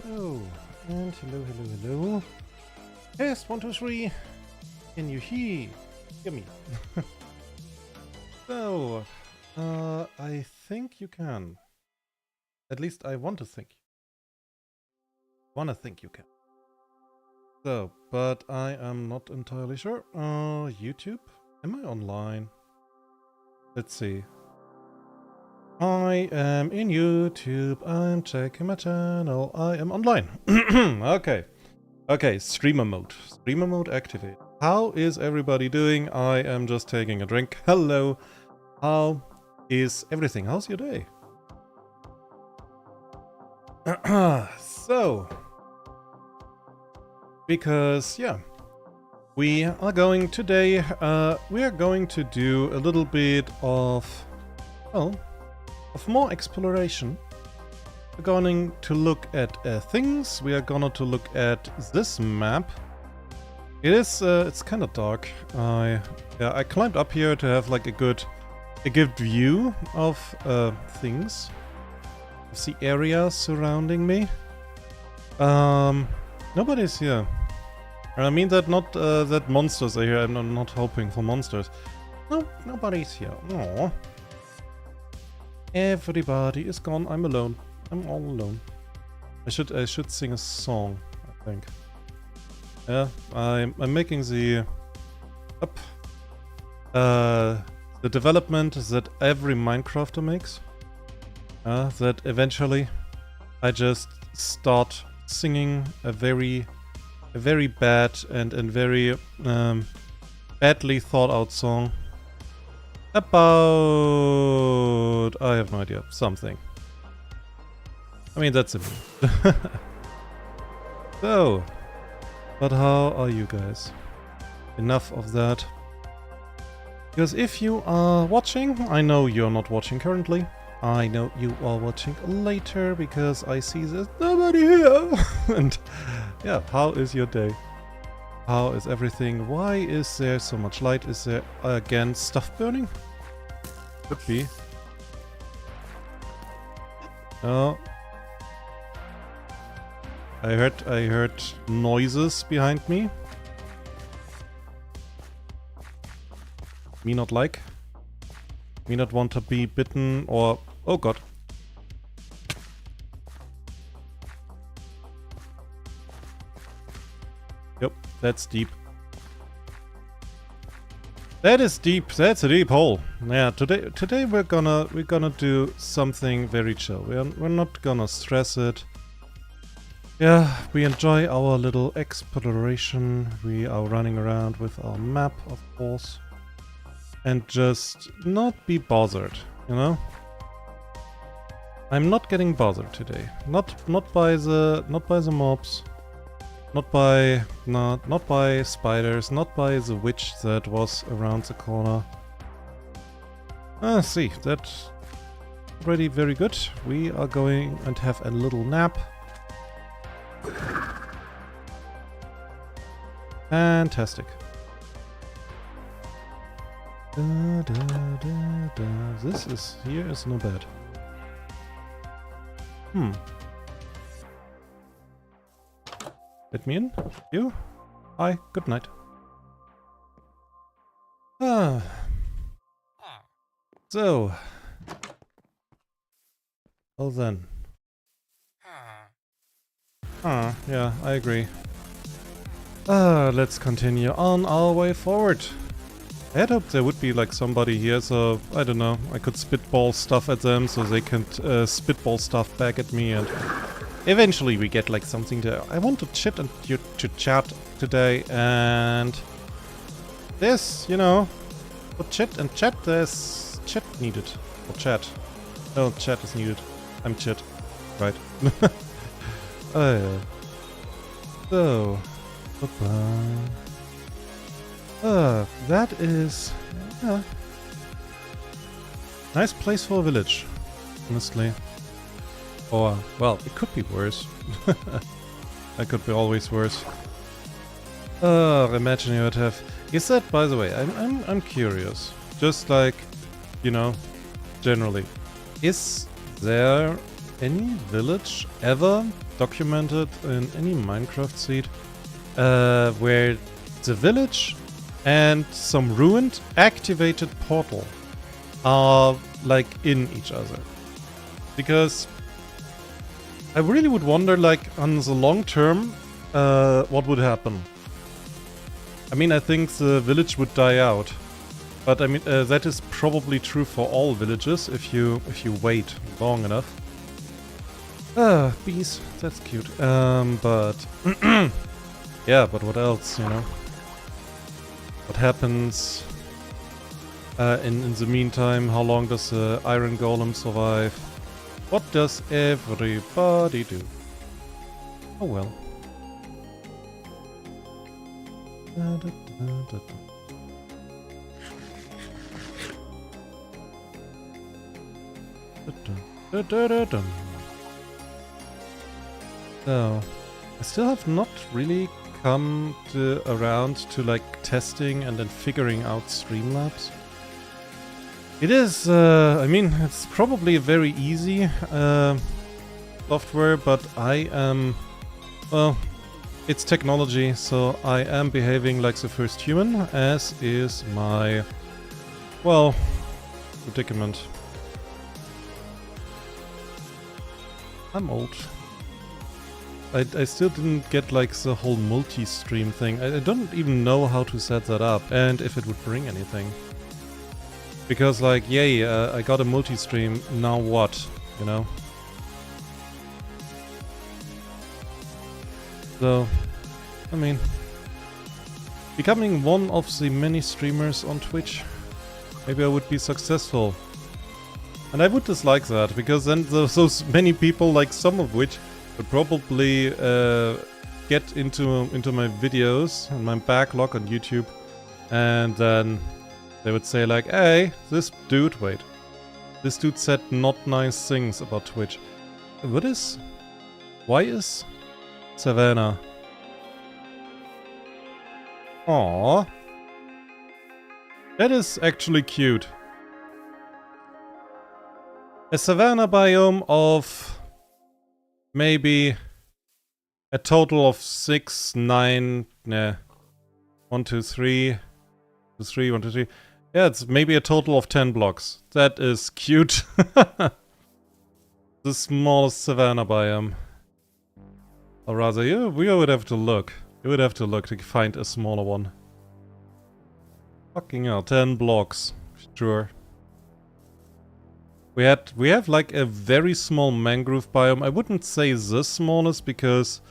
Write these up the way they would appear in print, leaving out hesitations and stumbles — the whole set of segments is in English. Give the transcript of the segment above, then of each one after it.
Hello, and hello. Test 1, 2, 3. Can you hear me? So, I think you can. At least I want to think. You can. So, but I am not entirely sure. YouTube? Am I online? Let's see. I am in YouTube. I'm checking my channel. I am online. Okay, streamer mode. Streamer mode activate. How is everybody doing? I am just taking a drink. Hello. How is everything? How's your day? So, because, yeah, we are going today, we are going to do a little bit of, well, of more exploration. We're going to look at things. We are going to look at this map. It is, it's kind of dark. I climbed up here to have like a good view of things. Of the area surrounding me. Nobody's here. I mean that not that monsters are here. I'm not hoping for monsters. No, nobody's here. Aww. Everybody is gone. I'm alone. I'm all alone. I should sing a song, I think. Yeah, I'm making the the development that every Minecrafter makes. That eventually I just start singing a very bad and very badly thought out song about, I have no idea, something. I mean, that's it. So, but how are you guys? Enough of that. Because if you are watching, I know you're not watching currently. I know you are watching later because I see there's nobody here. And yeah, how is your day? How is everything? Why is there so much light? Is there again stuff burning? Could be. Oh. I heard noises behind me. Me not like. Me not want to be bitten or... Oh god. Yep, that's deep. That is deep. That's a deep hole. Yeah, today we're gonna do something very chill. We're not gonna stress it. Yeah, we enjoy our little exploration. We are running around with our map, of course. And just not be bothered, you know? I'm not getting bothered today. Not by the mobs. Not by spiders, not by the witch that was around the corner. See, that's already very good. We are going and have a little nap. Fantastic. This here is no bad. Let me in. You? Hi, good night. So. Well then. Yeah, I agree. Let's continue on our way forward. I had hoped there would be like somebody here, so I don't know, I could spitball stuff at them so they can spitball stuff back at me, and eventually we get like something to... I want to chit and to chat today, and this, you know, for chit and chat, there's chit needed. Or chat. No, chat is needed. I'm chit. Right. Oh yeah. So, bye-bye. That is... yeah. Nice place for a village, honestly. Or, well, it could be worse. That could be always worse. Imagine you would have... Is that, by the way, I'm curious. Just like, you know, generally. Is there any village ever documented in any Minecraft seed where the village and some ruined activated portal are like in each other. Because I really would wonder, like, on the long term, what would happen. I mean, I think the village would die out. But I mean, that is probably true for all villages if you wait long enough. Ah, bees, that's cute. But yeah, but what else, you know? What happens in the meantime? How long does the iron golem survive? What does everybody do? Oh well. Da, da, da, da, da. So, I still have not really come around to like testing and then figuring out Streamlabs. It is, I mean, it's probably very easy software, but I am, well, it's technology, so I am behaving like the first human, as is my, well, predicament. I'm old. I still didn't get like the whole multi-stream thing. I don't even know how to set that up and if it would bring anything. Because like, yay, I got a multi-stream, now what, you know? So, I mean, becoming one of the many streamers on Twitch, maybe I would be successful. And I would dislike that, because then those many people, like some of which, would probably get into my videos and my backlog on YouTube, and then they would say like, hey, this dude said not nice things about Twitch. Why is Savannah? Aww. That is actually cute. A savanna biome of maybe a total of 6, 9, nah, 1, 2, 3, 1, 2, 3. Yeah, it's maybe a total of 10 blocks. That is cute. The smallest savanna biome. Or rather, yeah, we would have to look. You would have to look to find a smaller one. Fucking hell, 10 blocks. Sure. We have like a very small mangrove biome. I wouldn't say the smallest because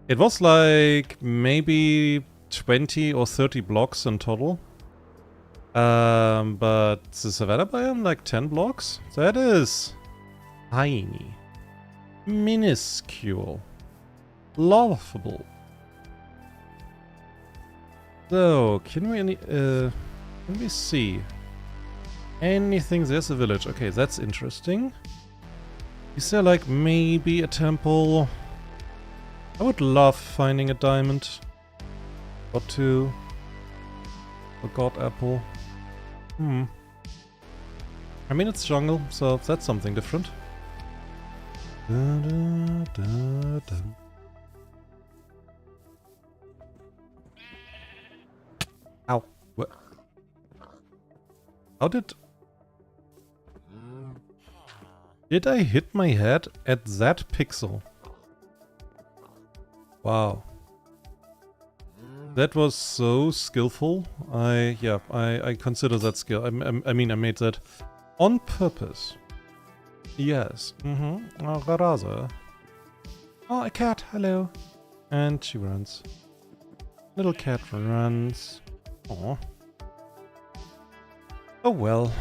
it was like maybe 20 or 30 blocks in total. But the savanna biome, like 10 blocks? That is tiny. Minuscule. Laughable. So, can we see? Anything? There's a village. Okay, that's interesting. Is there like maybe a temple? I would love finding a diamond. Or two. A god apple. I mean, it's jungle, so that's something different. Da, da, da, da. Ow. What? How did I hit my head at that pixel? Wow. That was so skillful. I consider that skill. I mean, I made that on purpose. Yes. Oh, rather. Oh, a cat. Hello. And she runs. Little cat runs. Aw. Oh well.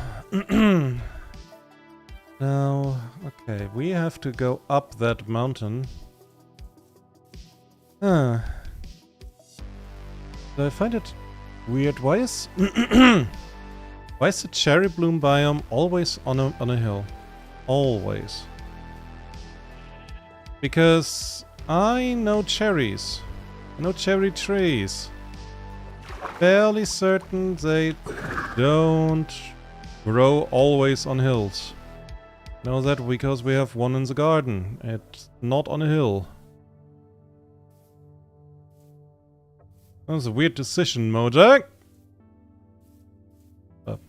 Now, okay, we have to go up that mountain. So I find it weird. Why is why is the cherry bloom biome always on a hill? Always. Because I know cherries. I know cherry trees. Fairly certain they don't grow always on hills. Know that because we have one in the garden. It's not on a hill. That was a weird decision, Mojang.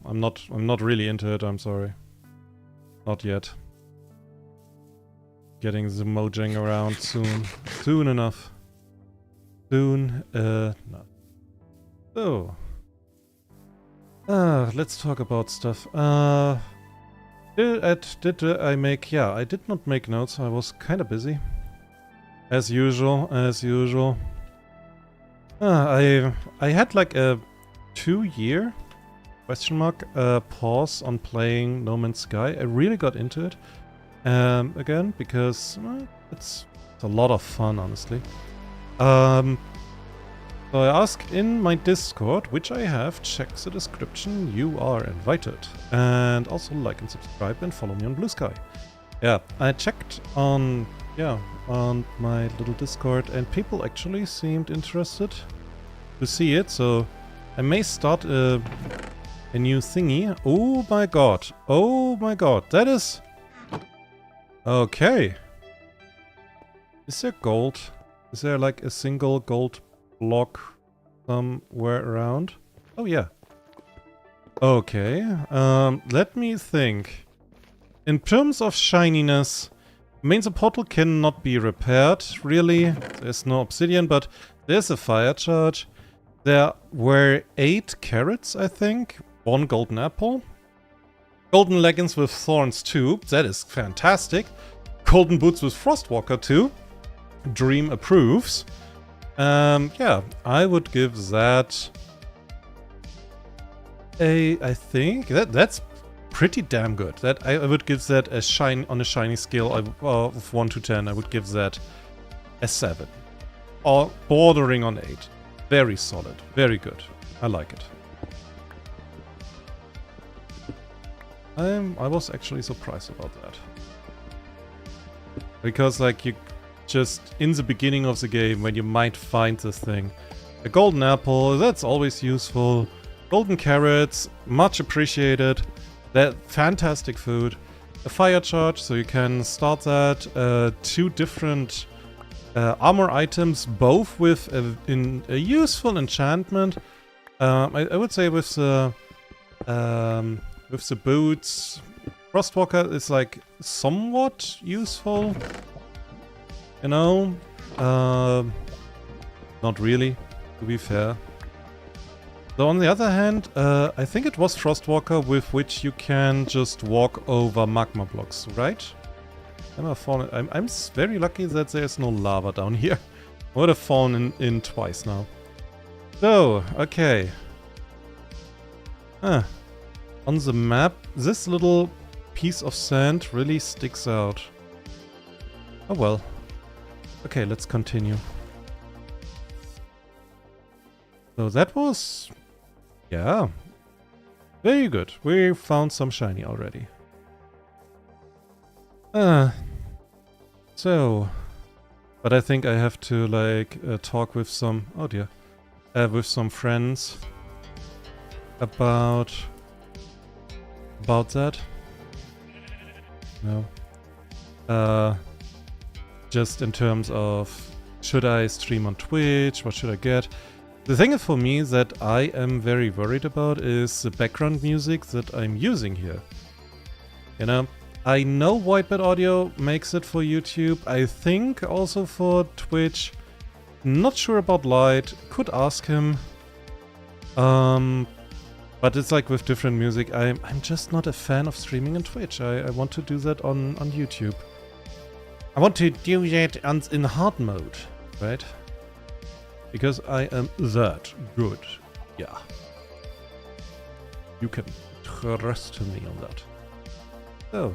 I'm not really into it, I'm sorry. Not yet. Getting the Mojang around soon. Soon enough. Soon enough. So. Let's talk about stuff. Did I make... Yeah, I did not make notes. I was kind of busy. As usual, as usual. I had like a 2-year question mark pause on playing No Man's Sky. I really got into it again because it's a lot of fun, honestly. So I ask in my Discord, which I have, check the description, you are invited. And also like and subscribe and follow me on Blue Sky. Yeah, I checked on my little Discord and people actually seemed interested to see it, so I may start a new thingy. Oh my god, that is... Okay. Is there gold? Is there like a single gold block somewhere around? Oh yeah. Okay, let me think. In terms of shininess, means the portal cannot be repaired, really. There's no obsidian, but there's a fire charge. There were 8 carrots, I think. 1 golden apple. Golden leggings with thorns too. That is fantastic. Golden boots with Frostwalker too. Dream approves. Yeah, I would give that I think that's pretty damn good. That I would give that a shine on a shiny scale of 1 to 10. I would give that a 7, or bordering on 8. Very solid, very good. I like it. I was actually surprised about that. Because like you just in the beginning of the game when you might find this thing. A golden apple, that's always useful. Golden carrots, much appreciated. That fantastic food. A fire charge, so you can start that. 2 different armor items, both with a useful enchantment. I would say with the boots, Frostwalker is like somewhat useful. You know, not really, to be fair. So on the other hand, I think it was Frostwalker with which you can just walk over magma blocks, right? I'm very lucky that there's no lava down here. I would have fallen in twice now. So, okay. On the map, this little piece of sand really sticks out. Oh well. Okay, let's continue. So that was... yeah. Very good. We found some shiny already. So... but I think I have to, like, talk with some... oh dear. With some friends. About that. No. Just in terms of, should I stream on Twitch? What should I get? The thing for me that I am very worried about is the background music that I'm using here. You know, I know Whitebed Audio makes it for YouTube. I think also for Twitch. Not sure about Light. Could ask him. But it's like with different music. I'm just not a fan of streaming on Twitch. I want to do that on YouTube. I want to do that in hard mode, right? Because I am that good. Yeah. You can trust me on that. So.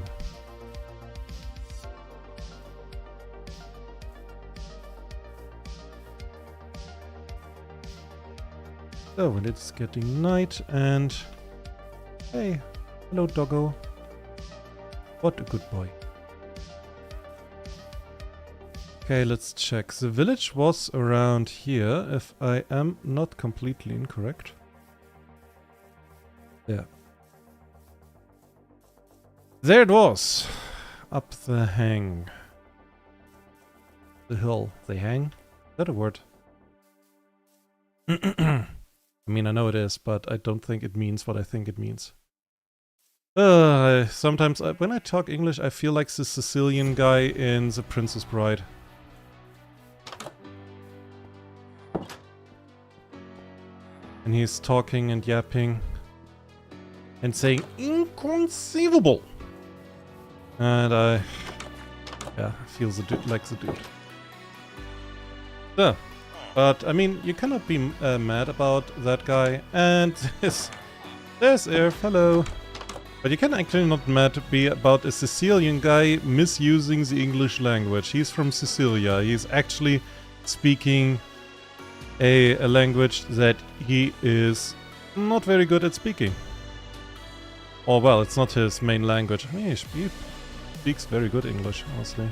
So, it's getting night and... hey, hello doggo. What a good boy. Okay, let's check. The village was around here, if I am not completely incorrect. Yeah. There it was. up the hang. The hill. The hang? Is that a word? I mean, I know it is, but I don't think it means what I think it means. Sometimes when I talk English, I feel like the Sicilian guy in The Princess Bride. And he's talking and yapping and saying inconceivable. And I feel like the dude. So, but I mean, you cannot be mad about that guy. And there's Irf, hello. But you can actually not mad be about a Sicilian guy misusing the English language. He's from Sicilia. He's actually speaking a language that he is not very good at speaking. Or well, it's not his main language. I mean, he speaks very good English, honestly.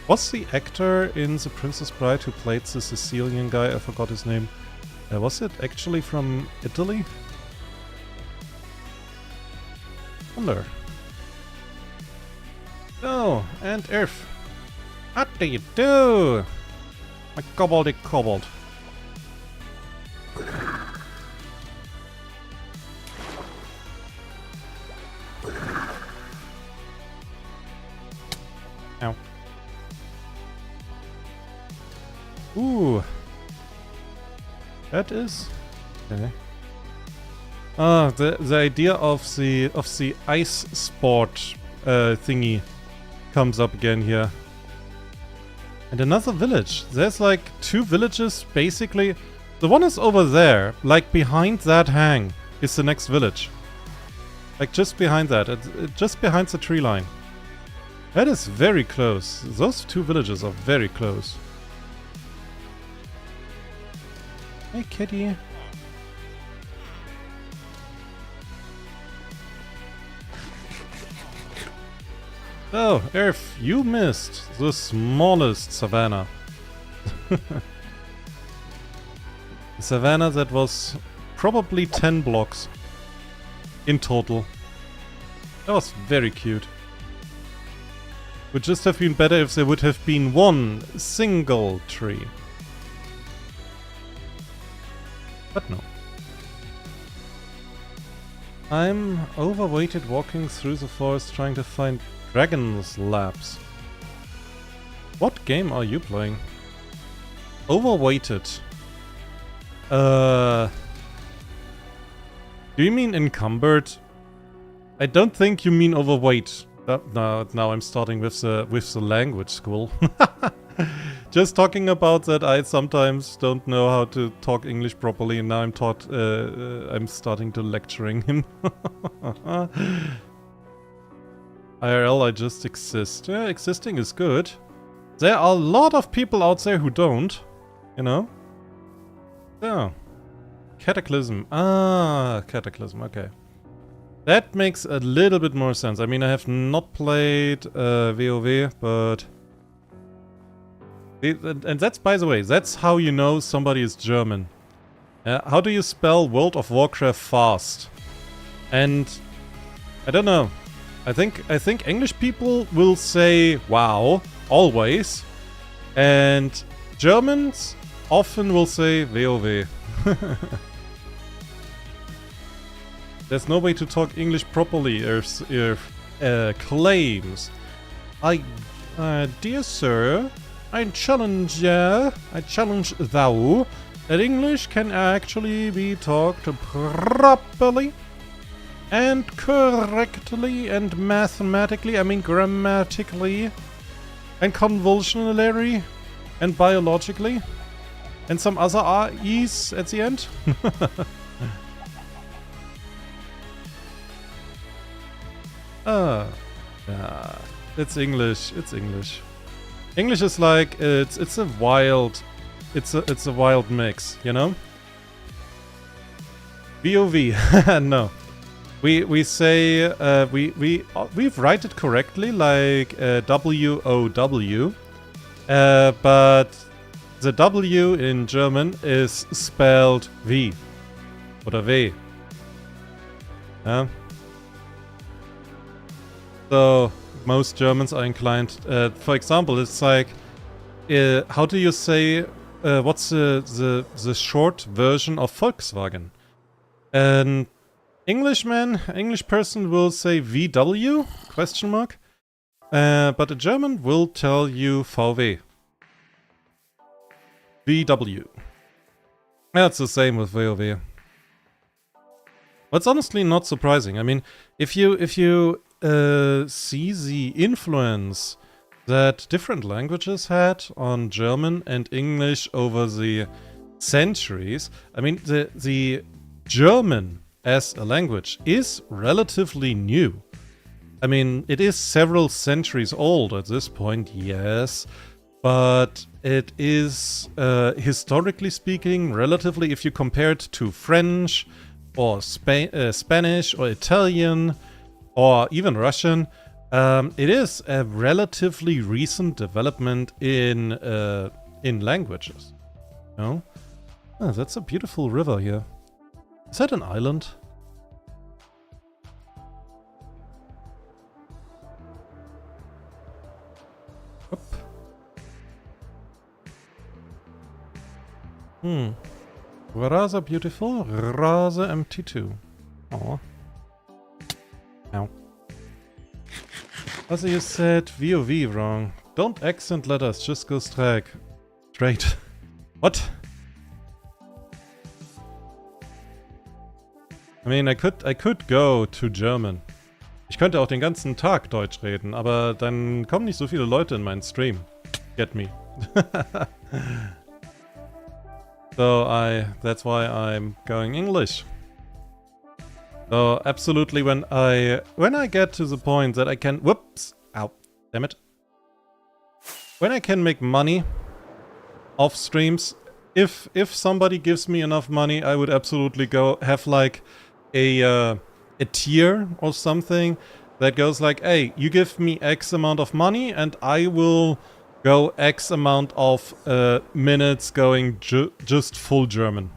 Was the actor in The Princess Bride who played the Sicilian guy? I forgot his name. Was it actually from Italy? Wonder. Oh, and Irf. What do you do? My koboldy kobold. Ow. Ooh. That is... okay. Ah, the idea of the ice sport thingy comes up again here. And another village. There's like 2 villages basically. The one is over there, like behind that hang is the next village. Like just behind that, just behind the tree line. That is very close. Those 2 villages are very close. Hey kitty. Oh, Irf, you missed the smallest savannah. The savannah that was probably 10 blocks in total. That was very cute. Would just have been better if there would have been one single tree. But no. I'm overweighted walking through the forest trying to find Dragon's Labs. What game are you playing? Overweighted. Do you mean encumbered? I don't think you mean overweight. No, now I'm starting with the language school. Just talking about that, I sometimes don't know how to talk English properly, and now I'm starting to lecturing him. IRL, I just exist. Yeah, existing is good. There are a lot of people out there who don't, you know? Yeah. Cataclysm. Ah, Cataclysm, okay. That makes a little bit more sense. I mean, I have not played WoW, but... and that's, by the way, that's how you know somebody is German. How do you spell World of Warcraft fast? And... I don't know. I think English people will say wow, always. And Germans often will say WoW. There's no way to talk English properly, claims. Dear sir, I challenge thou that English can actually be talked properly and correctly and mathematically, I mean grammatically and convolutionally and biologically and some other E's at the end. It's English. It's English. English is like it's a wild mix, you know. VOV. No, we say we write it correctly like WOW, but the W in German is spelled V oder W. So most Germans are inclined. For example, it's like, how do you say, what's the short version of Volkswagen? An English person will say VW, question mark. But a German will tell you VW. VW. That's the same with VW. But it's honestly not surprising. I mean, if you see the influence that different languages had on German and English over the centuries, I mean, the German as a language is relatively new. I mean, it is several centuries old at this point, yes, but it is, historically speaking, relatively, if you compare it to French, or Spanish, or Italian, or even Russian, it is a relatively recent development in languages. No? Oh, that's a beautiful river here. Is that an island? Up. Rather beautiful, rather empty too. Aw. Ow. Also, you said VOV wrong. Don't accent letters, just go straight. What? I mean, I could go to German. Ich könnte auch den ganzen Tag Deutsch reden, aber dann kommen nicht so viele Leute in meinen Stream. Get me. So that's why I'm going English. So absolutely, when I get to the point that I can, whoops, ow, damn it. When I can make money off streams, if somebody gives me enough money, I would absolutely go have like a tier or something that goes like, hey, you give me X amount of money and I will go X amount of minutes going just full German.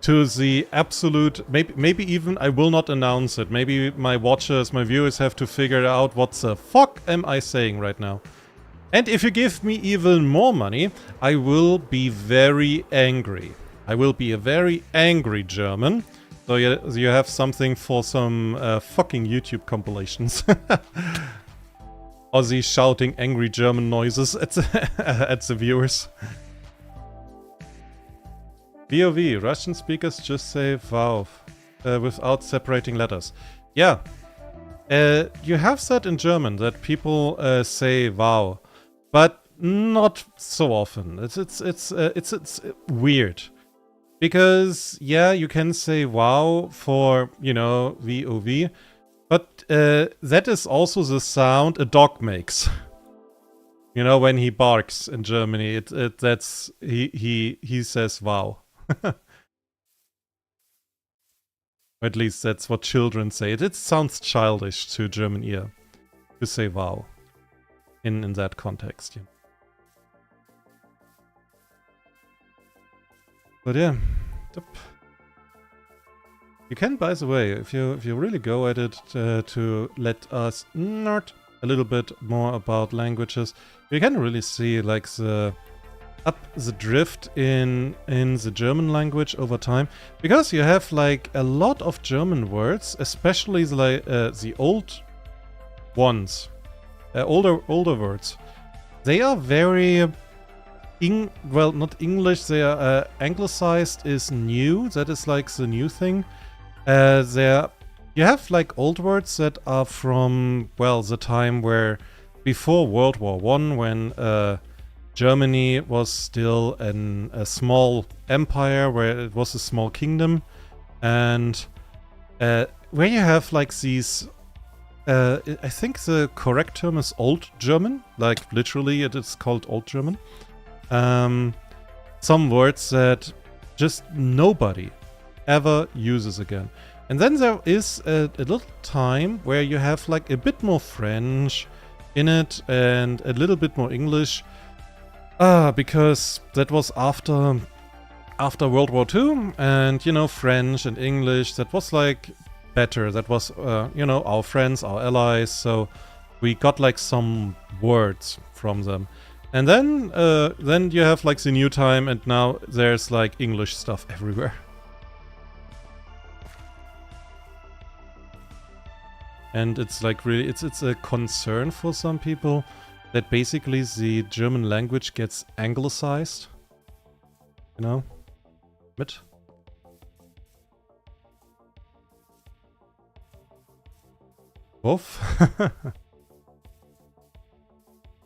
To the absolute, maybe even I will not announce it. Maybe my watchers, my viewers have to figure out what the fuck am I saying right now. And if you give me even more money, I will be very angry. I will be a very angry German. So you have something for some fucking YouTube compilations. Aussie shouting angry German noises at the viewers. VOV, Russian speakers just say VOW without separating letters. Yeah, you have said in German that people say VOW, but not so often. It's weird. Because, yeah, you can say wow for, you know, VOV, but that is also the sound a dog makes. You know, when he barks in Germany, he says wow. Or at least that's what children say. It sounds childish to German ear to say wow in that context. Yeah. But yeah, you can, by the way, if you really go at it to let us nerd a little bit more about languages, you can really see like the drift in the German language over time, because you have like a lot of German words, especially the old ones, older words. They are very well, not English, they are anglicized is new. That is like the new thing. You have like old words that are from, well, the time where before World War I, when Germany was still a small empire, where it was a small kingdom, and where you have like these, I think the correct term is Old German, like literally it is called Old German. Some words that just nobody ever uses again. And then there is a little time where you have like a bit more French in it and a little bit more English. Because that was after World War II, and you know, French and English, that was like better. That was, you know, our friends, our allies. So We got like some words from them. And then you have like the new time, and now there's like English stuff everywhere. And it's like really, it's a concern for some people that basically the German language gets anglicized. You know? Mit? Wolf?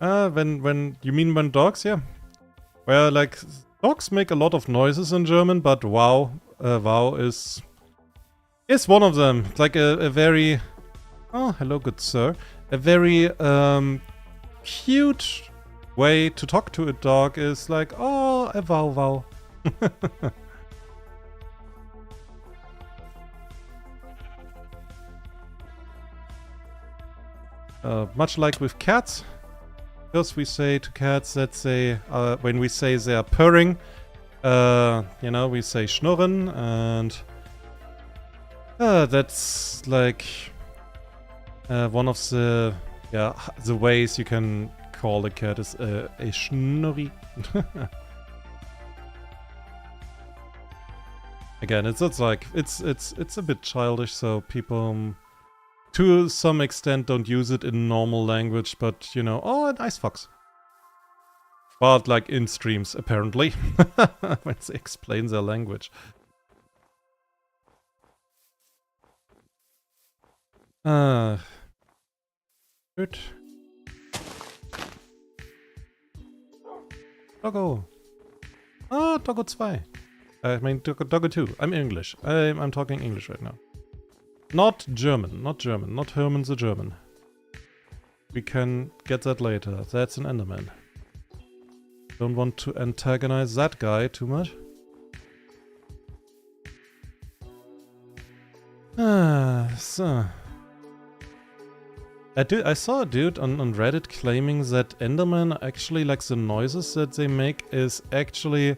When you mean when dogs, yeah. Well, like dogs make a lot of noises in German, but wow, wow is one of them. It's like a very, oh hello good sir, a very cute way to talk to a dog is like, oh a wow wow. Much like with cats. Because we say to cats that they, when we say they are purring, you know, we say schnurren, and that's like one of the, yeah, the ways you can call a cat is a schnurri. Again, it's like it's a bit childish, so people to some extent don't use it in normal language, but you know, oh, a nice fox. But like in streams, apparently, when they explain their language. Good. Doggo. Ah, Doggo 2. I mean, Doggo 2. I'm English. I'm talking English right now. Not German, not German, not Herman the German. We can get that later. That's an Enderman. Don't want to antagonize that guy too much. So. I saw a dude on Reddit claiming that Enderman actually, like the noises that they make, is actually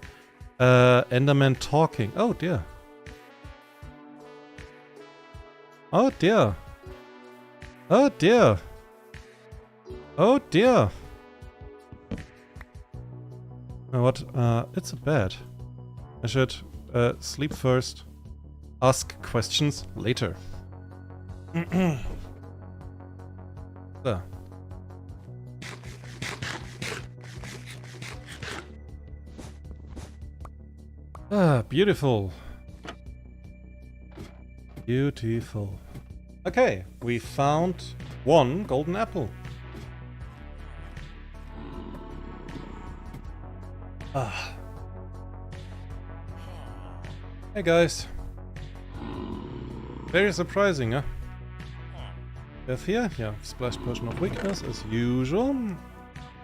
Enderman talking. Oh dear. Oh dear. Oh dear. Oh dear. What? It's a bed. I should sleep first. Ask questions later. There. Ah, beautiful. Beautiful. Okay, we found one golden apple. Ah. Hey guys. Very surprising, huh? Have here, yeah, splash potion of weakness as usual.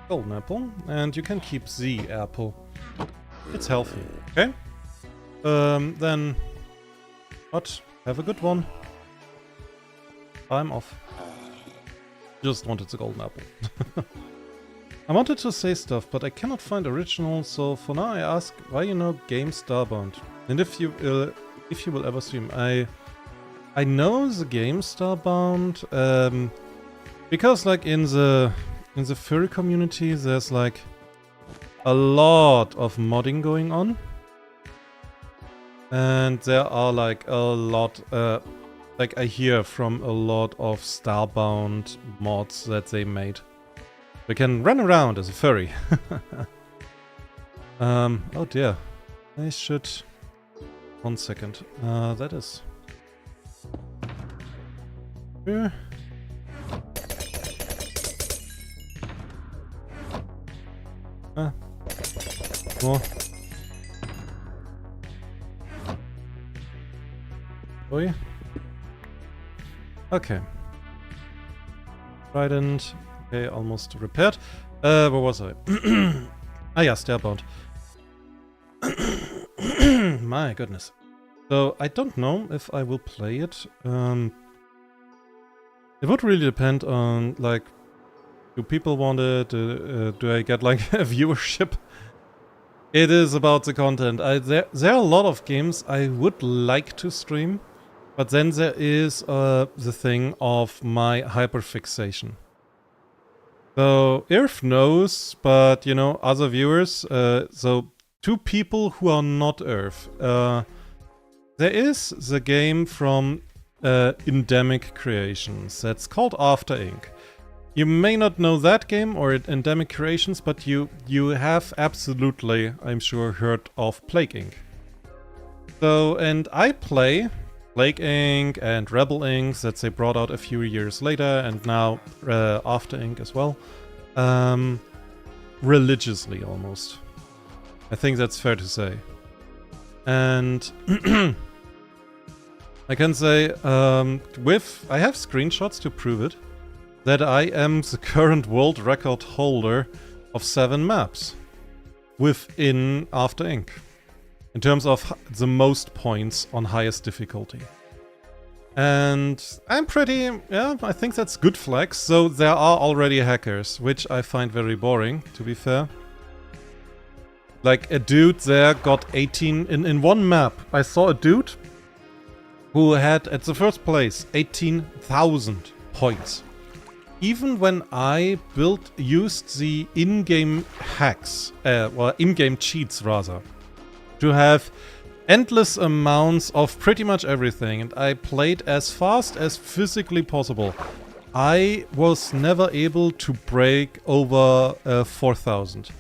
Golden apple, and you can keep the apple. It's healthy, okay? Then what? Have a good one. I'm off. Just wanted the golden apple. I wanted to say stuff, but I cannot find original, so for now I ask why you know Game Starbound. And if you will ever stream. I know the game Starbound, because like in the furry community there's like a lot of modding going on. And there are like a lot, like I hear from a lot of Starbound mods that they made. We can run around as a furry. Oh dear. I should... 1 second. That is... Here. More. Oi. Okay. Trident. Okay, almost repaired. Where was I? Ah yeah, Starbound. My goodness. So, I don't know if I will play it. It would really depend on, like, do people want it? Do I get, like, a viewership? It is about the content. There are a lot of games I would like to stream, but then there is the thing of my hyperfixation. So Irf knows, but you know, other viewers, so 2 people who are not Irf. There is the game from Endemic Creations that's called After Inc. You may not know that game or Endemic Creations, but you have absolutely, I'm sure, heard of Plague Inc. So, and I play Plague Inc. and Rebel Inc. that they brought out a few years later, and now After Inc. as well. Religiously, almost. I think that's fair to say. And I can say, I have screenshots to prove it, that I am the current world record holder of 7 maps within After Inc. in terms of the most points on highest difficulty. And I'm pretty, yeah, I think that's good flex. So there are already hackers, which I find very boring, to be fair. Like a dude there got 18, in one map, I saw a dude who had, at the first place, 18,000 points. Even when I used the in-game hacks, or in-game cheats rather, to have endless amounts of pretty much everything, and I played as fast as physically possible, I was never able to break over 4,000.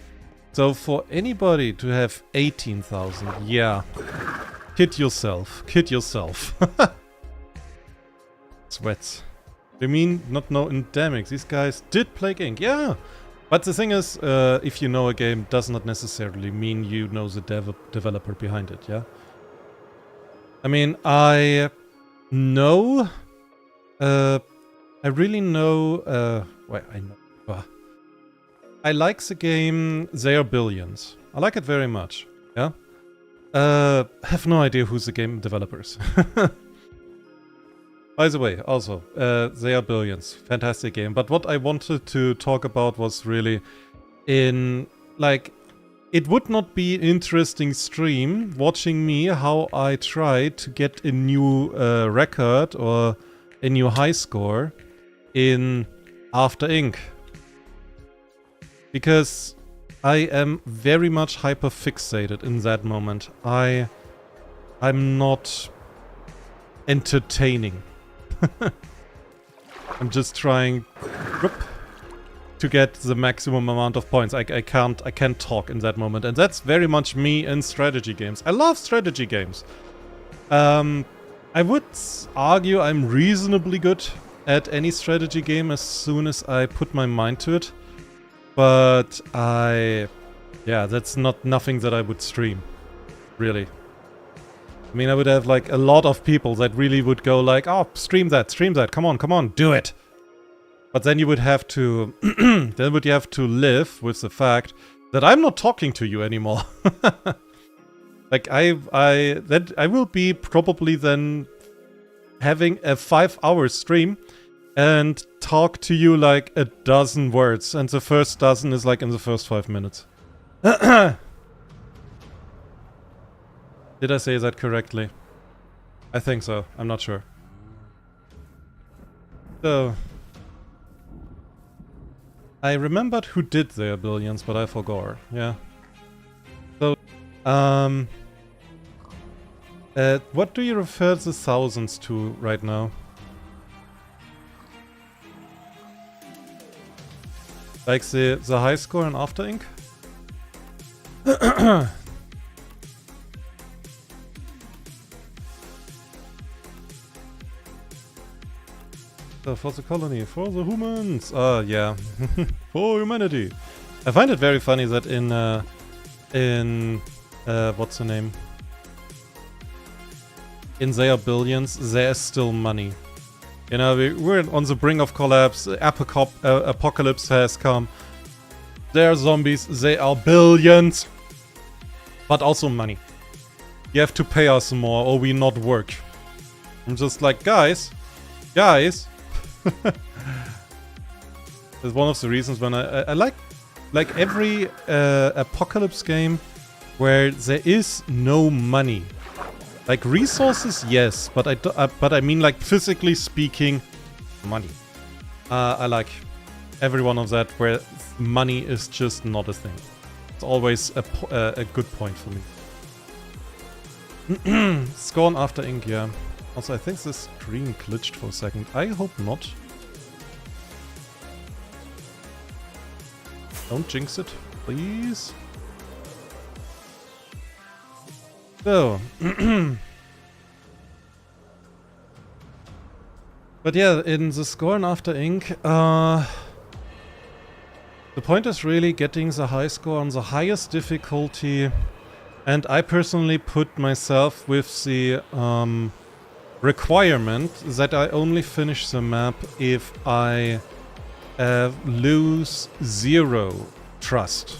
So for anybody to have 18,000, yeah, kid yourself, Sweats. I mean, not no endemics. These guys did play Inc. Yeah, but the thing is, if you know a game, does not necessarily mean you know the developer behind it. Yeah. I mean, I know. I really know. Wait, I know. I like the game. They Are Billions. I like it very much. Yeah. Have no idea who's the game developers. By the way, also, They Are Billions. Fantastic game. But what I wanted to talk about was really it would not be an interesting stream watching me how I try to get a new record or a new high score in After Inc. Because I am very much hyper fixated in that moment. I'm not entertaining. I'm just trying to get the maximum amount of points. I can't talk in that moment, and that's very much me in strategy games. I love strategy games. I would argue I'm reasonably good at any strategy game as soon as I put my mind to it. But that's nothing that I would stream, really. I mean, I would have like a lot of people that really would go like, oh, stream that, come on, do it. But then you would have to, then would you have to live with the fact that I'm not talking to you anymore. Like I will be probably then having a 5-hour stream and talk to you like a dozen words, and the first dozen is like in the first 5 minutes. Did I say that correctly? I think so. I'm not sure. So, I remembered who did their billions, but I forgot. Yeah. So, what do you refer the thousands to right now? Like the high score in After Inc? For the colony, for the humans! Yeah. For humanity! I find it very funny that in what's the name? In They Are Billions, there's still money. You know, we're on the brink of collapse, apocalypse has come. There are zombies, they are billions! But also money. You have to pay us more or we not work. I'm just like, guys! That's one of the reasons when I like every apocalypse game where there is no money. Like resources, yes, but I mean like physically speaking, money. I like every one of that where money is just not a thing. It's always a good point for me. Scorn after ink, yeah. Also, I think this screen glitched for a second. I hope not. Don't jinx it, please. So. But yeah, in the Scorn after ink, the point is really getting the high score on the highest difficulty. And I personally put myself with the requirement that I only finish the map if I lose 0 trust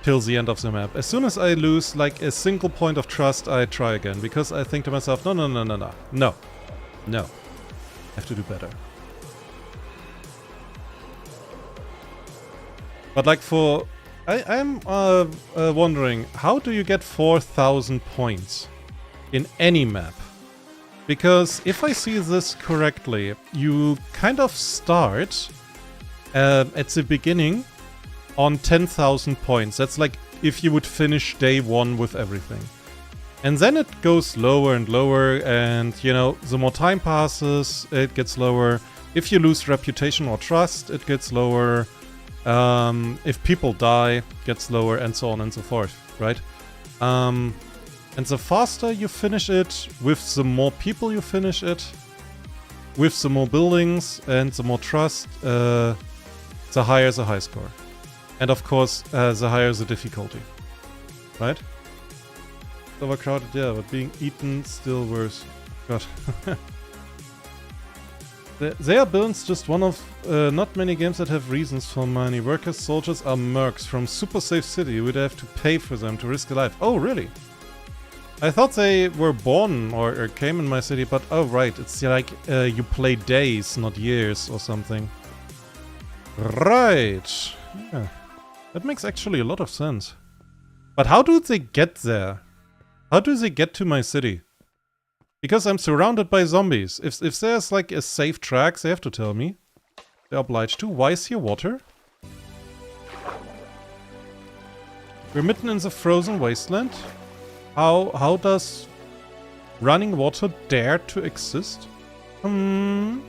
till the end of the map. As soon as I lose like a single point of trust, I try again, because I think to myself, no, I have to do better. But like for... I'm wondering, how do you get 4,000 points in any map? Because if I see this correctly, you kind of start at the beginning on 10,000 points. That's like if you would finish day 1 with everything. And then it goes lower and lower, and you know, the more time passes, it gets lower. If you lose reputation or trust, it gets lower. If people die, it gets lower, and so on and so forth, right? And the faster you finish it, with the more people you finish it, with the more buildings and the more trust, the higher the high score. And of course, the higher the difficulty, right? Overcrowded, yeah, but being eaten still worse. God. They are Billions just one of not many games that have reasons for money. Workers, soldiers are mercs from Super Safe City. You would have to pay for them to risk a life. Oh, really? I thought they were born or came in my city, but oh, right. It's like you play days, not years or something. Right. Yeah. That makes actually a lot of sense. But how do they get there? How do they get to my city? Because I'm surrounded by zombies. If there's like a safe track, they have to tell me. They're obliged to. Why is here water? We're mitten in the frozen wasteland. How does running water dare to exist? And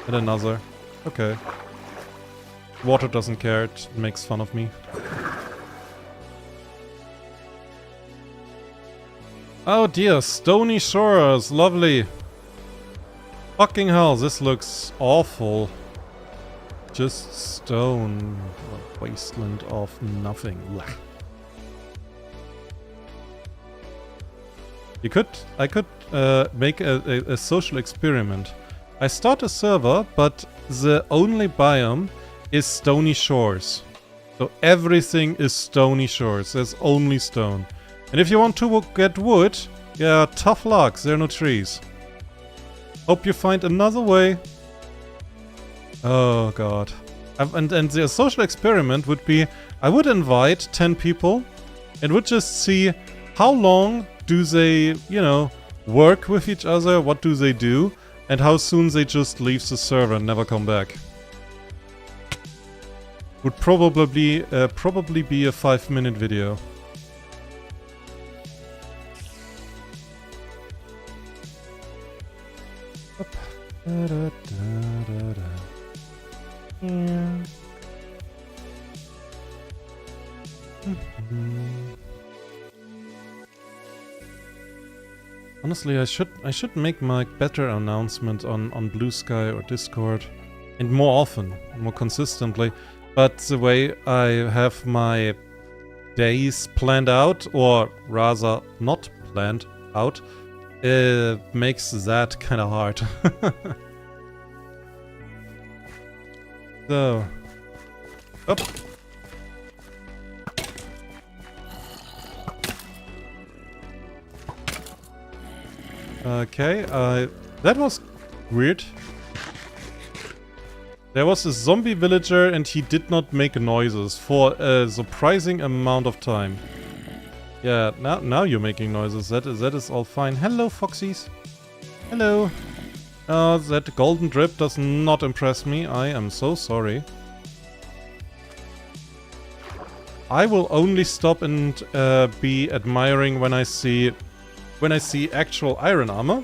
another. Okay. Water doesn't care, it makes fun of me. Oh dear, stony shores, lovely. Fucking hell, this looks awful. Just stone, a wasteland of nothing. I could make a social experiment. I start a server, but the only biome is stony shores. So everything is stony shores, there's only stone. And if you want to get wood, yeah, tough luck, there are no trees. Hope you find another way. Oh god. And the social experiment would be, I would invite 10 people and would just see how long do they, you know, work with each other, what do they do, and how soon they just leave the server and never come back. Would probably be a 5-minute video. Yeah. Honestly, I should make my better announcement on Blue Sky or Discord, and more often, more consistently. But the way I have my days planned out, or rather not planned out, makes that kind of hard. So, up. Okay, that was weird. There was a zombie villager and he did not make noises for a surprising amount of time. Yeah, now you're making noises. That is all fine. Hello, foxies. Hello. That golden drip does not impress me. I am so sorry. I will only stop and be admiring when I see actual iron armor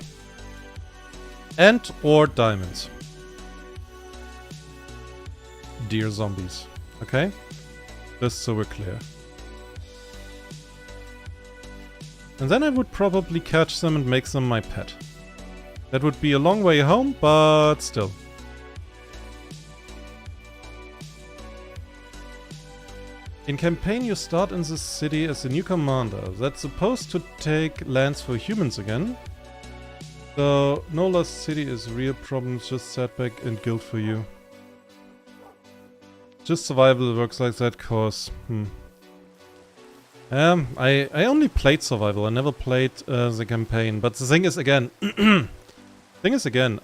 and or diamonds. Dear zombies. Okay? Just so we're clear. And then I would probably catch them and make them my pet. That would be a long way home, but still. In campaign you start in the city as a new commander that's supposed to take lands for humans again. So no lost city is real problems, just setback and guilt for you. Just survival works like that, cause I only played survival, I never played the campaign. But the thing is again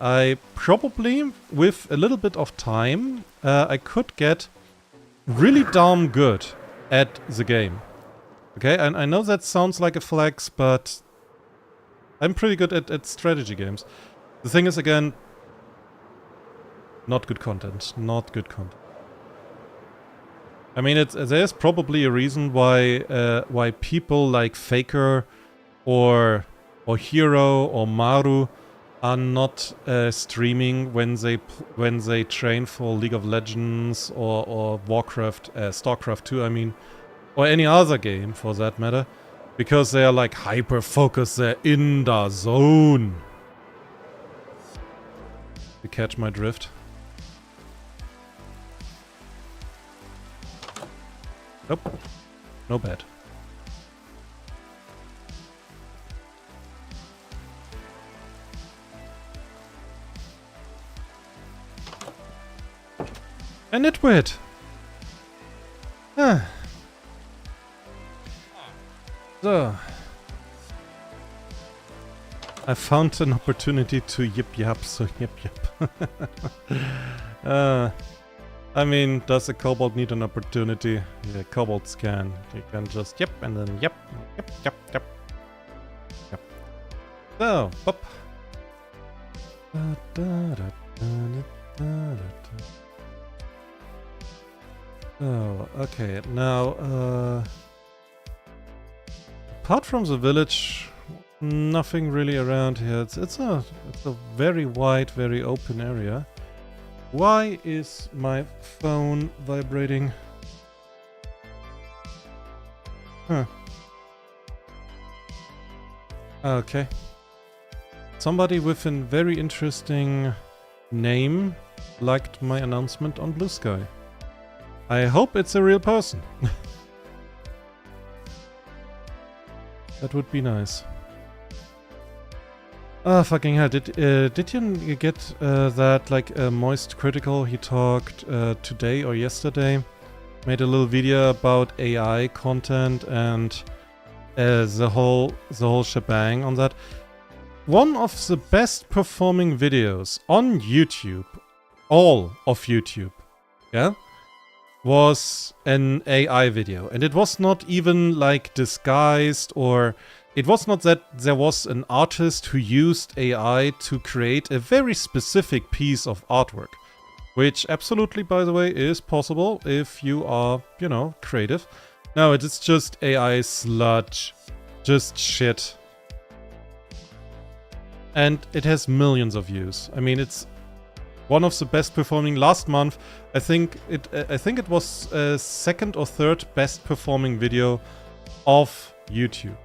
I probably, with a little bit of time, I could get really damn good at the game. Okay, and I know that sounds like a flex, but I'm pretty good at strategy games. The thing is again, not good content. Not good content. I mean, there's probably a reason why people like Faker or Hero or Maru are not streaming when they train for League of Legends or Warcraft, StarCraft 2, I mean, or any other game for that matter, because they are like hyper focused. They're in the zone. You catch my drift? Nope. No bad. A nitwit! Ah. So. I found an opportunity to yip yap, so yip yap. I mean, does a kobold need an opportunity? Yeah, kobolds can. You can just yip and then yip, yip, yip, yip. Yep. So, pop. Oh, okay. Now, apart from the village, nothing really around here. It's a very wide, very open area. Why is my phone vibrating? Huh. Okay. Somebody with a very interesting name liked my announcement on Blue Sky. I hope it's a real person. That would be nice. Ah, fucking hell, did you get that, like, Moist Critical, he talked today or yesterday, made a little video about AI content and the whole shebang on that. One of the best performing videos on YouTube, all of YouTube, yeah, was an AI video. And it was not even, like, disguised, or it was not that there was an artist who used AI to create a very specific piece of artwork. Which absolutely, by the way, is possible if you are, you know, creative. No, it is just AI sludge. Just shit. And it has millions of views. I mean, it's one of the best performing last month. I think it was second or third best performing video of YouTube.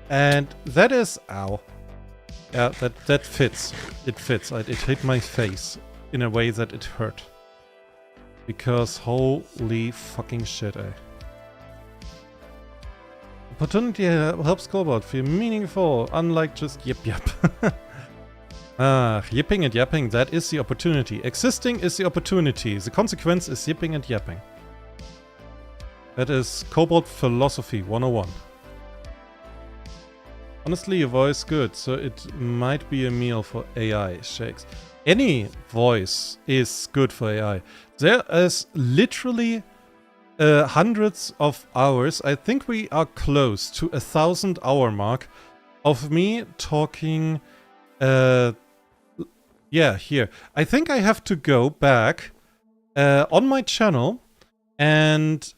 And that is, ow. Yeah, that fits. It fits. It hit my face in a way that it hurt. Because holy fucking shit, eh. Opportunity helps Kobold feel meaningful, unlike just yip yap. Ah, yipping and yapping, that is the opportunity. Existing is the opportunity. The consequence is yipping and yapping. That is Kobold Philosophy 101. Honestly, your voice good, so it might be a meal for AI, shakes. Any voice is good for AI. There is literally hundreds of hours. I think we are close to 1,000-hour mark of me talking. Yeah, here. I think I have to go back on my channel and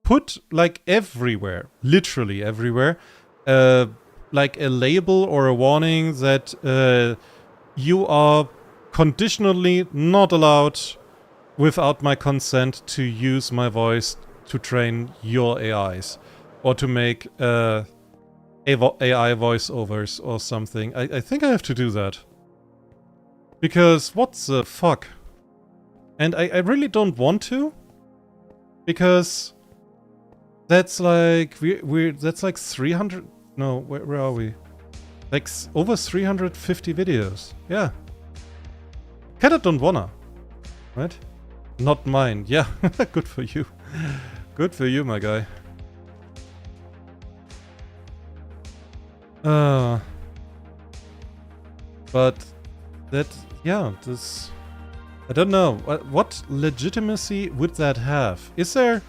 put like everywhere, literally everywhere, like a label or a warning that you are conditionally not allowed, without my consent, to use my voice to train your AIs or to make AI voiceovers or something. I think I have to do that. Because what the fuck? And I really don't want to. Because that's like that's like 300. No, where are we? Like over 350 videos. Yeah. Kinda don't wanna. Right? Not mine. Yeah. Good for you. Good for you, my guy. But that, yeah, this, I don't know. What legitimacy would that have? Is there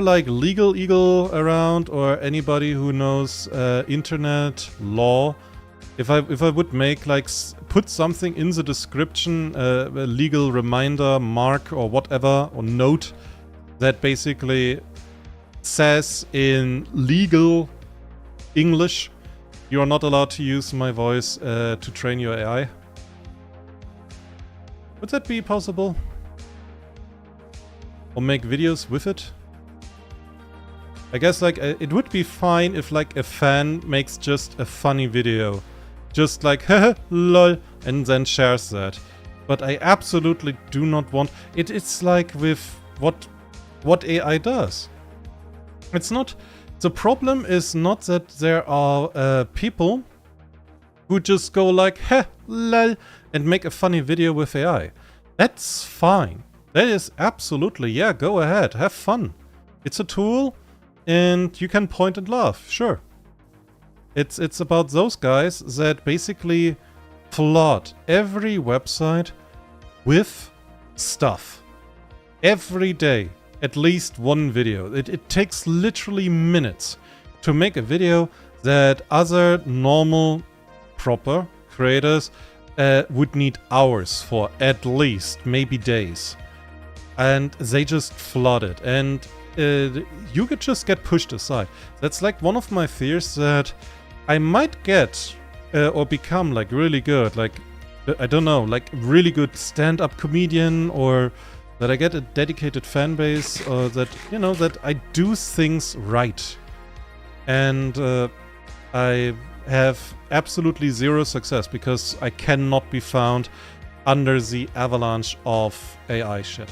like Legal Eagle around, or anybody who knows internet law? If I would make like put something in the description, a legal reminder, mark or whatever, or note that basically says in legal English, you are not allowed to use my voice to train your AI. Would that be possible? Or make videos with it? I guess like it would be fine if like a fan makes just a funny video. Just like haha lol, and then shares that. But I absolutely do not want it. It's like with what AI does. It's not, the problem is not that there are people who just go like heh lol and make a funny video with AI. That's fine. That is absolutely, yeah, go ahead, have fun. It's a tool and you can point and laugh, sure. It's about those guys that basically flood every website with stuff. Every day, at least one video. It takes literally minutes to make a video that other normal, proper creators would need hours for, at least, maybe days. And they just flood it. And you could just get pushed aside. That's like one of my fears, that I might get or become like really good, like I don't know, like really good stand-up comedian, or that I get a dedicated fan base, or that, you know, that I do things right. And I have absolutely zero success because I cannot be found under the avalanche of AI shit.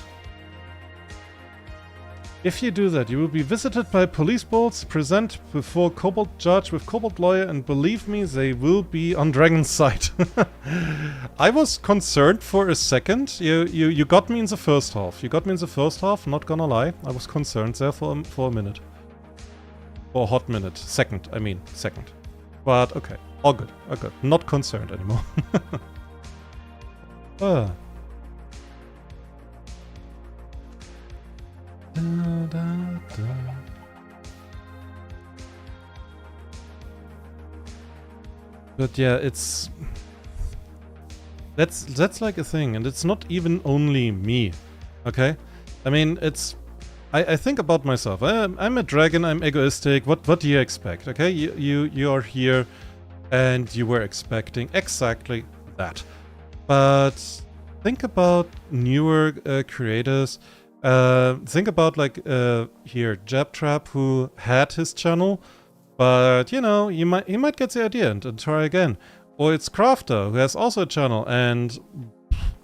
If you do that, you will be visited by police boats, present before Cobalt Judge with Cobalt Lawyer, and believe me, they will be on Dragon's side. I was concerned for a second. You got me in the first half. You got me in the first half, not gonna lie. I was concerned there for a minute. For a hot minute. Second. But okay, all good, all good. Not concerned anymore. But yeah, it's that's like a thing, and it's not even only me, okay? I mean, it's I think about myself. I'm a dragon. I'm egoistic. What do you expect? Okay, you are here, and you were expecting exactly that. But think about newer creators. Think about like here Jabtrap, who had his channel, but you know, he might get the idea and try again. Or it's Crafter, who has also a channel and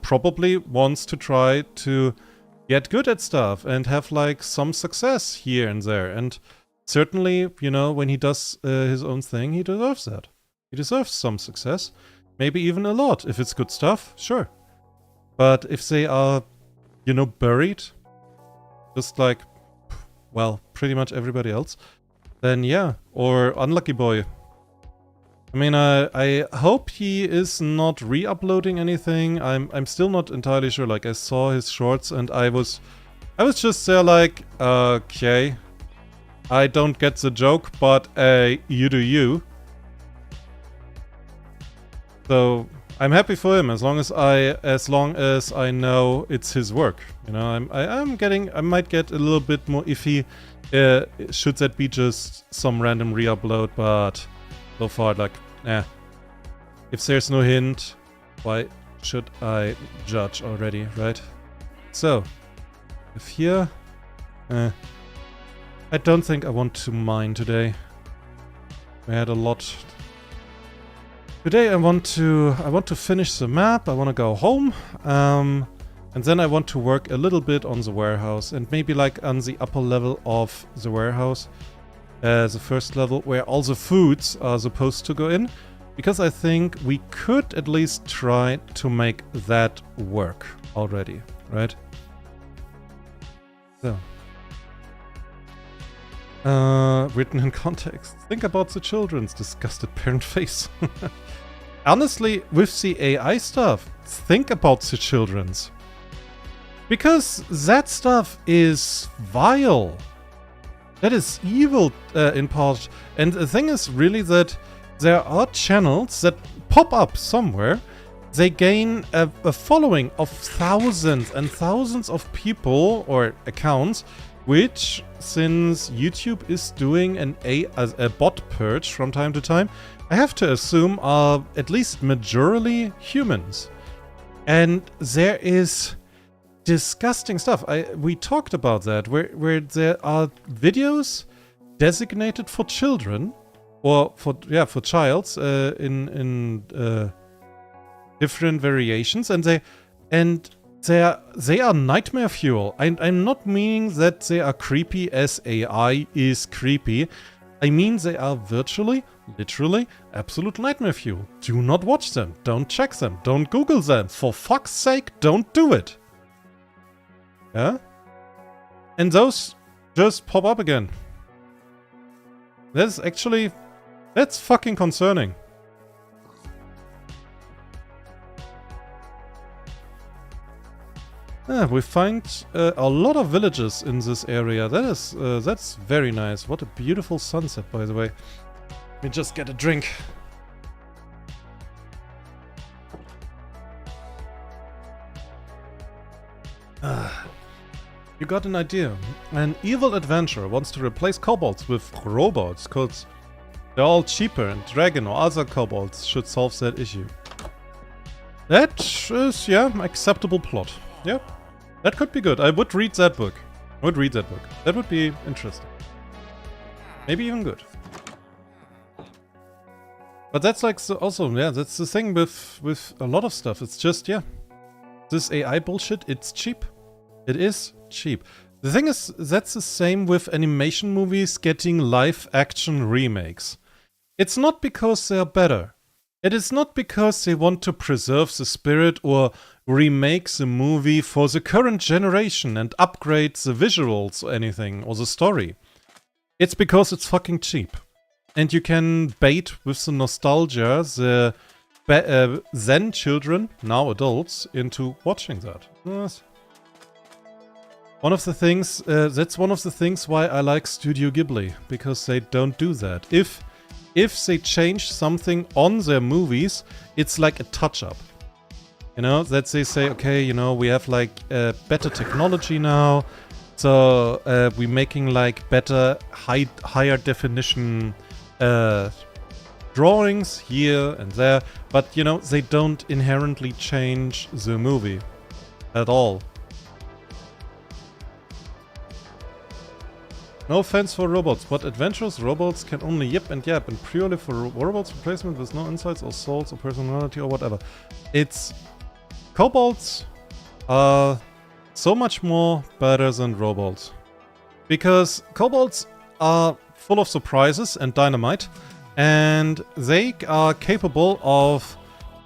probably wants to try to get good at stuff and have like some success here and there. And certainly, you know, when he does his own thing, he deserves that. He deserves some success, maybe even a lot if it's good stuff, sure. But if they are, you know, buried, just like, well, pretty much everybody else, then yeah. Or Unlucky Boy. I mean, I hope he is not re-uploading anything. I'm still not entirely sure. Like, I saw his shorts and I was just there like, okay, I don't get the joke, but you do you. So I'm happy for him as long as I know it's his work. You know, I might get a little bit more iffy. Should that be just some random re-upload, but so far, like, if there's no hint, why should I judge already, right? So, if here, I don't think I want to mine today. We had a lot. Today I want to finish the map. I want to go home, and then I want to work a little bit on the warehouse and maybe like on the upper level of the warehouse, the first level where all the foods are supposed to go in. Because I think we could at least try to make that work already, right? So. Written in context. Think about the children's disgusted parent face. Honestly, with the AI stuff, think about the children's. Because that stuff is vile. That is evil in part. And the thing is really that there are channels that pop up somewhere. They gain a following of thousands and thousands of people or accounts, which, since YouTube is doing a bot purge from time to time, I have to assume are at least majorly humans. And there is disgusting stuff. We talked about that, where there are videos designated for children, or for childs in different variations, and they are nightmare fuel. I'm not meaning that they are creepy as AI is creepy. I mean they are virtually, literally, absolute nightmare fuel. Do not watch them. Don't check them. Don't Google them. For fuck's sake, don't do it. Yeah? And those just pop up again. That's fucking concerning. We find a lot of villages in this area. That's very nice. What a beautiful sunset, by the way. Let me just get a drink. You got an idea. An evil adventurer wants to replace kobolds with robots because they're all cheaper, and dragon or other kobolds should solve that issue. That is, acceptable plot. Yep. That could be good. I would read that book. That would be interesting. Maybe even good. But that's like also, that's the thing with a lot of stuff. It's just, this AI bullshit, it's cheap. It is cheap. The thing is, that's the same with animation movies getting live action remakes. It's not because they're better. It is not because they want to preserve the spirit or remake the movie for the current generation and upgrade the visuals or anything, or the story. It's because it's fucking cheap. And you can bait with the nostalgia the then children, now adults, into watching that. Yes. One of the things, that's one of the things why I like Studio Ghibli, because they don't do that. If they change something on their movies, it's like a touch-up. You know, that they say, okay, you know, we have like better technology now, so we're making like better, higher definition drawings here and there, but you know, they don't inherently change the movie at all. No offense for robots, but adventurous robots can only yip and yap, and purely for robots replacement with no insights or souls or personality or whatever. It's... Kobolds are so much more better than robots. Because kobolds are full of surprises and dynamite, and they are capable of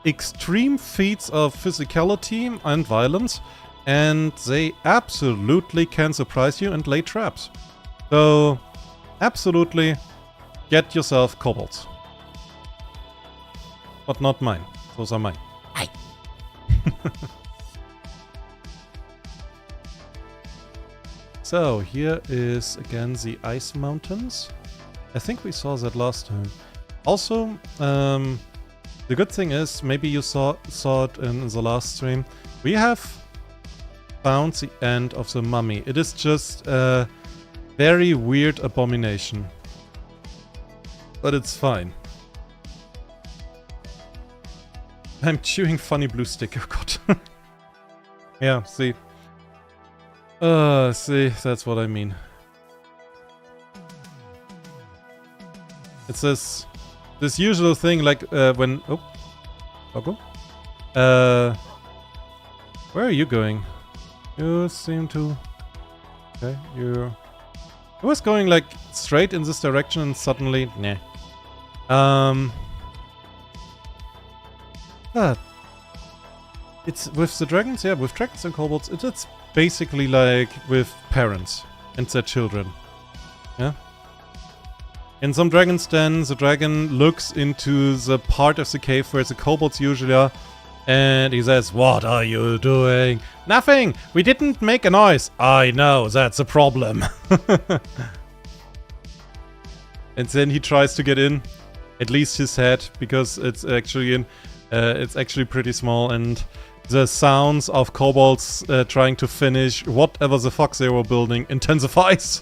extreme feats of physicality and violence, and they absolutely can surprise you and lay traps. So, absolutely, get yourself kobolds. But not mine. Those are mine. Hi. So, here is again the ice mountains. I think we saw that last time. Also, The good thing is, maybe you saw it in the last stream, we have found the end of the mummy. It is just a very weird abomination. But it's fine. I'm chewing funny blue stick, oh god. Yeah, see. See, that's what I mean. It's this usual thing, like, when... Oh. Doggo? Where are you going? You seem to... Okay, you... I was going, like, straight in this direction and suddenly... Nah. It's with the dragons, yeah, with dragons and kobolds, it's basically like with parents and their children. Yeah? In some dragon's den, the dragon looks into the part of the cave where the kobolds usually are, and he says, "What are you doing?" "Nothing! We didn't make a noise!" "I know, that's a problem." And then he tries to get in, at least his head, because it's actually pretty small, and the sounds of kobolds trying to finish whatever the fuck they were building intensifies.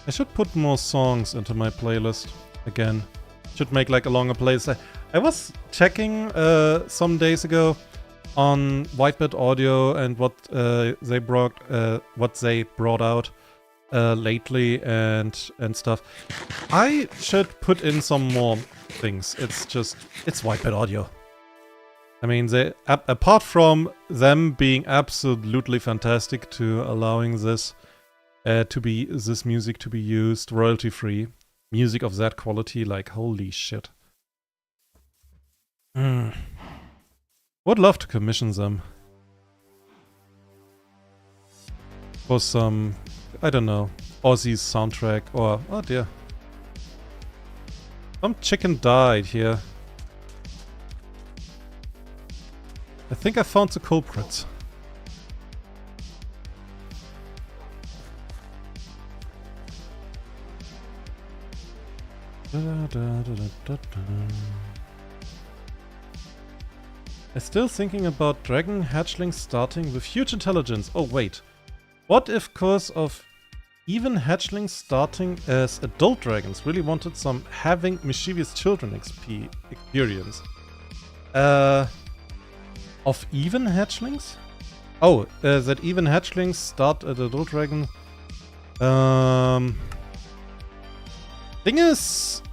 I should put more songs into my playlist again. Should make like a longer playlist. I was checking some days ago on Whitebird Audio and what they brought out lately and stuff. I should put in some more things. It's Whitebird Audio. I mean, they apart from them being absolutely fantastic to allowing this music to be used royalty free, music of that quality, like holy shit. Would love to commission them for some, I don't know, Aussie soundtrack or, oh dear, some chicken died here. I think I found the culprits. I'm still thinking about dragon hatchlings starting with huge intelligence. Oh wait, what if cause of even hatchlings starting as adult dragons really wanted some having mischievous children experience? Of even hatchlings? Oh, that even hatchlings start at adult dragon. Thing is,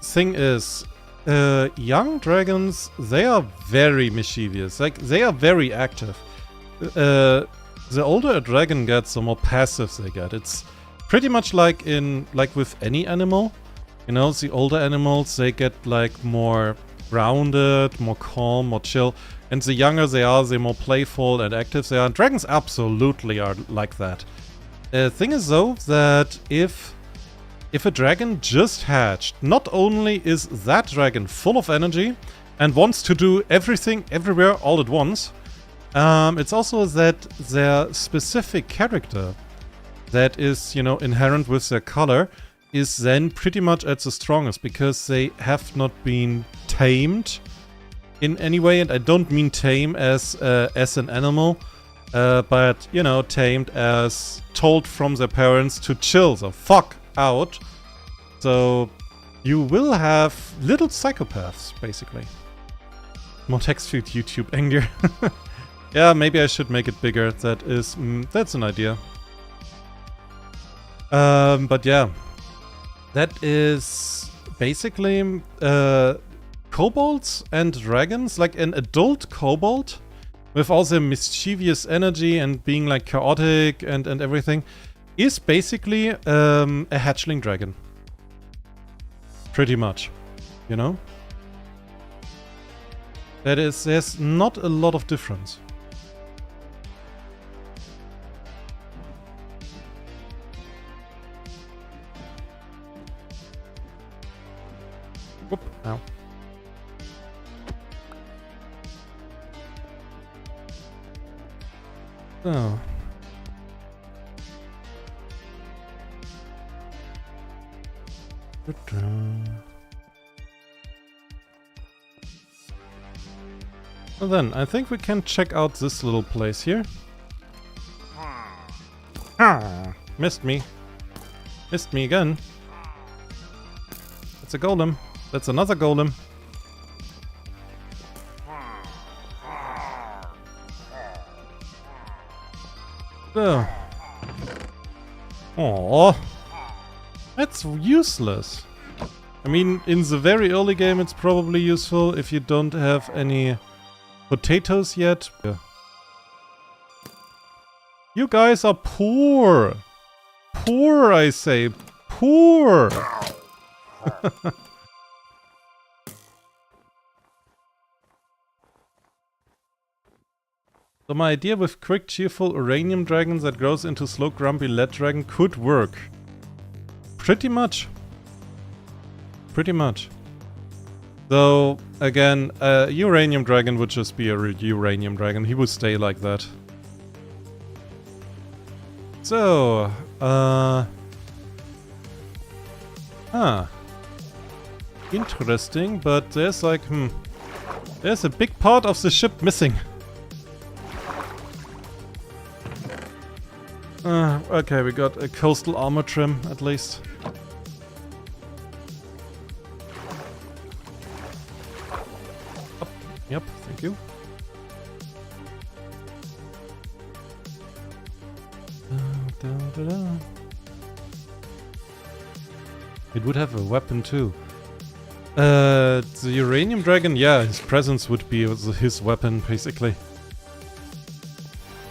young dragons, they are very mischievous. Like, they are very active. The older a dragon gets, the more passive they get. It's pretty much like with any animal. You know, the older animals, they get like more grounded, more calm, more chill. And the younger they are, the more playful and active they are. And dragons absolutely are like that. Thing is though, that if a dragon just hatched, not only is that dragon full of energy and wants to do everything everywhere all at once, it's also that their specific character that is, you know, inherent with their color is then pretty much at the strongest, because they have not been tamed in any way. And I don't mean tame as an animal, but, you know, tamed as told from their parents to chill the fuck out. So you will have little psychopaths, basically. More text feed YouTube anger. Yeah, maybe I should make it bigger. That's an idea. But yeah, that is basically kobolds and dragons. Like an adult kobold with all their mischievous energy and being like chaotic and everything is basically a hatchling dragon. Pretty much, you know? There's not a lot of difference. Whoop, ow. So. Well then, I think we can check out this little place here. Missed me. Missed me again. That's a golem. That's another golem. So. Aww. That's useless. I mean, in the very early game it's probably useful if you don't have any potatoes yet. Yeah. You guys are poor! Poor, I say! Poor! So my idea with quick, cheerful uranium dragon that grows into slow, grumpy lead dragon could work. Pretty much. Pretty much. Though, again, a uranium dragon would just be a uranium dragon. He would stay like that. So, interesting, but there's like, there's a big part of the ship missing. Okay, we got a coastal armor trim, at least. Up. Yep, thank you. It would have a weapon too. The uranium dragon, yeah, his presence would be his weapon, basically.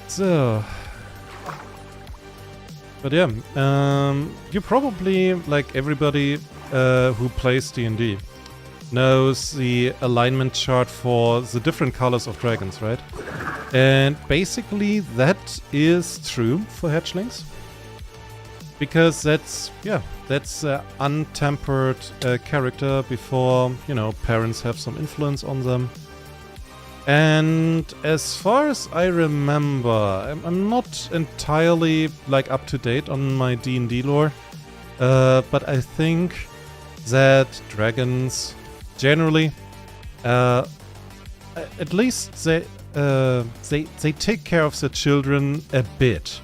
So... But yeah, you probably, like everybody who plays D&D, knows the alignment chart for the different colors of dragons, right? And basically that is true for hatchlings. Because that's, yeah, that's untempered character before, you know, parents have some influence on them. And as far as I remember, I'm not entirely like up to date on my D&D lore, but I think that dragons generally, at least they take care of their children a bit.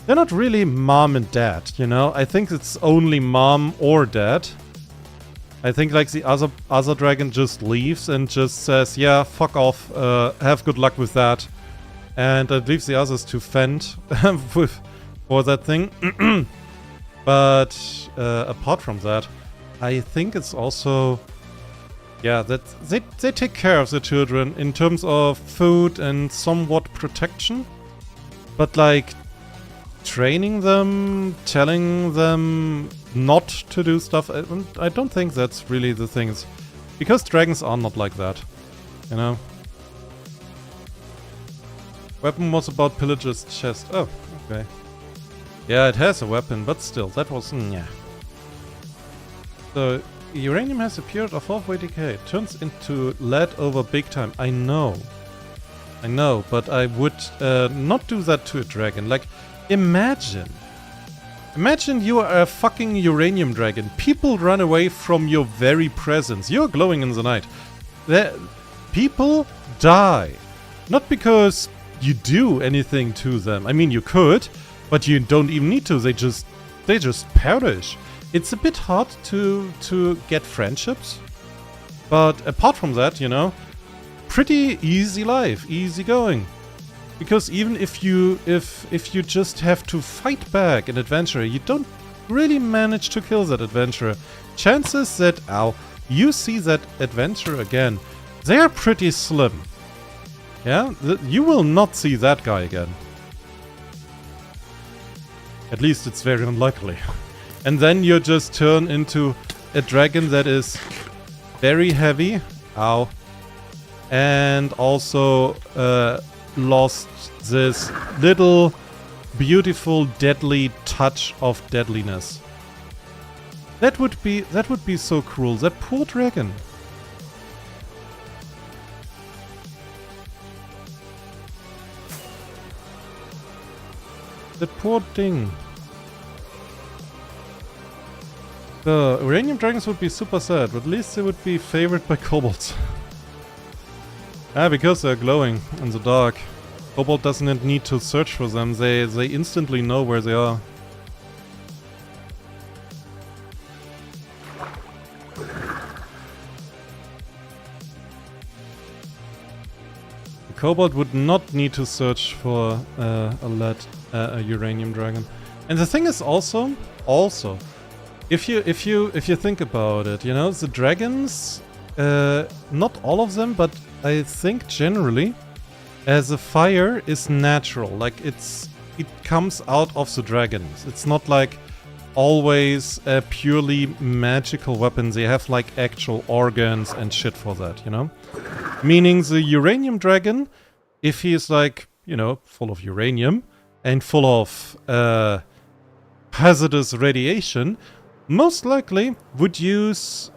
They're not really mom and dad, you know. I think it's only mom or dad. I think like the other dragon just leaves and just says, yeah, fuck off, have good luck with that. And it leaves the others to fend for that thing. But apart from that, I think it's also, yeah, that they take care of the children in terms of food and somewhat protection. But like training them, telling them not to do stuff, I don't think that's really the thing. Because dragons are not like that, you know. Weapon was about pillager's chest. Oh, okay. Yeah, it has a weapon, but still, that was, yeah. So, uranium has appeared of halfway decay. It turns into lead over big time. I know, but I would not do that to a dragon. Like, imagine you are a fucking uranium dragon. People run away from your very presence. You're glowing in the night. People die. Not because you do anything to them. I mean, you could, but you don't even need to. They just perish. It's a bit hard to get friendships. But apart from that, you know, pretty easy life, easy going. Because even if you just have to fight back an adventurer, you don't really manage to kill that adventurer. Chances that, you see that adventurer again, they are pretty slim. Yeah? You will not see that guy again. At least it's very unlikely. And then you just turn into a dragon that is very heavy. Ow. And also, lost this little beautiful deadly touch of deadliness. That would be so cruel. That poor dragon. That poor thing. The uranium dragons would be super sad, but at least they would be favored by kobolds. Because they're glowing in the dark. Kobold doesn't need to search for them, they instantly know where they are. The kobold would not need to search for a uranium dragon. And the thing is also, if you think about it, you know, the dragons, not all of them, but I think generally, the fire is natural. Like it comes out of the dragons. It's not like always a purely magical weapon. They have like actual organs and shit for that, you know? Meaning the uranium dragon, if he is like, you know, full of uranium and full of hazardous radiation, most likely would use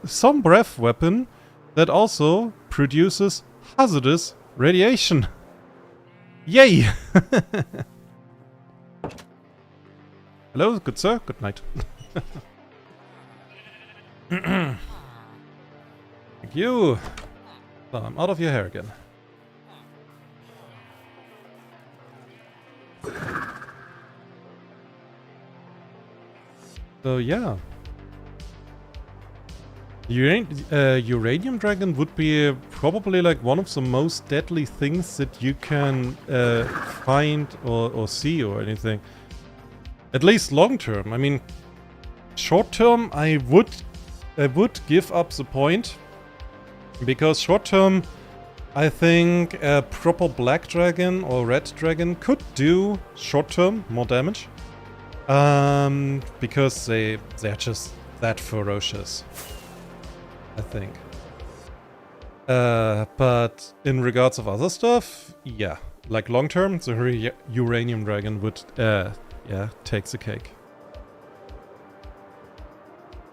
some breath weapon that also produces hazardous radiation. Yay! Hello, good sir, good night. Thank you. So I'm out of your hair again. So yeah. Uranium dragon would be probably like one of the most deadly things that you can find or see or anything. At least long term. I mean, short term I would give up the point, because short term I think a proper black dragon or red dragon could do short term more damage, because they're just that ferocious, I think. But in regards of other stuff, yeah, like long term, the uranium dragon would yeah, takes the cake.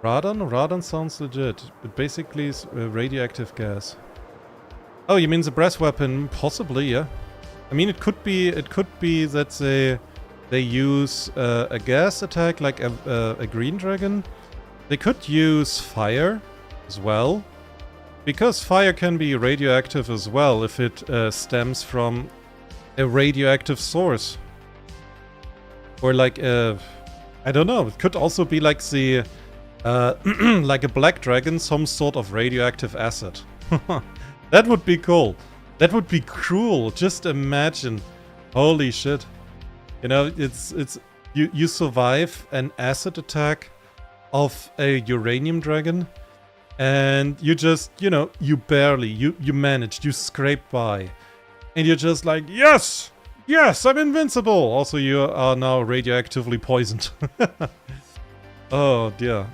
Radon? Radon sounds legit. It basically is radioactive gas. Oh, you mean the breath weapon? Possibly, yeah. I mean, it could be that they use a gas attack like a green dragon. They could use fire as well, because fire can be radioactive as well if it stems from a radioactive source. Or like I don't know, it could also be like the like a black dragon, some sort of radioactive acid. That would be cool. That would be cruel. Just imagine. Holy shit. You know, it's you survive an acid attack of a uranium dragon, and you just, you know, you barely you managed, you scrape by. And you're just like, yes! Yes, I'm invincible! Also, you are now radioactively poisoned. Oh, dear.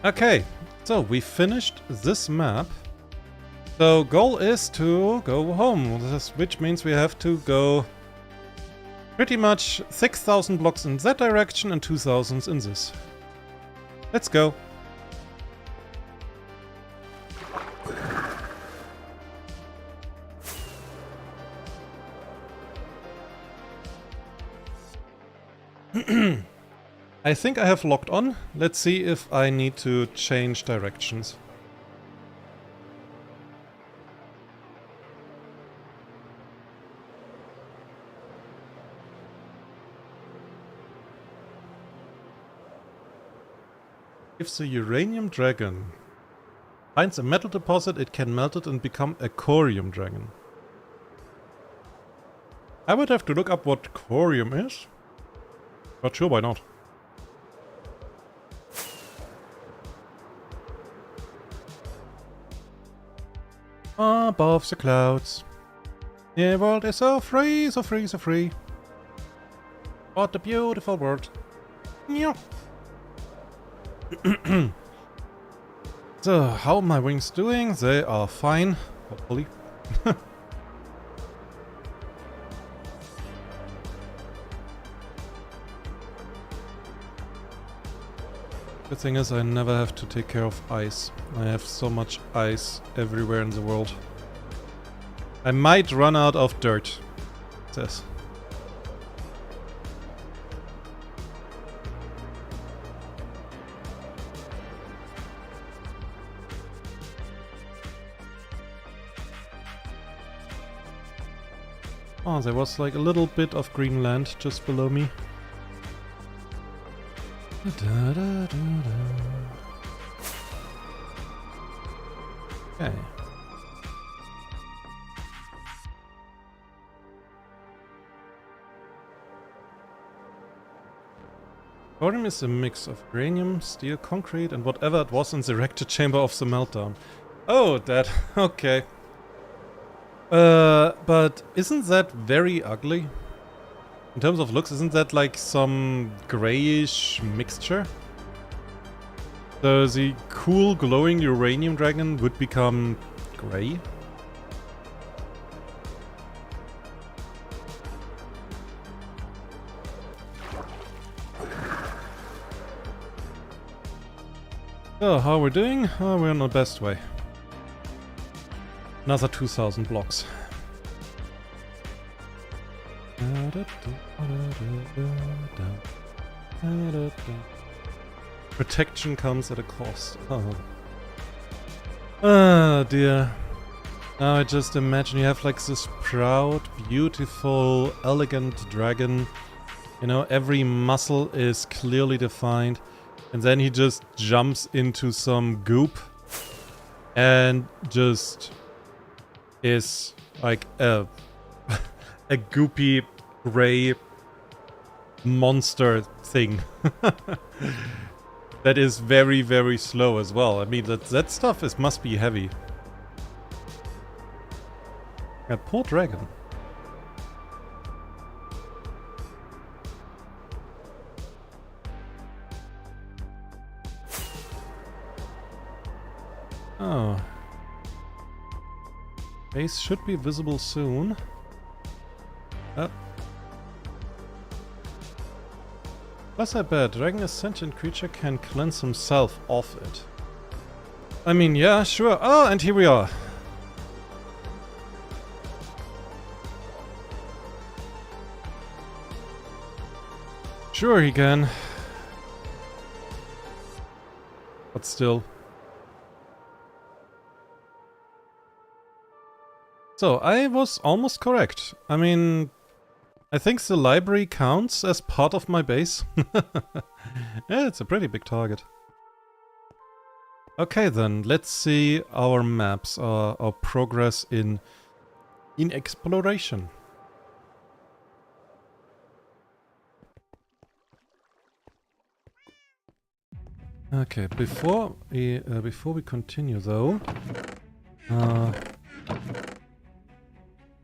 Okay, so we finished this map. So, goal is to go home, which means we have to go pretty much 6,000 blocks in that direction and 2,000 in this. Let's go. I think I have locked on. Let's see if I need to change directions. If the uranium dragon finds a metal deposit, it can melt it and become a corium dragon. I would have to look up what corium is. But sure, why not? Above the clouds. The world is so free, so free, so free. What a beautiful world. Yeah. So, how are my wings doing? They are fine, hopefully. The thing is, I never have to take care of ice. I have so much ice everywhere in the world. I might run out of dirt. It says. Oh, there was like a little bit of green land just below me. Okay. Thorium is a mix of uranium, steel, concrete, and whatever it was in the reactor chamber of the meltdown. Oh, that. Okay. But isn't that very ugly? In terms of looks, isn't that like some grayish mixture? So the cool glowing uranium dragon would become gray? So, how are we doing? Oh, we're in the best way. Another 2,000 blocks. Protection comes at a cost. Oh. Ah, dear. Now I just imagine you have like this proud, beautiful, elegant dragon. You know, every muscle is clearly defined. And then he just jumps into some goop. And just is like a goopy gray monster thing. That is very, very slow as well. I mean, that stuff must be heavy. Yeah, poor dragon. Oh. Base should be visible soon. Plus I bet dragon a sentient creature can cleanse himself off it. I mean, yeah, sure. Oh, and here we are. Sure he can. But still. So, I was almost correct. I mean, I think the library counts as part of my base. Yeah, it's a pretty big target. Okay then, let's see our maps, our progress in exploration. Okay, before we continue though,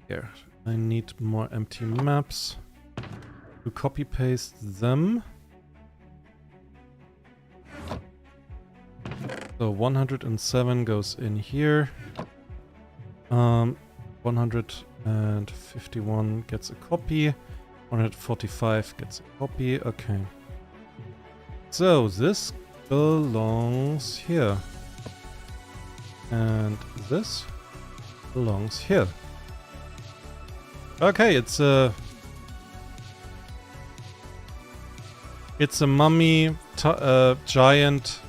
here I need more empty maps to copy paste them. So 107 goes in here. 151 gets a copy. 145 gets a copy. Okay. So this belongs here. And this belongs here. Okay, it's a mummy giant.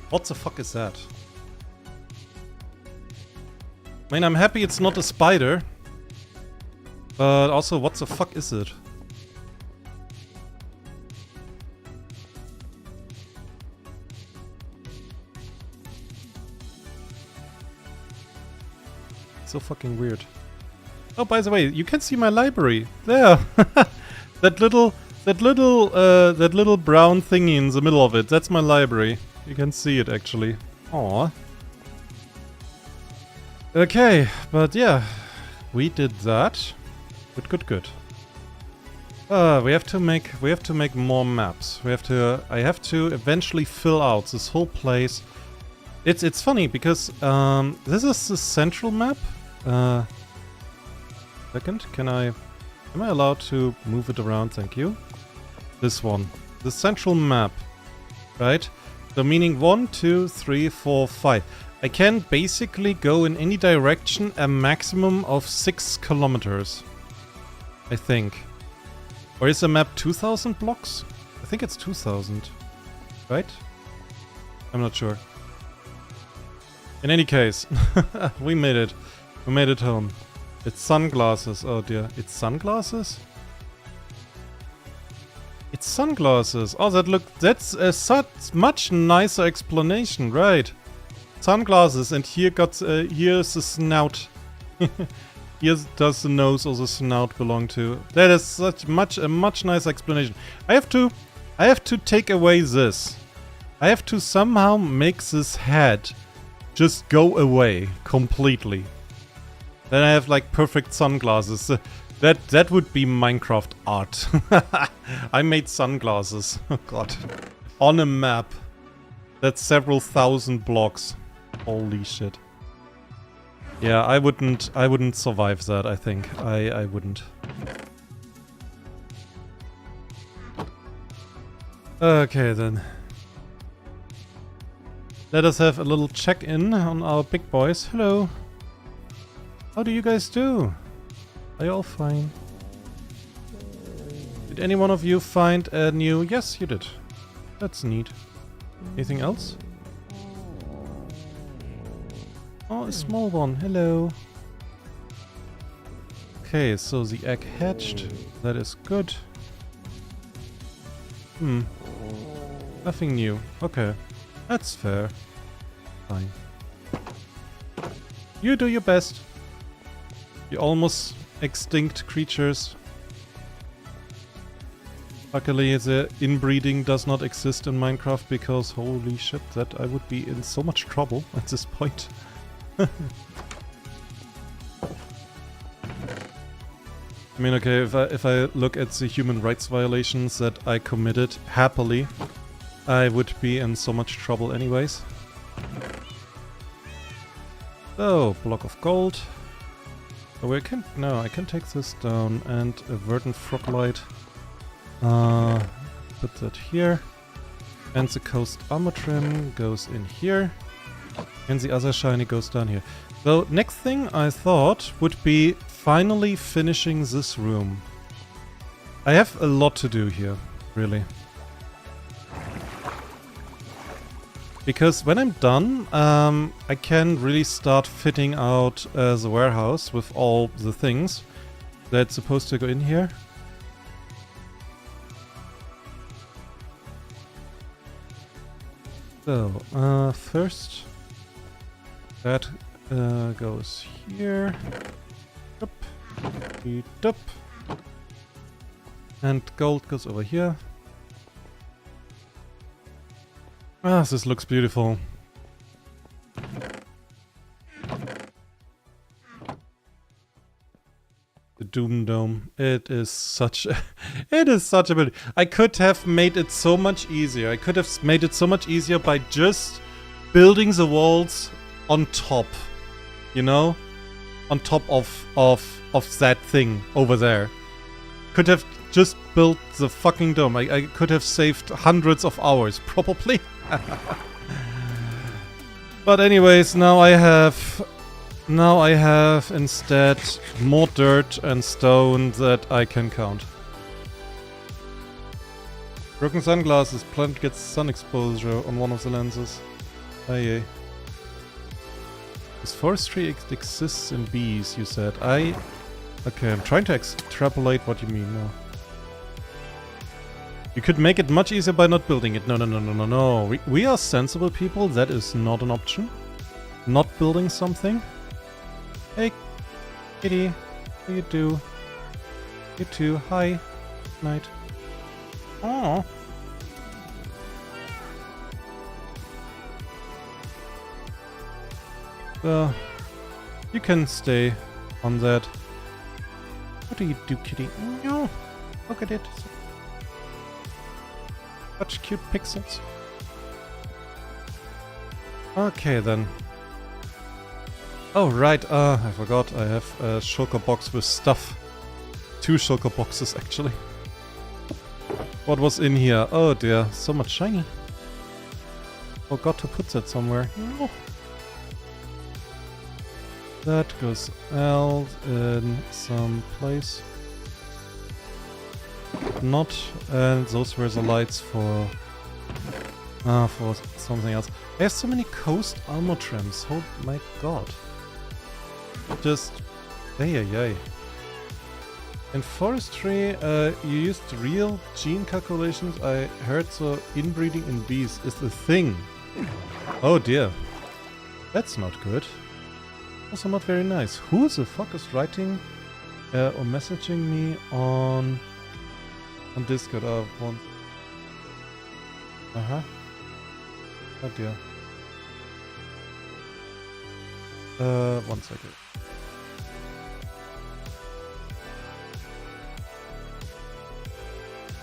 What the fuck is that? I mean, I'm happy it's not a spider. But also, what the fuck is it? So fucking weird. Oh, by the way, you can see my library. There. that little brown thingy in the middle of it. That's my library. You can see it actually. Aww. Okay, but yeah, we did that. Good. We have to make more maps. I have to eventually fill out this whole place. It's funny because this is the central map. Second, am I allowed to move it around? Thank you. This one, the central map. right? So meaning 1, 2, 3, 4, 5. I can basically go in any direction a maximum of 6 kilometers. I think. Or is the map 2000 blocks? I think it's 2000. Right? I'm not sure. In any case, we made it. We made it home. It's sunglasses. Oh dear. It's sunglasses? It's sunglasses. Oh, that's a such much nicer explanation, right? Sunglasses, and here here's the snout. Here does the nose or the snout belong to? That is a much nicer explanation. I have to take away this. I have to somehow make this head just go away completely. Then I have like perfect sunglasses. That would be Minecraft art. I made sunglasses. Oh god. On a map. That's several thousand blocks. Holy shit. Yeah, I wouldn't survive that, I think. I wouldn't. Okay then. Let us have a little check-in on our big boys. Hello. How do you guys do? Are you all fine? Did any one of you find a new... Yes, you did. That's neat. Anything else? Oh, a small one. Hello. Okay, so the egg hatched. That is good. Nothing new. Okay. That's fair. Fine. You do your best. You almost extinct creatures. Luckily the inbreeding does not exist in Minecraft because holy shit, that I would be in so much trouble at this point. I mean, okay, if I look at the human rights violations that I committed happily, I would be in so much trouble anyways. So, block of gold. Oh, I can take this down and a verdant frog light. Put that here. And the coast armor trim goes in here. And the other shiny goes down here. So, next thing I thought would be finally finishing this room. I have a lot to do here, really. Because when I'm done, I can really start fitting out the warehouse with all the things that's supposed to go in here. So, first, that goes here. Up, up. And gold goes over here. Ah, this looks beautiful. The Doom Dome. It is such a... it is such a... I could have made it so much easier. I could have made it so much easier by just building the walls on top. You know? On top of that thing over there. Could have just built the fucking dome. I could have saved hundreds of hours, probably. But anyways, now I have instead more dirt and stone that I can count. Broken sunglasses. Plant gets sun exposure on one of the lenses. Aye. This forestry exists in bees, you said. Okay, I'm trying to extrapolate what you mean now. You could make it much easier by not building it. No. We are sensible people. That is not an option. Not building something. Hey, kitty. How you do? You too. Hi. Night. Aww. You can stay on that. What do you do, kitty? No. Look at it. Such cute pixels. Okay then. Oh right, I forgot. I have a shulker box with stuff. 2 shulker boxes actually. What was in here? Oh dear, so much shiny. Forgot to put that somewhere. No. That goes out in some place. Not, and those were the lights for something else. I have so many coast armor trims. Oh my god. Just, ay. In forestry, you used real gene calculations. I heard so inbreeding in bees is a thing. Oh dear. That's not good. Also not very nice. Who the fuck is writing or messaging me on Discord? Oh, one. Uh-huh. Oh dear. 1 second.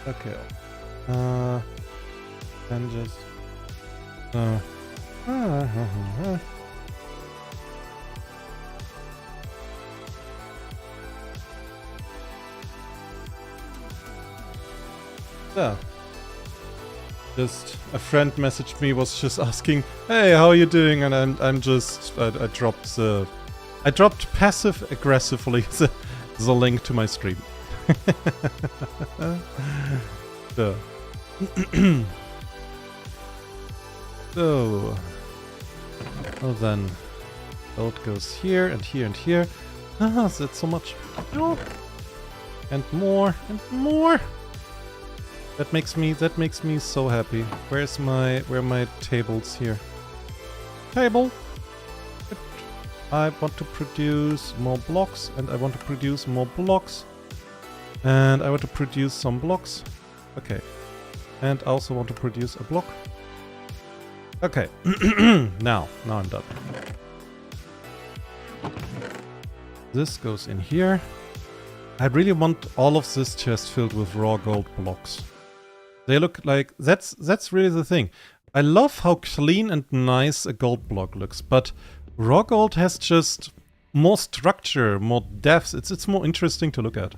Okay. And just yeah. Just a friend messaged me, was just asking, "Hey, how are you doing?" And I'm just I dropped passive aggressively the link to my stream. So. So. Well then, gold goes here and here and here. Ah, that's so much. Oh. And more and more. That makes me so happy. Where are my tables here? Table. I want to produce more blocks, and I want to produce more blocks. And I want to produce some blocks. Okay. And I also want to produce a block. Okay. Now I'm done. This goes in here. I really want all of this chest filled with raw gold blocks. They look like... That's really the thing. I love how clean and nice a gold block looks, but raw gold has just more structure, more depth. It's more interesting to look at.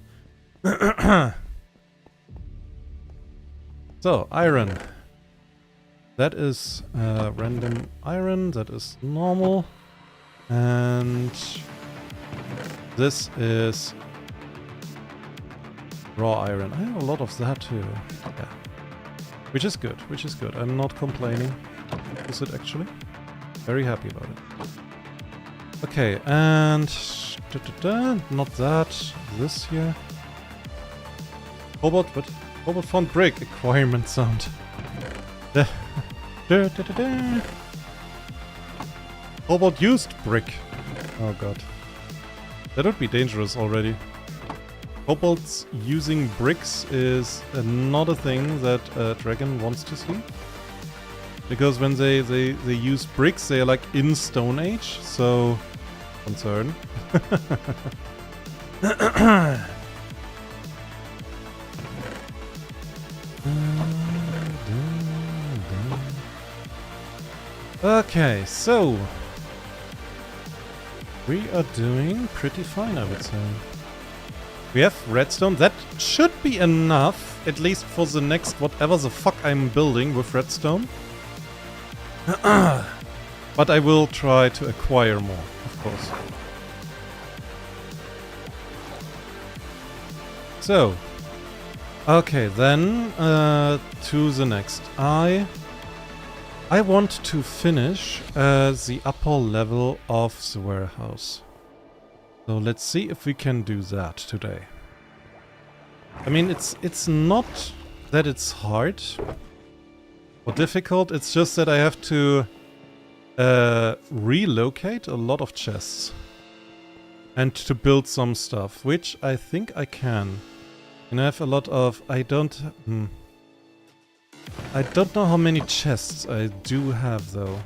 So, iron. That is random iron. That is normal. And this is raw iron. I have a lot of that too. Yeah. Which is good, which is good. I'm not complaining. Is it actually? Very happy about it. Okay, and... not that. This here. Cobalt, what? Cobalt found brick. Acquirement sound. Cobalt used brick. Oh god. That would be dangerous already. Kobolds using bricks is not a thing that a dragon wants to see. Because when they use bricks, they are like in Stone Age, so... concern. Okay, so... we are doing pretty fine, I would say. We have redstone. That should be enough, at least for the next whatever the fuck I'm building with redstone. But I will try to acquire more, of course. So, okay, then to the next. I want to finish the upper level of the warehouse. So let's see if we can do that today. I mean, it's not that it's hard or difficult, it's just that I have to relocate a lot of chests and to build some stuff, which I think I can. And I have a lot of... I don't know how many chests I do have though.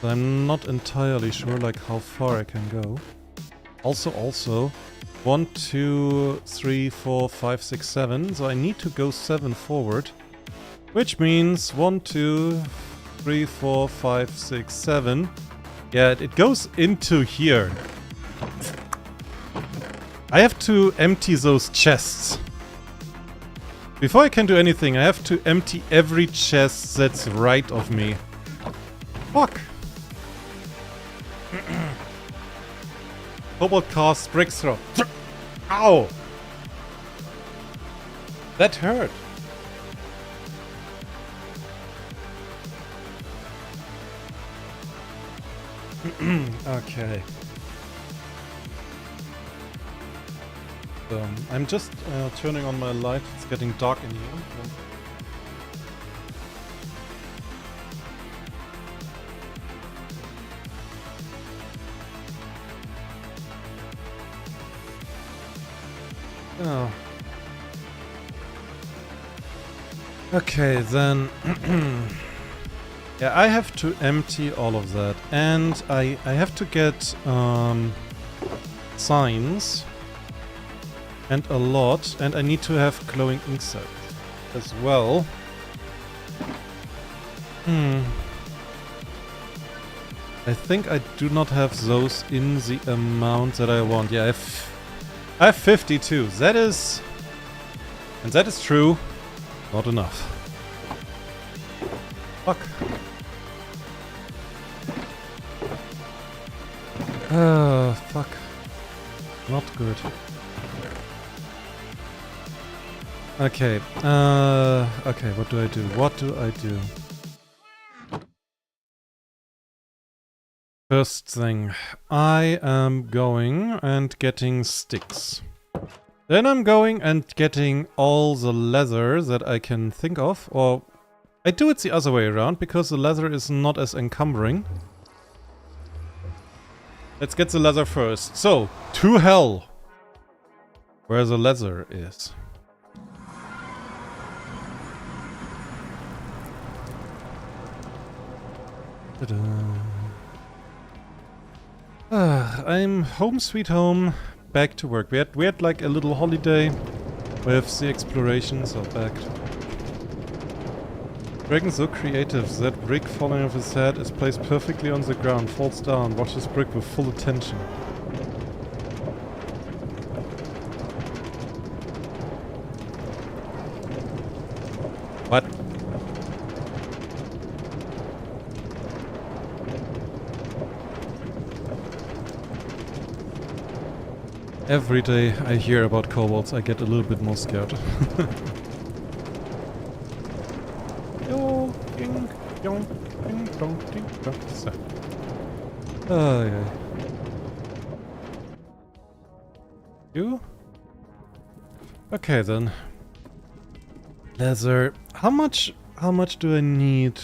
So I'm not entirely sure like how far I can go. Also 1, 2, 3, 4, 5, 6, 7. So I need to go 7 forward. Which means 1, 2, 3, 4, 5, 6, 7. Yeah, it goes into here. I have to empty those chests. Before I can do anything, I have to empty every chest that's right of me. Fuck! Cobalt casts bricks throw. Ow! That hurt. Okay. I'm just turning on my light. It's getting dark in here. Oh. Okay, then... yeah, I have to empty all of that. And I have to get signs. And a lot. And I need to have glowing ink sets as well. I think I do not have those in the amount that I want. Yeah, I have 52. That is... and that is true. Not enough. Fuck. Fuck. Not good. Okay. Okay, what do I do? What do I do? First thing, I am going and getting sticks. Then I'm going and getting all the leather that I can think of, or I do it the other way around because the leather is not as encumbering. Let's get the leather first. So, to hell! Where the leather is. Ta-da. I'm home sweet home, back to work. We had like a little holiday with the exploration, so back. Dragon's so creative. That brick falling off his head is placed perfectly on the ground, falls down, watches brick with full attention. What? Every day I hear about kobolds, I get a little bit more scared. Oh, yeah. You? Okay then. Leather. How much do I need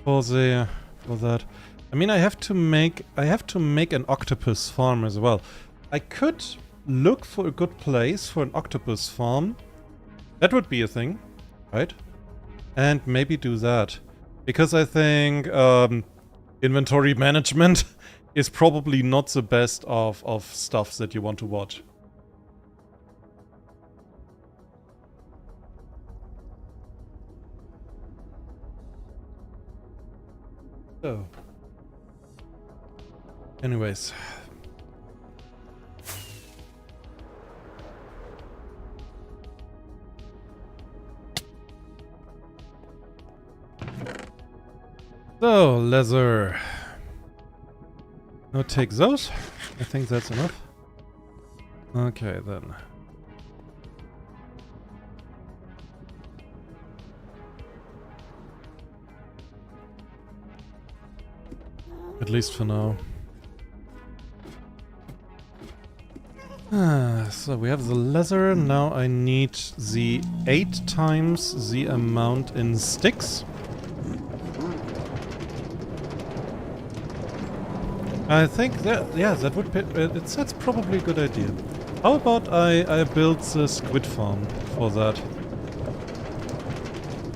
for that? I mean, I have to make an octopus farm as well. I could look for a good place for an octopus farm. That would be a thing, right? And maybe do that. Because I think inventory management is probably not the best of stuff that you want to watch. So. Anyways. So, leather. Now take those. I think that's enough. Okay, then. At least for now. So we have the leather. Now I need the 8 times the amount in sticks. I think that, yeah, that would be, that's probably a good idea. How about I build the squid farm for that?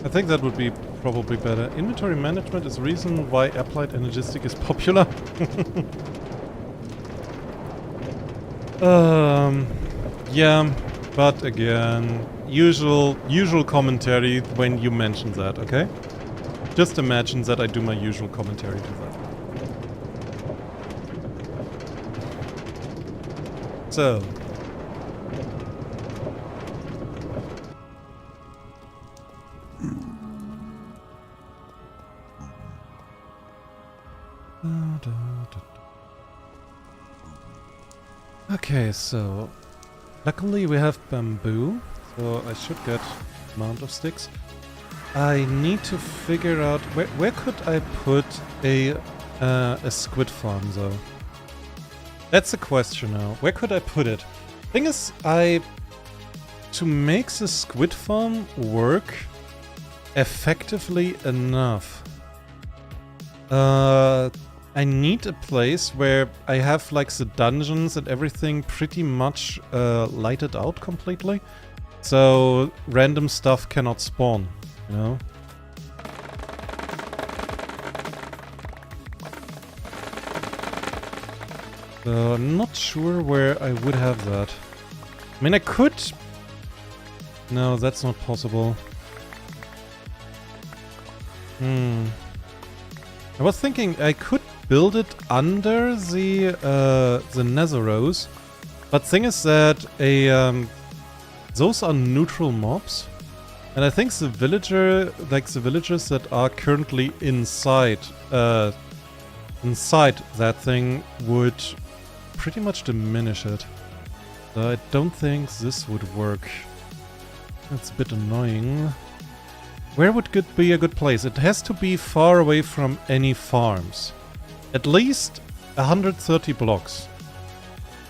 I think that would be probably better. Inventory management is the reason why applied energistic is popular. Yeah, but again, usual commentary when you mention that, okay? Just imagine that I do my usual commentary to that. So. Okay, so luckily we have bamboo, so I should get amount of sticks. I need to figure out where could I put a squid farm though. That's the question now. Where could I put it? Thing is, to make the squid farm work effectively enough, I need a place where I have like the dungeons and everything pretty much lighted out completely, so random stuff cannot spawn, you know? So I'm not sure where I would have that. I mean, I could... No, that's not possible. I was thinking I could build it under the nether rose, but thing is that those are neutral mobs, and I think the villagers that are currently inside that thing would pretty much diminish it. So I don't think this would work. That's a bit annoying. Where would be a good place? It has to be far away from any farms. At least 130 blocks.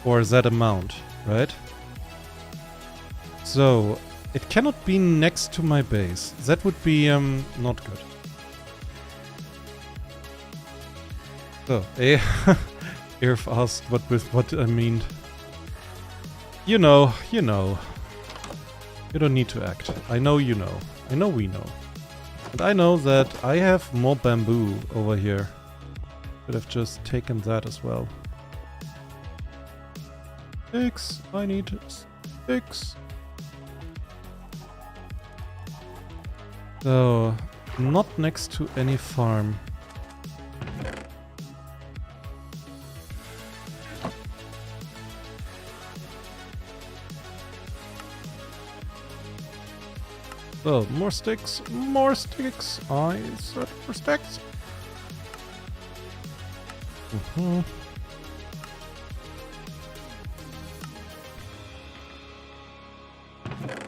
Or that amount, right? So, it cannot be next to my base. That would be not good. So, Irf asked what I mean. You know. You don't need to act. I know you know. I know we know. And I know that I have more bamboo over here. Could have just taken that as well. Sticks. I need sticks. So, not next to any farm. So, more sticks, more sticks. I said more sticks.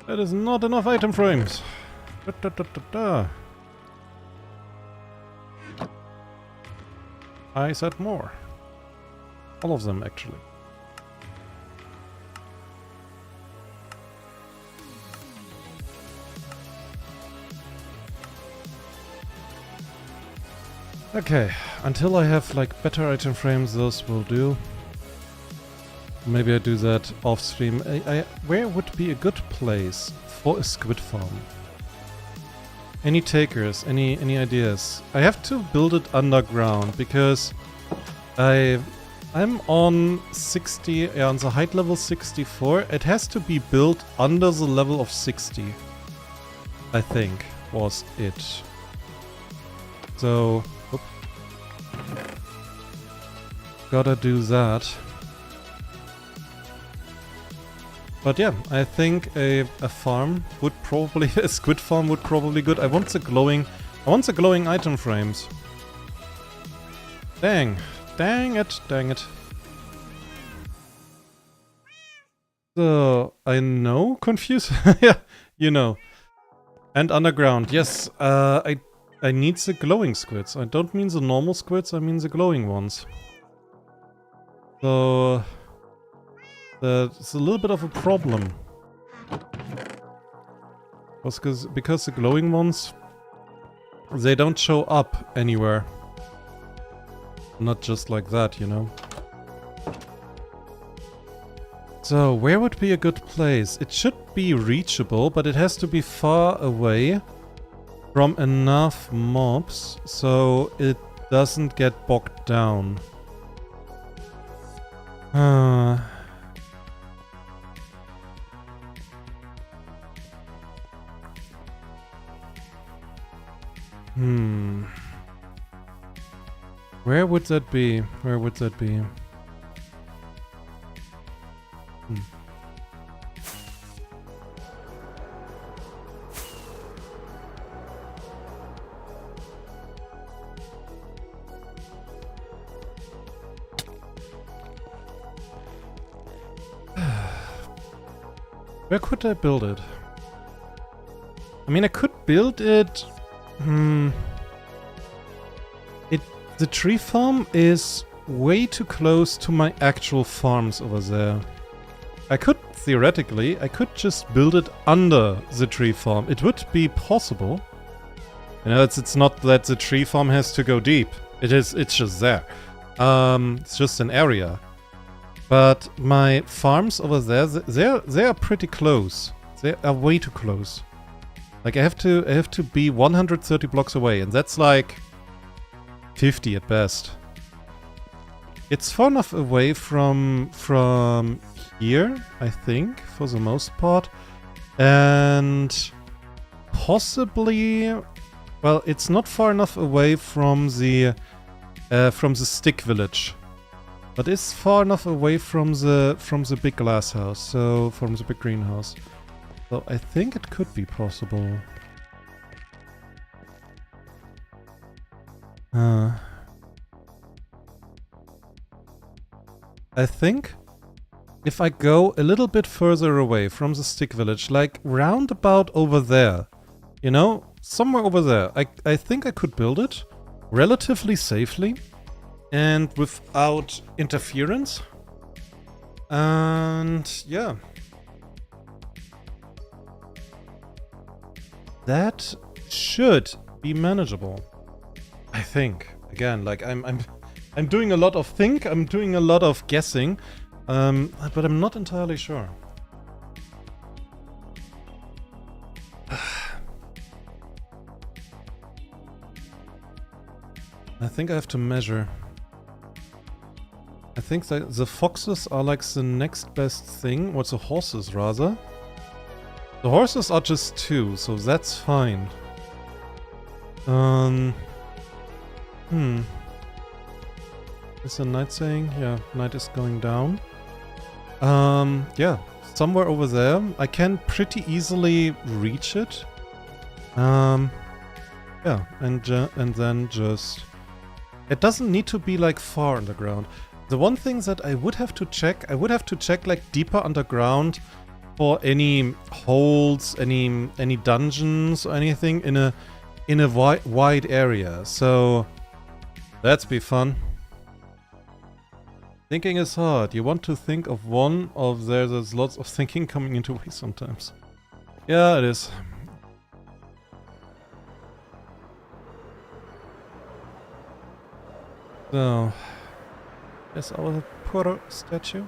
That is not enough item frames. I said more. All of them, actually. Okay, until I have like better item frames, those will do. Maybe I do that off stream. Where would be a good place for a squid farm? Any takers? Any ideas? I have to build it underground because I'm on 60, on the height level 64. It has to be built under the level of 60. I think was it. So. Gotta do that. But yeah, I think a farm would probably, a squid farm would probably good. I want the glowing item frames. Dang it. So, I know, confused? Yeah, you know. And underground, yes, I need the glowing squids. I don't mean the normal squids, I mean the glowing ones. So, it's a little bit of a problem. Because the glowing ones, they don't show up anywhere. Not just like that, you know. So, where would be a good place? It should be reachable, but it has to be far away from enough mobs so it doesn't get bogged down. Where would that be? Where would that be? Where could I build it? I mean, I could build it... The tree farm is way too close to my actual farms over there. I could, theoretically, I could just build it under the tree farm. It would be possible. You know, it's not that the tree farm has to go deep. It's just there. It's just an area. But my farms over there, they are pretty close. They are way too close. Like I have to be 130 blocks away, and that's like 50 at best. It's far enough away from here, I think, for the most part. And possibly, well, it's not far enough away from the stick village. But it's far enough away from the big glass house, so from the big greenhouse. So I think it could be possible. I think if I go a little bit further away from the stick village, like roundabout over there, you know, somewhere over there, I think I could build it relatively safely and without interference. And yeah. That should be manageable. I think. Again, like I'm doing a lot of I'm doing a lot of guessing, but I'm not entirely sure. I think I have to measure. I think that the foxes are like the next best thing, or the horses rather. The horses are just 2, so that's fine. Is the night saying? Yeah, night is going down. Yeah, somewhere over there. I can pretty easily reach it. Yeah, and then just... It doesn't need to be like far underground. The one thing that I would have to check, like deeper underground for any holes, any dungeons or anything in a wide area. So that's be fun. Thinking is hard. You want to think of one of there's lots of thinking coming into way sometimes. Yeah, it is. So, there's our poor statue.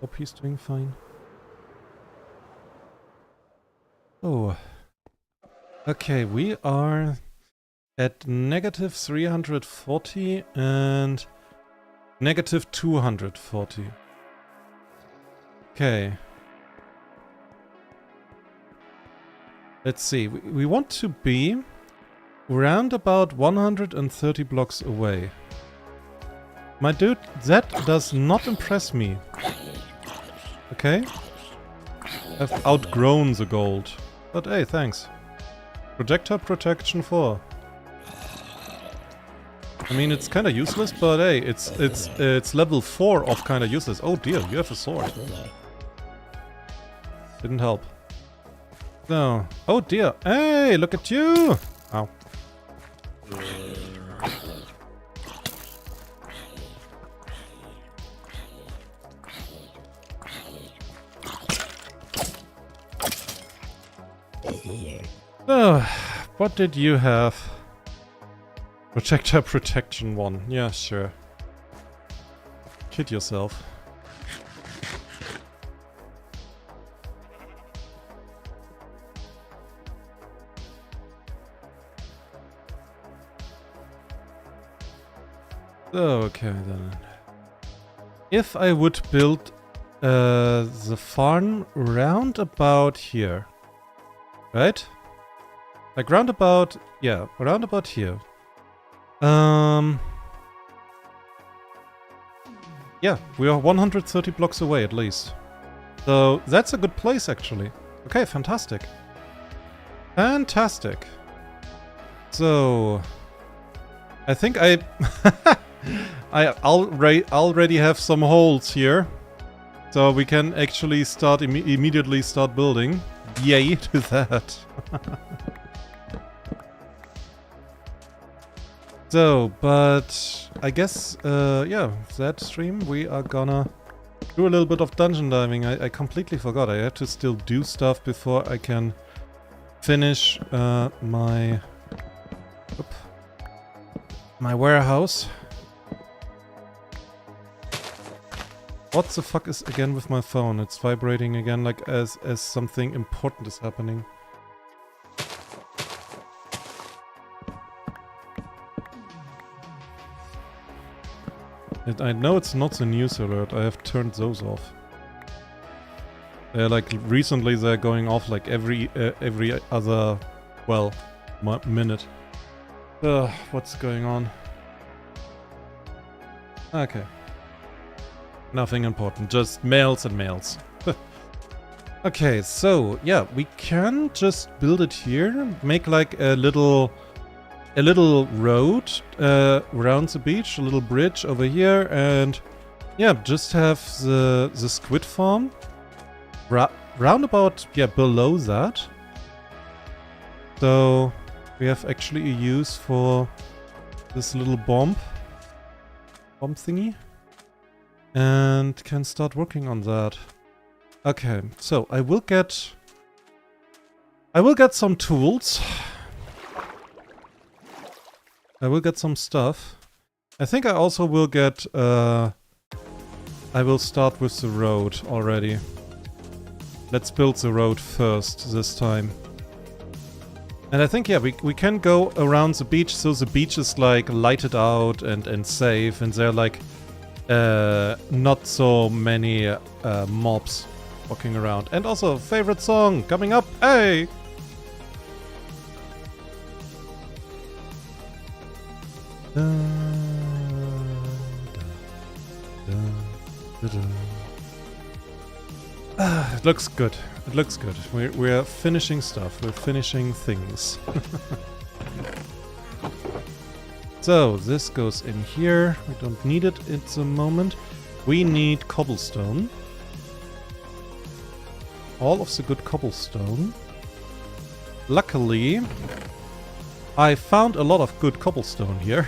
Hope he's doing fine. Oh. Okay, we are at negative 340 and negative 240. Okay. Let's see. We want to be round about 130 blocks away. My dude, that does not impress me. Okay? I've outgrown the gold. But hey, thanks. Projectile protection 4. I mean, it's kinda useless, but hey, it's level 4 of kinda useless. Oh dear, you have a sword. Didn't help. So, oh dear. Hey, look at you! Ow. Oh, what did you have? Projectile protection 1. Yeah, sure. Kid yourself. Okay then. If I would build the farm round about here, right? Like round about, yeah, round about here. Yeah, we are 130 blocks away at least. So that's a good place actually. Okay, fantastic. Fantastic. So I think I already have some holes here. So we can actually start immediately start building. Yay to that. So, but I guess, yeah, that stream we are gonna do a little bit of dungeon diving. I completely forgot. I had to still do stuff before I can finish my warehouse. What the fuck is again with my phone? It's vibrating again like as something important is happening. I know it's not the news alert. I have turned those off. They're like recently they're going off like every other, well, minute. What's going on? Okay. Nothing important, just mails and mails. Okay, so yeah, we can just build it here, make like a little road around the beach, a little bridge over here, and yeah, just have the squid farm round about, yeah, below that. So we have actually a use for this little bomb thingy, and can start working on that. Okay, so I will get some tools. I will get some stuff. I think I also will get, I will start with the road already. Let's build the road first this time. And I think, yeah, we can go around the beach, so the beach is like lighted out and safe, and there are like not so many mobs walking around. And also, favorite song coming up, hey! It looks good. It looks good. We're finishing stuff. We're finishing things. So, this goes in here. We don't need it at the moment. We need cobblestone. All of the good cobblestone. Luckily, I found a lot of good cobblestone here.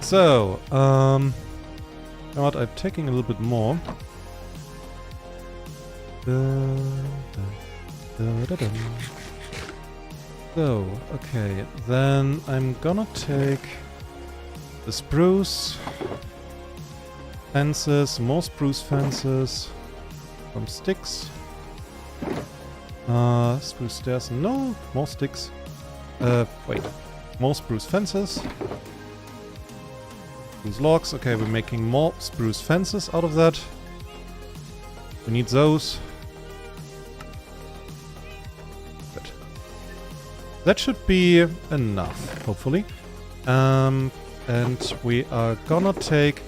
So, you know what, I'm taking a little bit more. So, okay, then I'm gonna take the spruce fences, more spruce fences, some sticks. Spruce stairs, no, more sticks. Wait, more spruce fences. Spruce logs, okay, we're making more spruce fences out of that. We need those. Good. That should be enough, hopefully. And we are gonna take...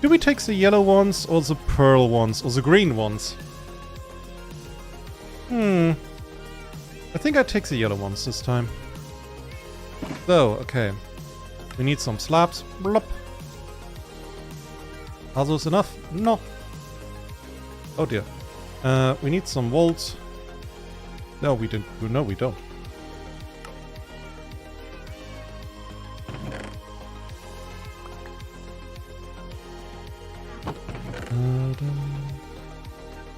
Do we take the yellow ones, or the pearl ones, or the green ones? I think I take the yellow ones this time. So, okay. We need some slabs. Blop. Are those enough? No. Oh dear. We need some walls. No, we didn't. No, we don't.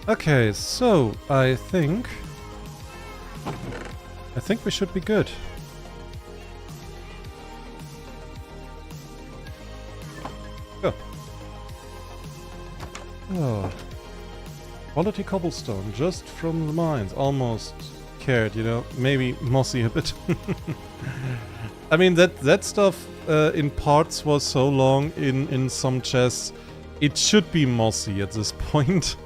Okay, so I think we should be good. Go. Oh. Quality cobblestone, just from the mines. Almost cared, you know. Maybe mossy a bit. I mean, that stuff in parts was so long in some chests. It should be mossy at this point.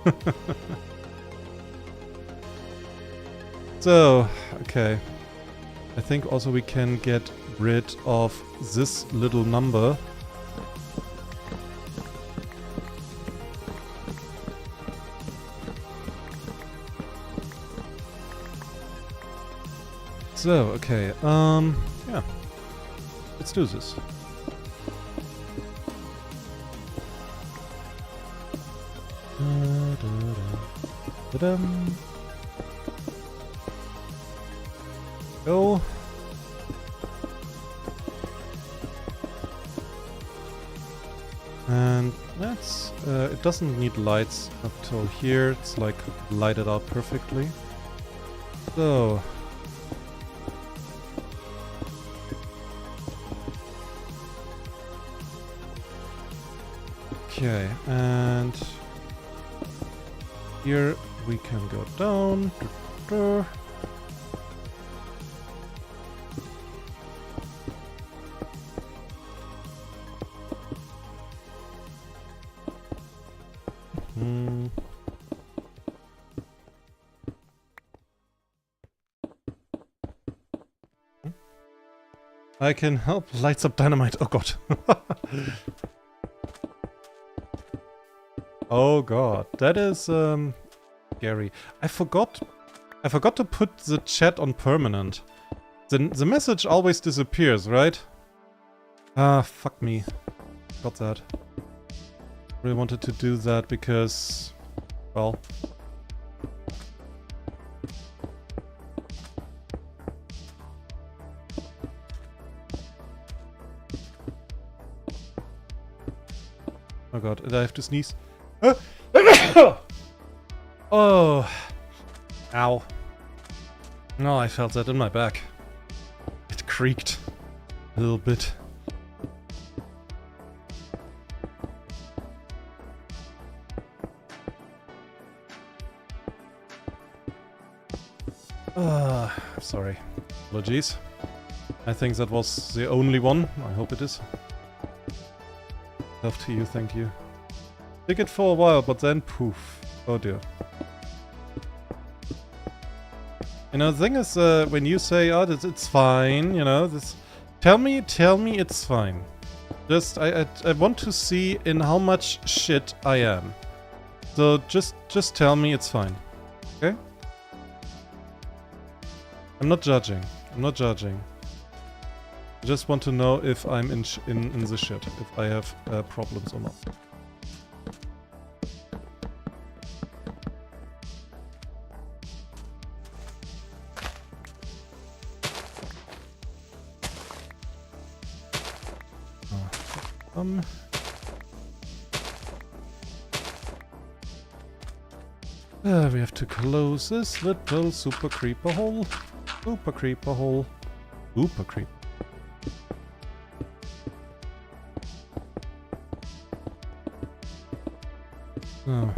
So, okay. I think also we can get rid of this little number. So, okay, yeah. Let's do this. Da-dum. Go. And that's it doesn't need lights up till here. It's like lighted out perfectly. So okay, and here we can go down. I can help. Lights up dynamite. Oh god. Oh god. That is scary. I forgot to put the chat on permanent. The message always disappears, right? Ah, fuck me. Got that. Really wanted to do that because, well, oh god, did I have to sneeze? Oh, ow. No, I felt that in my back. It creaked a little bit. Sorry. Apologies. I think that was the only one. I hope it is. Love to you, thank you. Took it for a while, but then poof. Oh dear. You know, the thing is, when you say, oh, it's fine, you know, this... Tell me it's fine. Just, I want to see in how much shit I am. So, just tell me it's fine. Okay? I'm not judging. I'm not judging. I just want to know if I'm in the shit. If I have problems or not. We have to close this little super creeper hole. Super creeper hole. Super creep. Oh.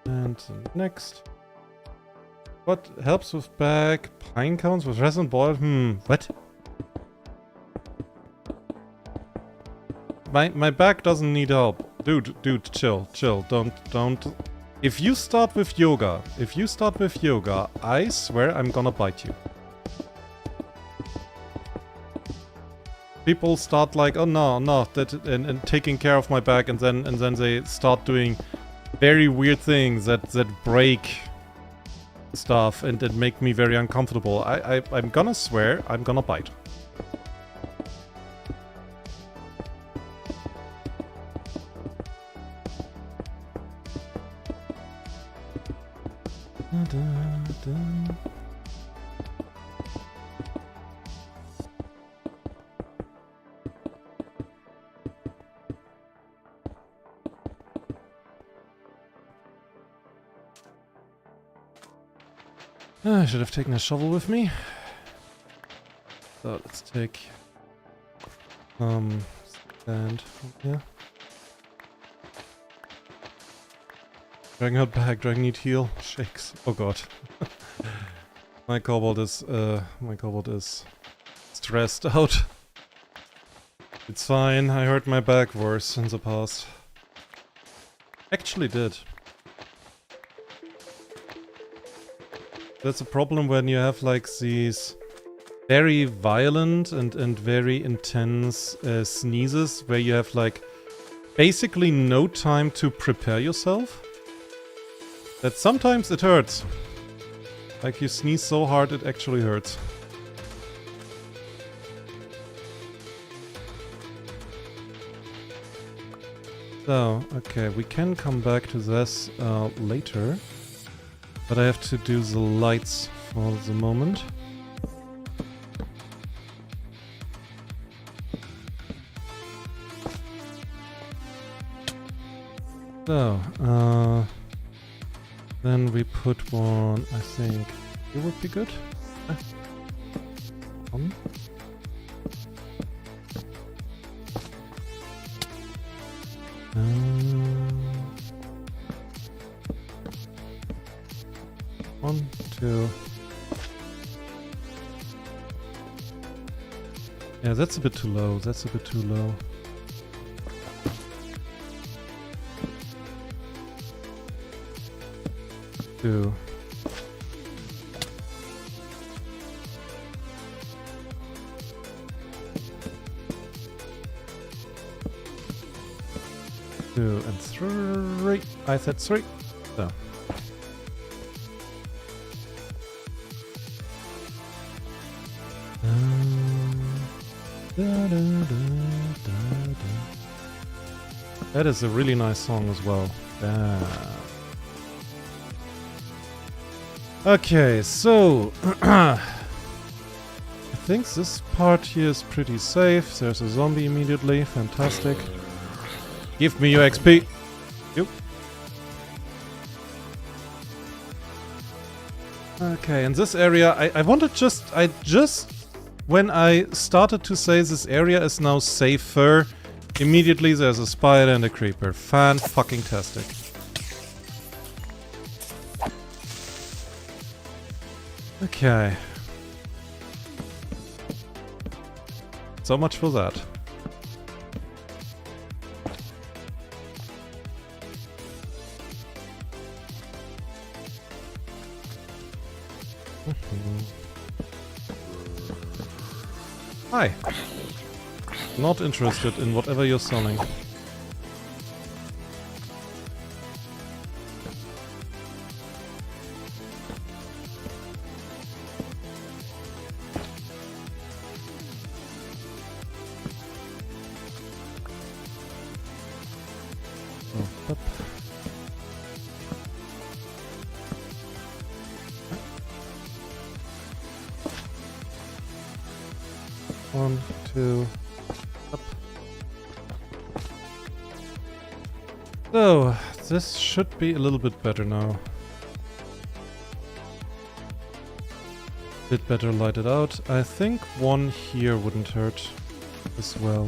And next. What helps with back? Pine cones with resin boiled? What? My back doesn't need help. Dude, chill. Don't. If you start with yoga, I swear I'm gonna bite you. People start like, oh no, that and taking care of my back, and then they start doing very weird things that break stuff and that make me very uncomfortable. I'm gonna swear I'm gonna bite. I should have taken a shovel with me. So let's take stand here. Dragging out back, dragging need heal. Shakes. Oh god. My kobold is stressed out. It's fine, I hurt my back worse in the past. Actually did. That's a problem when you have like these very violent and very intense sneezes where you have like basically no time to prepare yourself. That sometimes it hurts. Like you sneeze so hard it actually hurts. So, okay, we can come back to this later. But I have to do the lights for the moment. So, then we put one, I think, it would be good. One. One, two. Yeah, that's a bit too low. That's a bit too low. Two. Two and three. I said three. So. That is a really nice song as well. Okay, so I think this part here is pretty safe. There's a zombie immediately. Fantastic. Give me your XP. Yep. Okay, in this area, I wanted when I started to say this area is now safer, immediately there's a spider and a creeper. Fan-fucking-tastic. Okay. So much for that. Hi. Not interested in whatever you're selling. Oh, up. One, two, up. So, this should be a little bit better now. Bit better lighted out. I think one here wouldn't hurt as well.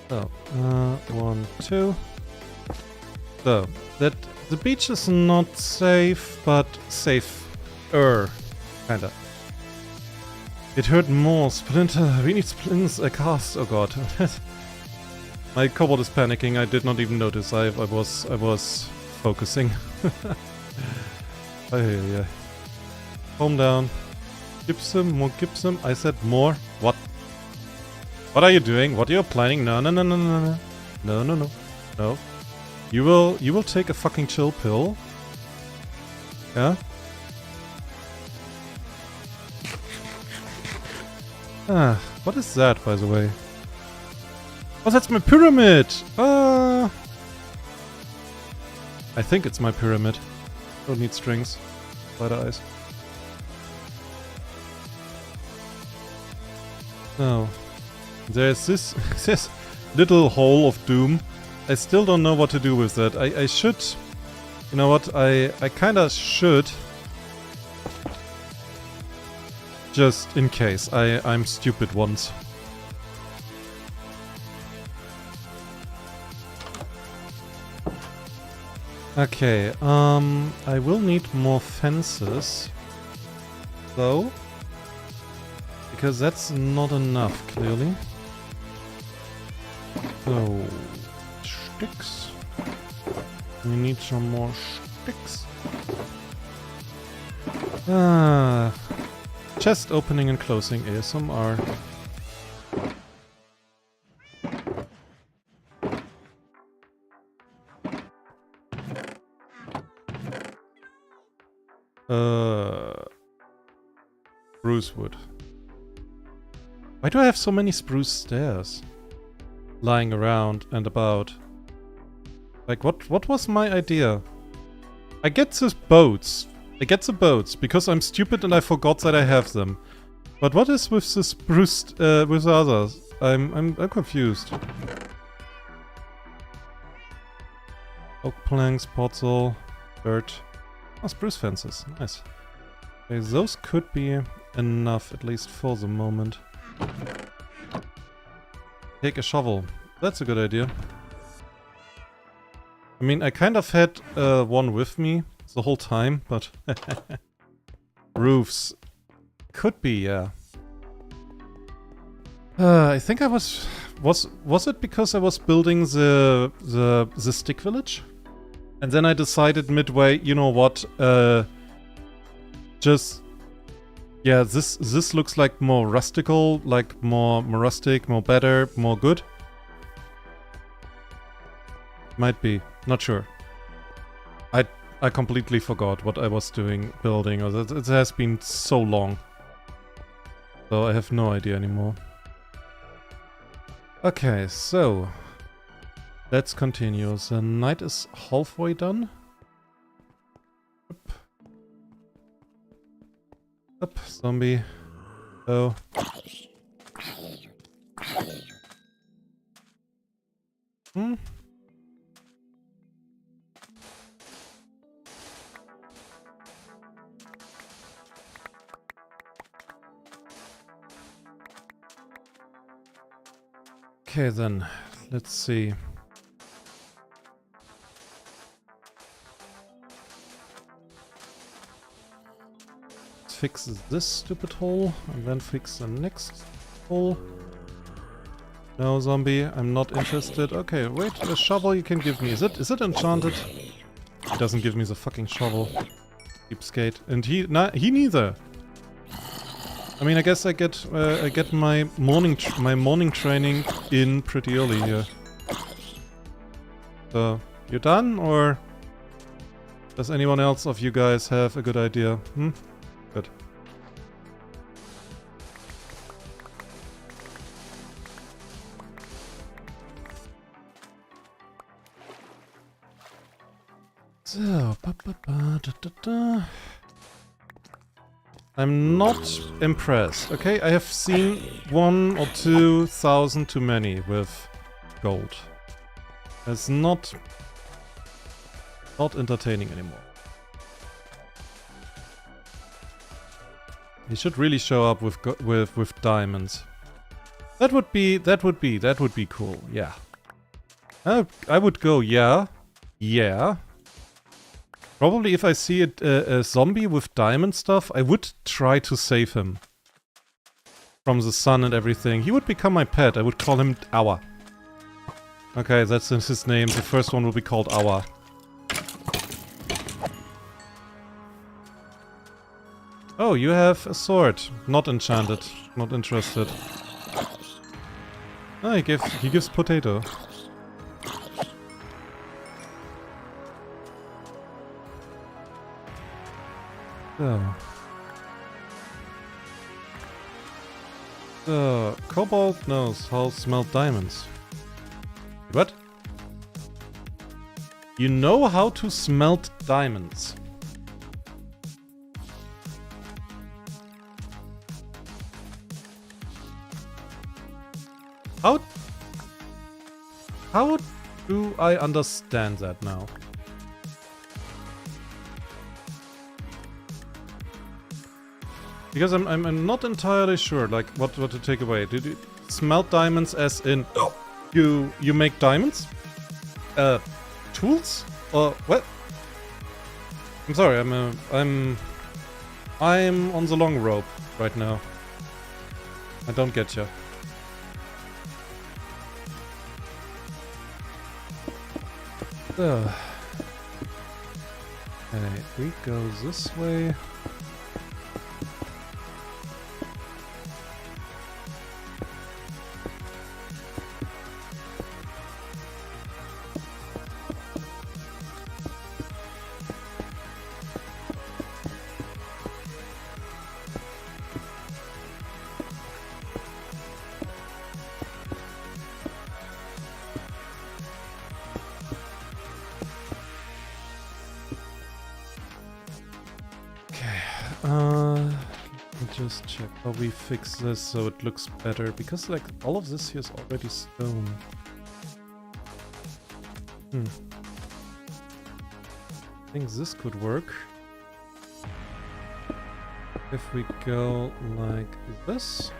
So, one, two. So, that the beach is not safe, but safer, kinda. It hurt more. Splinter, we need splints, a cast. Oh god. My cobalt is panicking. I did not even notice. I was focusing. Yeah. Calm down. Gypsum, more gypsum. I said more. What? What are you doing? What are you planning? No. No. You will take a fucking chill pill. Yeah? Ah, what is that, by the way? Oh, that's my pyramid! I think it's my pyramid. Don't need strings. Spider eyes. No. There's this little hole of doom. I still don't know what to do with that. I should... You know what? I kinda should... Just in case. I'm stupid once. Okay, I will need more fences. Though. Because that's not enough, clearly. So... Sticks. We need some more sticks. Chest opening and closing ASMR. Spruce wood. Why do I have so many spruce stairs lying around and about? Like, what was my idea? I get the boats. I get the boats because I'm stupid and I forgot that I have them. But what is with the spruce, with the others? I'm confused. Oak planks, potzel, dirt. Oh, spruce fences. Nice. Okay, those could be enough, at least for the moment. Take a shovel. That's a good idea. I mean, I kind of had one with me the whole time, but... Roofs. Could be, yeah. I think I was it because I was building the stick village? And then I decided midway, you know what, just... Yeah, this looks like more rustical, like more rustic, more better, more good. Might be, not sure. I completely forgot what I was doing, building. It has been so long. So I have no idea anymore. Okay, so... Let's continue. The night is halfway done. Up, zombie. Oh. Hmm? Okay then, let's see. Let's fix this stupid hole and then fix the next hole. No, zombie, I'm not interested. Okay, wait, a shovel you can give me. Is it enchanted? He doesn't give me the fucking shovel. Cheapskate. And he neither. I mean, I guess I get my morning training in pretty early here. So, you done, or does anyone else of you guys have a good idea? Hmm? Good. So, I'm not impressed, okay? I have seen 1 or 2,000 too many with gold. It's not entertaining anymore. He should really show up with diamonds. That would be cool. Yeah. I would go yeah. Probably if I see a zombie with diamond stuff, I would try to save him. From the sun and everything. He would become my pet. I would call him Awa. Okay, that's his name. The first one will be called Awa. Oh, you have a sword. Not enchanted. Not interested. Ah, he gives potato. So, Kobold knows how to smelt diamonds. What? You know how to smelt diamonds. How do I understand that now? Because I'm not entirely sure, like, what to take away. Did you smelt diamonds as in you make diamonds? Tools? Or what? I'm sorry, I'm on the long rope right now. I don't get you. Okay, we go this way. just check how we fix this so it looks better, because like all of this here is already stone. I think this could work. If we go like this.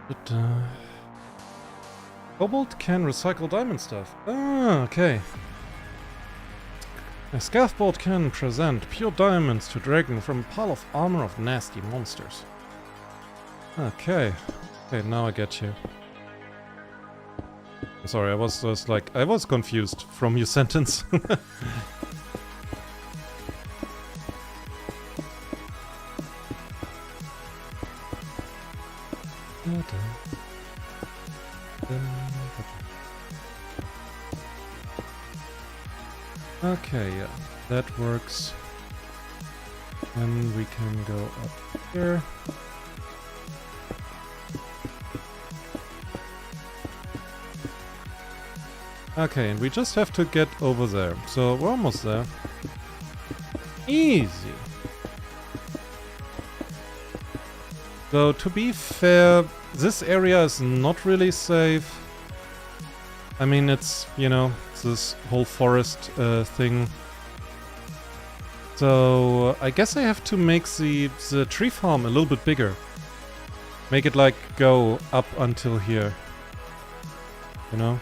But, Cobalt can recycle diamond stuff. Ah, okay. A scaffold can present pure diamonds to dragon from a pile of armor of nasty monsters. Okay. Okay, now I get you. I'm sorry, I was just like... I was confused from your sentence. Okay, yeah, that works. And we can go up here. Okay, and we just have to get over there. So we're almost there. Easy. So to be fair, this area is not really safe. I mean, it's, you know, it's this whole forest thing. So I guess I have to make the tree farm a little bit bigger. Make it like go up until here. You know?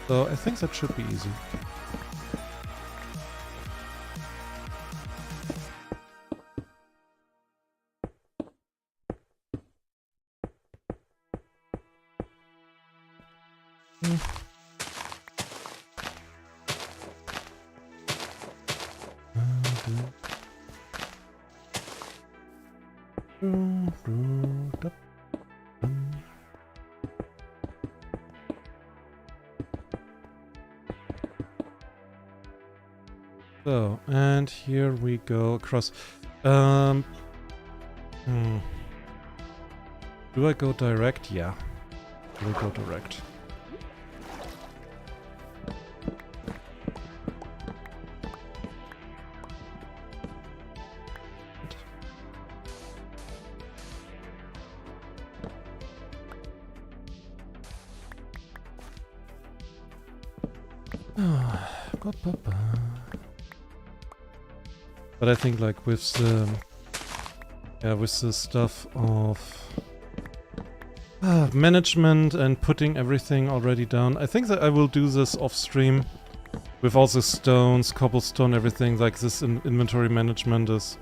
So I think that should be easy. So, and here we go across. Do I go direct? Yeah. We'll go direct. But I think like with the stuff of management and putting everything already down, I think that I will do this off stream with all the stones, cobblestone, everything. Like this inventory management is,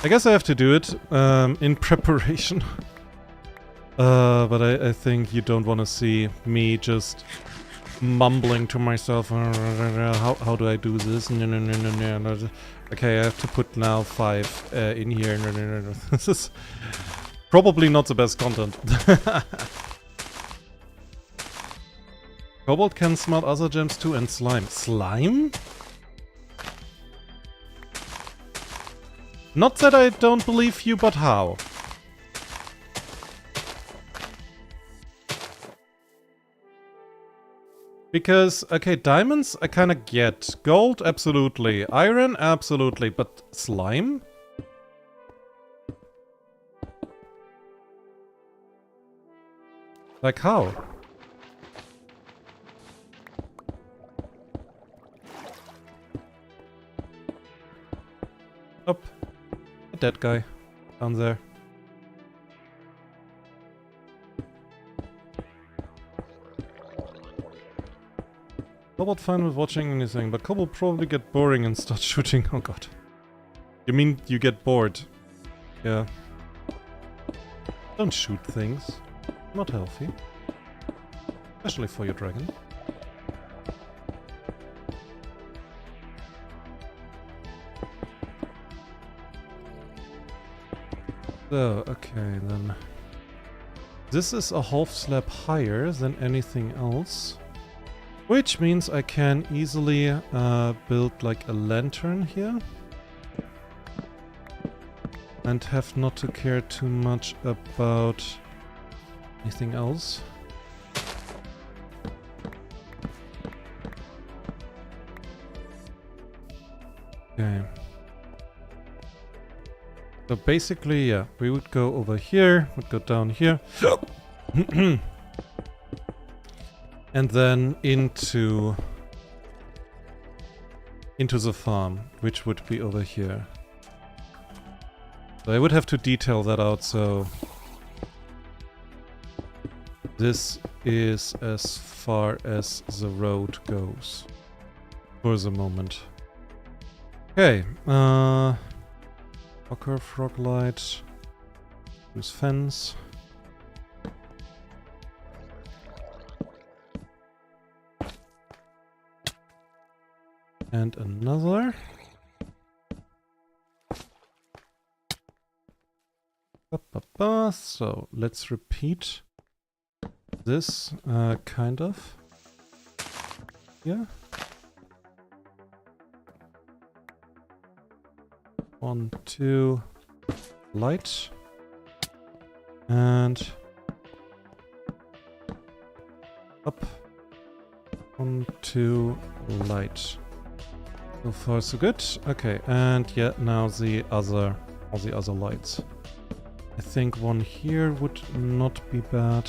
I guess I have to do it in preparation. But I think you don't want to see me just mumbling to myself, how do I do this? No. Okay, I have to put now 5 in here. No. This is probably not the best content. Cobalt can smelt other gems too, and slime. Slime? Not that I don't believe you, but how? Because, okay, diamonds I kinda get. Gold, absolutely. Iron, absolutely. But slime? Like how? Oh, a dead guy down there. Cobalt fine with watching anything, but Cobalt probably get boring and start shooting. Oh god. You mean you get bored? Yeah. Don't shoot things. Not healthy. Especially for your dragon. So, okay then. This is a half slab higher than anything else. Which means I can easily build like a lantern here. And have not to care too much about anything else. So basically, yeah, we would go over here, would go down here. And then into the farm, which would be over here. So I would have to detail that out, so this is as far as the road goes for the moment. Okay, Walker, frog light, use fence. And another. So let's repeat this kind of. Yeah. 1, 2, light. And up. 1, 2, light. So far so good. Okay, and yeah, now all the other lights. I think one here would not be bad.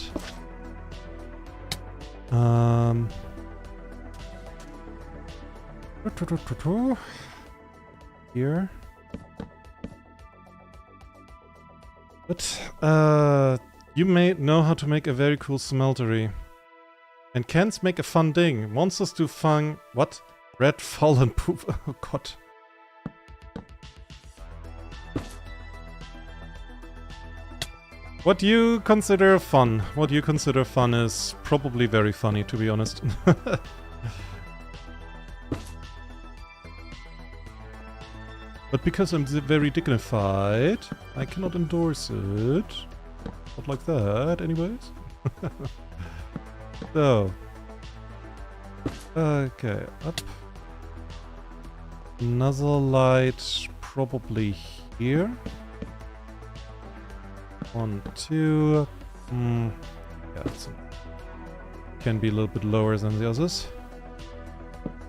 Here. But you may know how to make a very cool smeltery. And cans make a fun thing. Monsters do fun. What? Red fallen poop. Oh god. What you consider fun? What you consider fun is probably very funny, to be honest. But because I'm very dignified, I cannot endorse it. Not like that, anyways. So. Okay, up. Another light probably here. 1, 2. Yeah, can be a little bit lower than the others.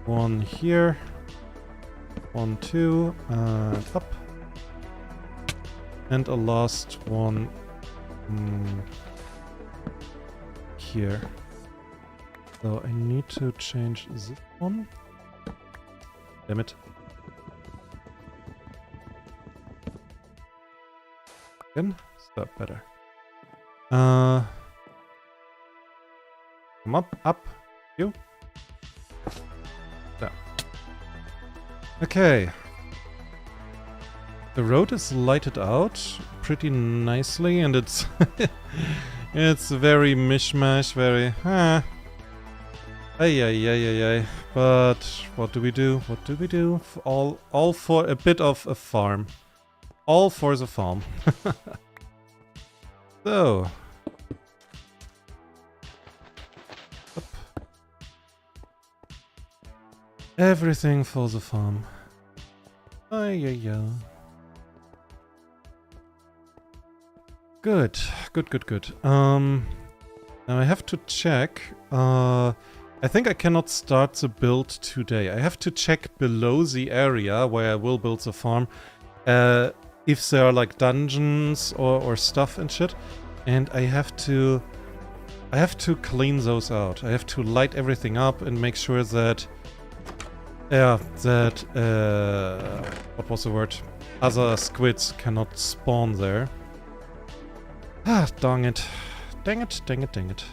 1 here. 1, 2, and up. And a last one here. So I need to change this one. Damn it. Again? Stop better. Come up. You. There. Okay. The road is lighted out pretty nicely, and it's it's very mishmash, very Ay. But what do we do? What do we do? All for a bit of a farm. All for the farm. So. Up. Everything for the farm. Ay. Good. Now I have to check. I think I cannot start the build today. I have to check below the area where I will build the farm. If there are like dungeons or stuff and shit. And I have to clean those out. I have to light everything up and make sure that what was the word? Other squids cannot spawn there. Ah, dang it. Dang it.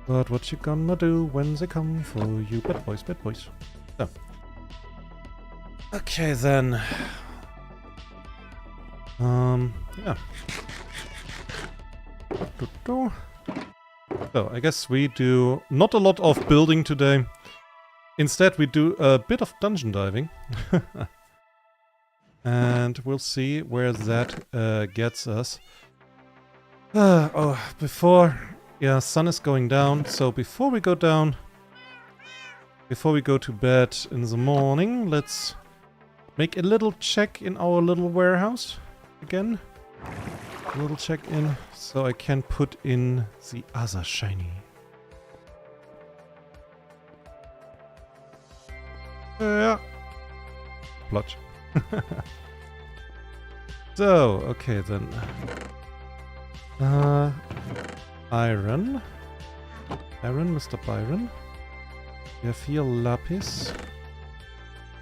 But what you gonna do when they come for you, bad boys? So. Okay then. Yeah. So, I guess we do not a lot of building today. Instead, we do a bit of dungeon diving. And we'll see where that gets us. Yeah, sun is going down, so before we go down, before we go to bed in the morning, let's make a little check in our little warehouse again. A little check in, so I can put in the other shiny. Yeah. Plotch. So, okay then. Iron. Iron, Mr. Byron. We have here lapis.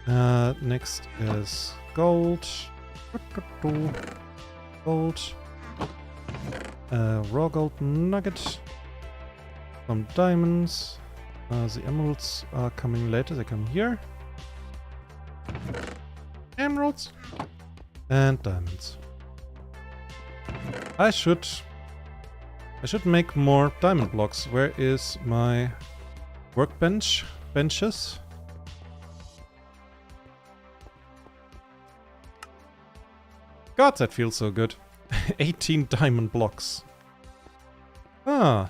Next is gold. Gold. Raw gold nugget. Some diamonds. The emeralds are coming later. They come here. Emeralds. And diamonds. I should make more diamond blocks. Where is my workbench? Benches? God, that feels so good. 18 diamond blocks. Ah.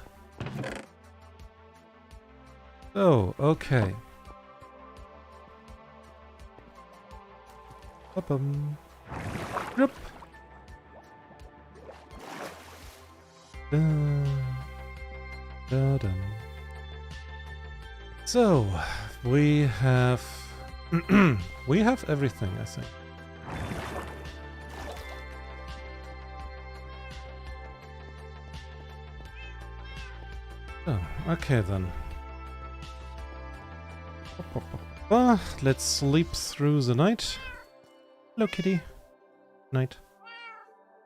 Oh, okay. Ba-bum. Yep. Da-dum. So, we have we have everything, I think. Oh, okay then. Let's sleep through the night. Hello, kitty. Night.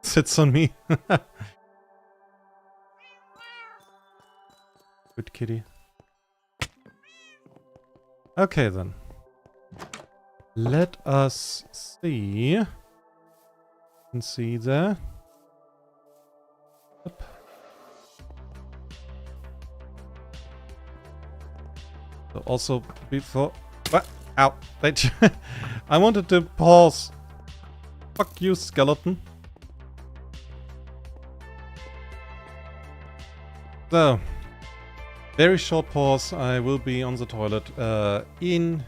Sits on me. Good kitty. Okay then. Let us see. You can see there. Up. So also before. What? Ow! I wanted to pause. Fuck you, skeleton. So, very short pause. I will be on the toilet. See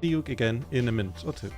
you again in a minute or two.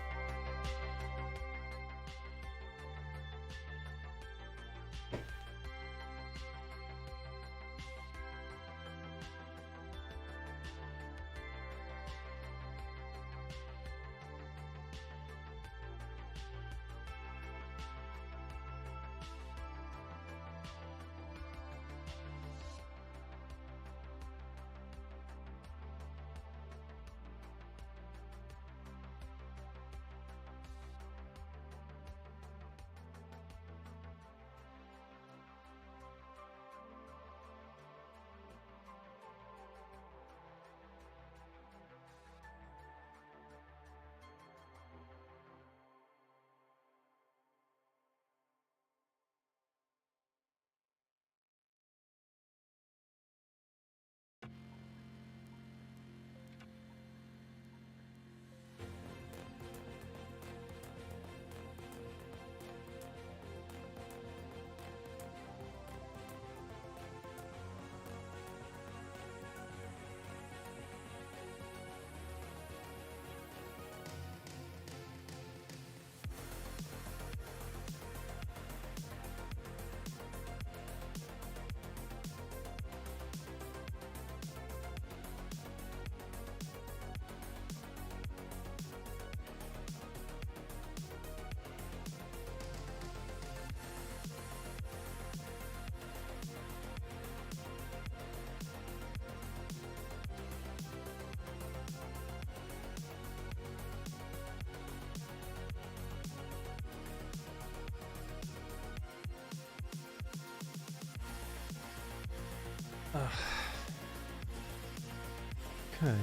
Okay.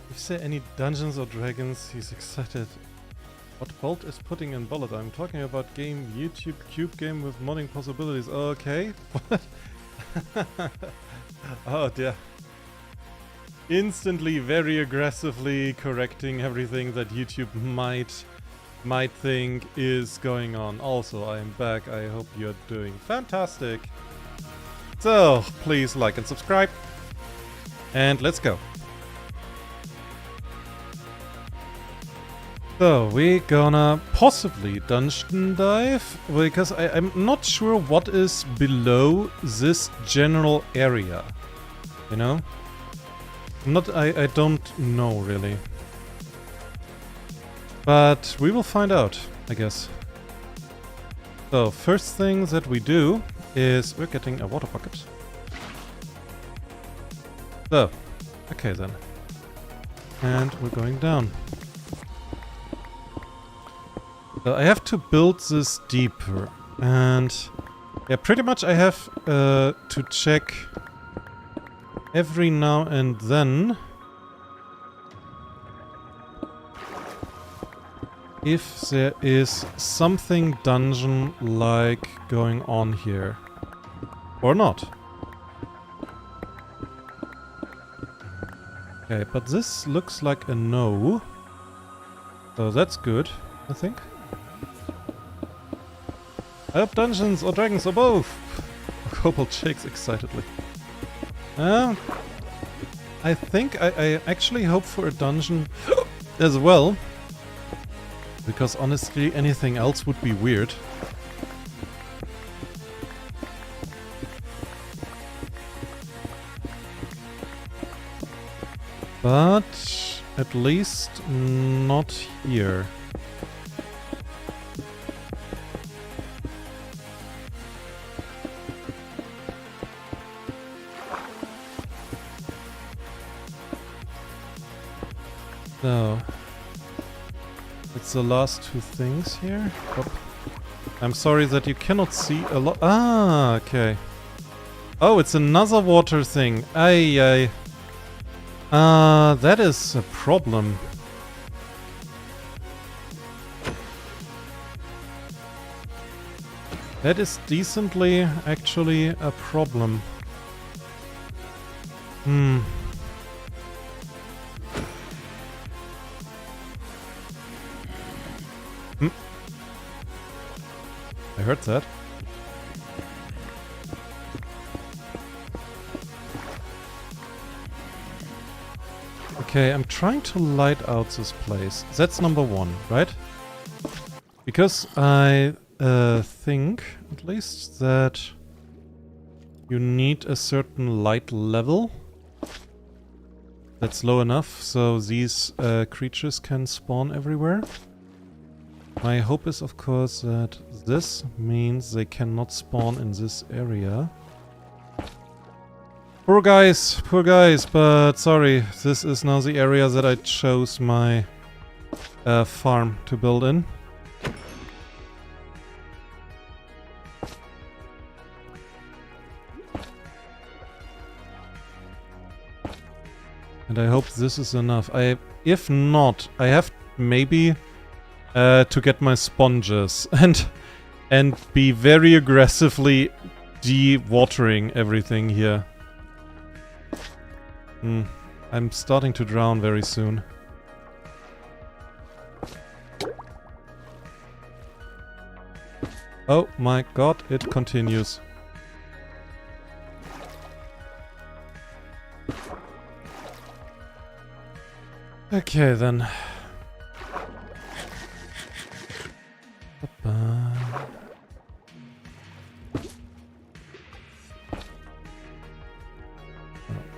If there any Dungeons or Dragons, he's excited. What Bolt is putting in bullet? I'm talking about game YouTube cube game with modding possibilities. Okay. What? Oh dear. Instantly, very aggressively correcting everything that YouTube might think is going on. Also, I am back. I hope you're doing fantastic. So, please like and subscribe. And let's go. So, we're gonna possibly dungeon dive, because I'm not sure what is below this general area. You know? I don't know, really. But we will find out, I guess. So, first thing that we do is we're getting a water bucket. So, okay then. And we're going down. So I have to build this deeper. And yeah, pretty much I have to check every now and then if there is something dungeon-like going on here. Or not. Okay, but this looks like a no. So that's good, I think. I hope dungeons or dragons or both! Kobold shakes excitedly. I think I actually hope for a dungeon as well. Because honestly, anything else would be weird. But at least not here. So, it's the last two things here. Oh. I'm sorry that you cannot see a lot. Ah, okay. Oh, it's another water thing. Ay. That is a problem. That is decently actually a problem. I heard that. Okay, I'm trying to light out this place. That's number one, right? Because I think, at least, that you need a certain light level that's low enough so these creatures can spawn everywhere. My hope is, of course, that this means they cannot spawn in this area. Poor guys, but sorry, this is now the area that I chose my farm to build in. And I hope this is enough. If not, I have maybe to get my sponges and be very aggressively de-watering everything here. I'm starting to drown very soon. Oh my god, it continues. Okay then.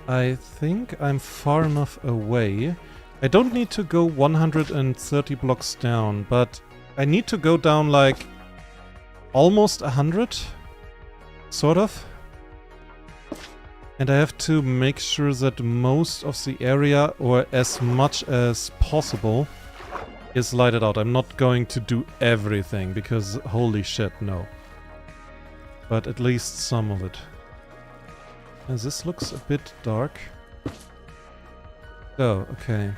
I think I'm far enough away. I don't need to go 130 blocks down, but I need to go down like almost 100, sort of. And I have to make sure that most of the area, or as much as possible, is lighted out. I'm not going to do everything, because holy shit, no. But at least some of it. And this looks a bit dark. Oh, okay.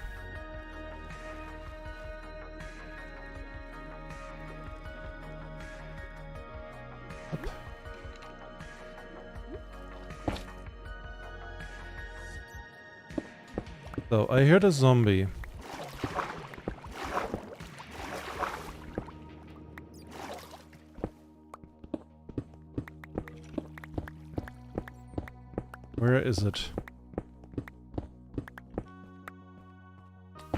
Up. So, I heard a zombie. Where is it?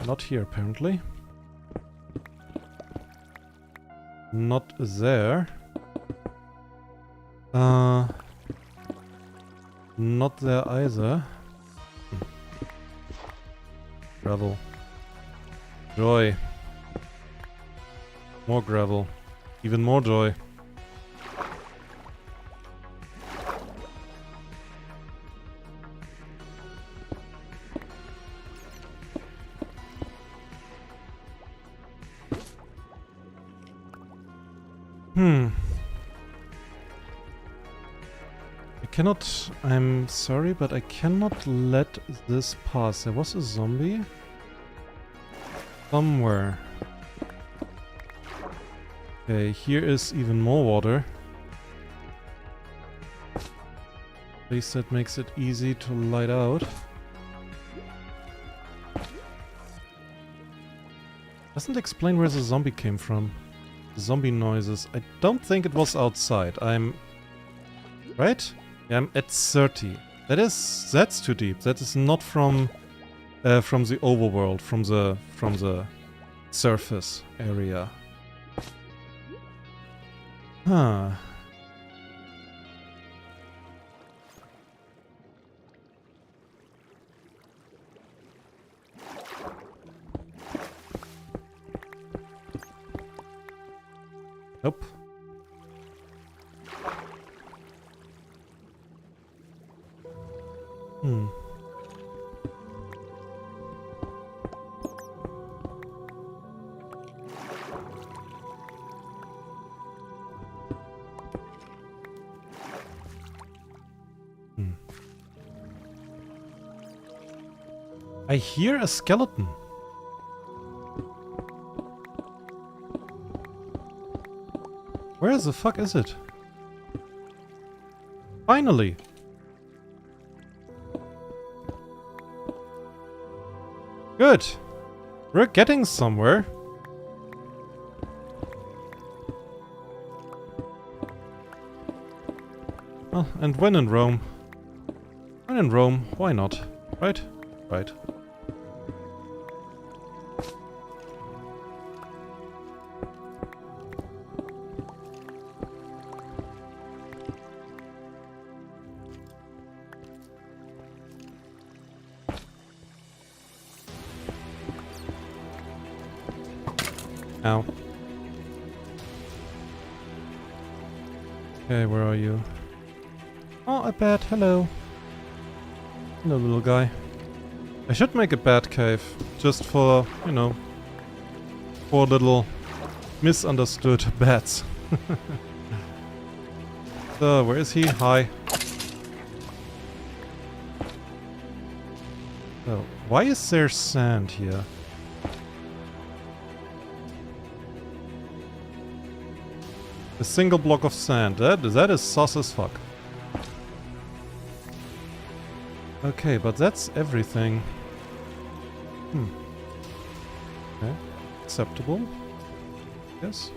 Not here, apparently. Not there. Not there either. Gravel. Joy. More gravel. Even more joy. I'm sorry, but I cannot let this pass. There was a zombie somewhere. Okay, here is even more water. At least that makes it easy to light out. Doesn't explain where the zombie came from. The zombie noises. I don't think it was outside. I'm... Right? Yeah, I'm at 30. That's too deep. That is not from the overworld, from the surface area. Huh. Nope. I hear a skeleton. Where the fuck is it? Finally! Good! We're getting somewhere. Oh, and when in Rome. When in Rome, why not? Right? Right. Ow. Okay, where are you? Oh, a bat, hello. Hello, little guy. I should make a bat cave, just for, you know, for little misunderstood bats. So, where is he? Hi. So, why is there sand here? A single block of sand. That is sus as fuck. Okay, but that's everything. Okay. Acceptable. Yes.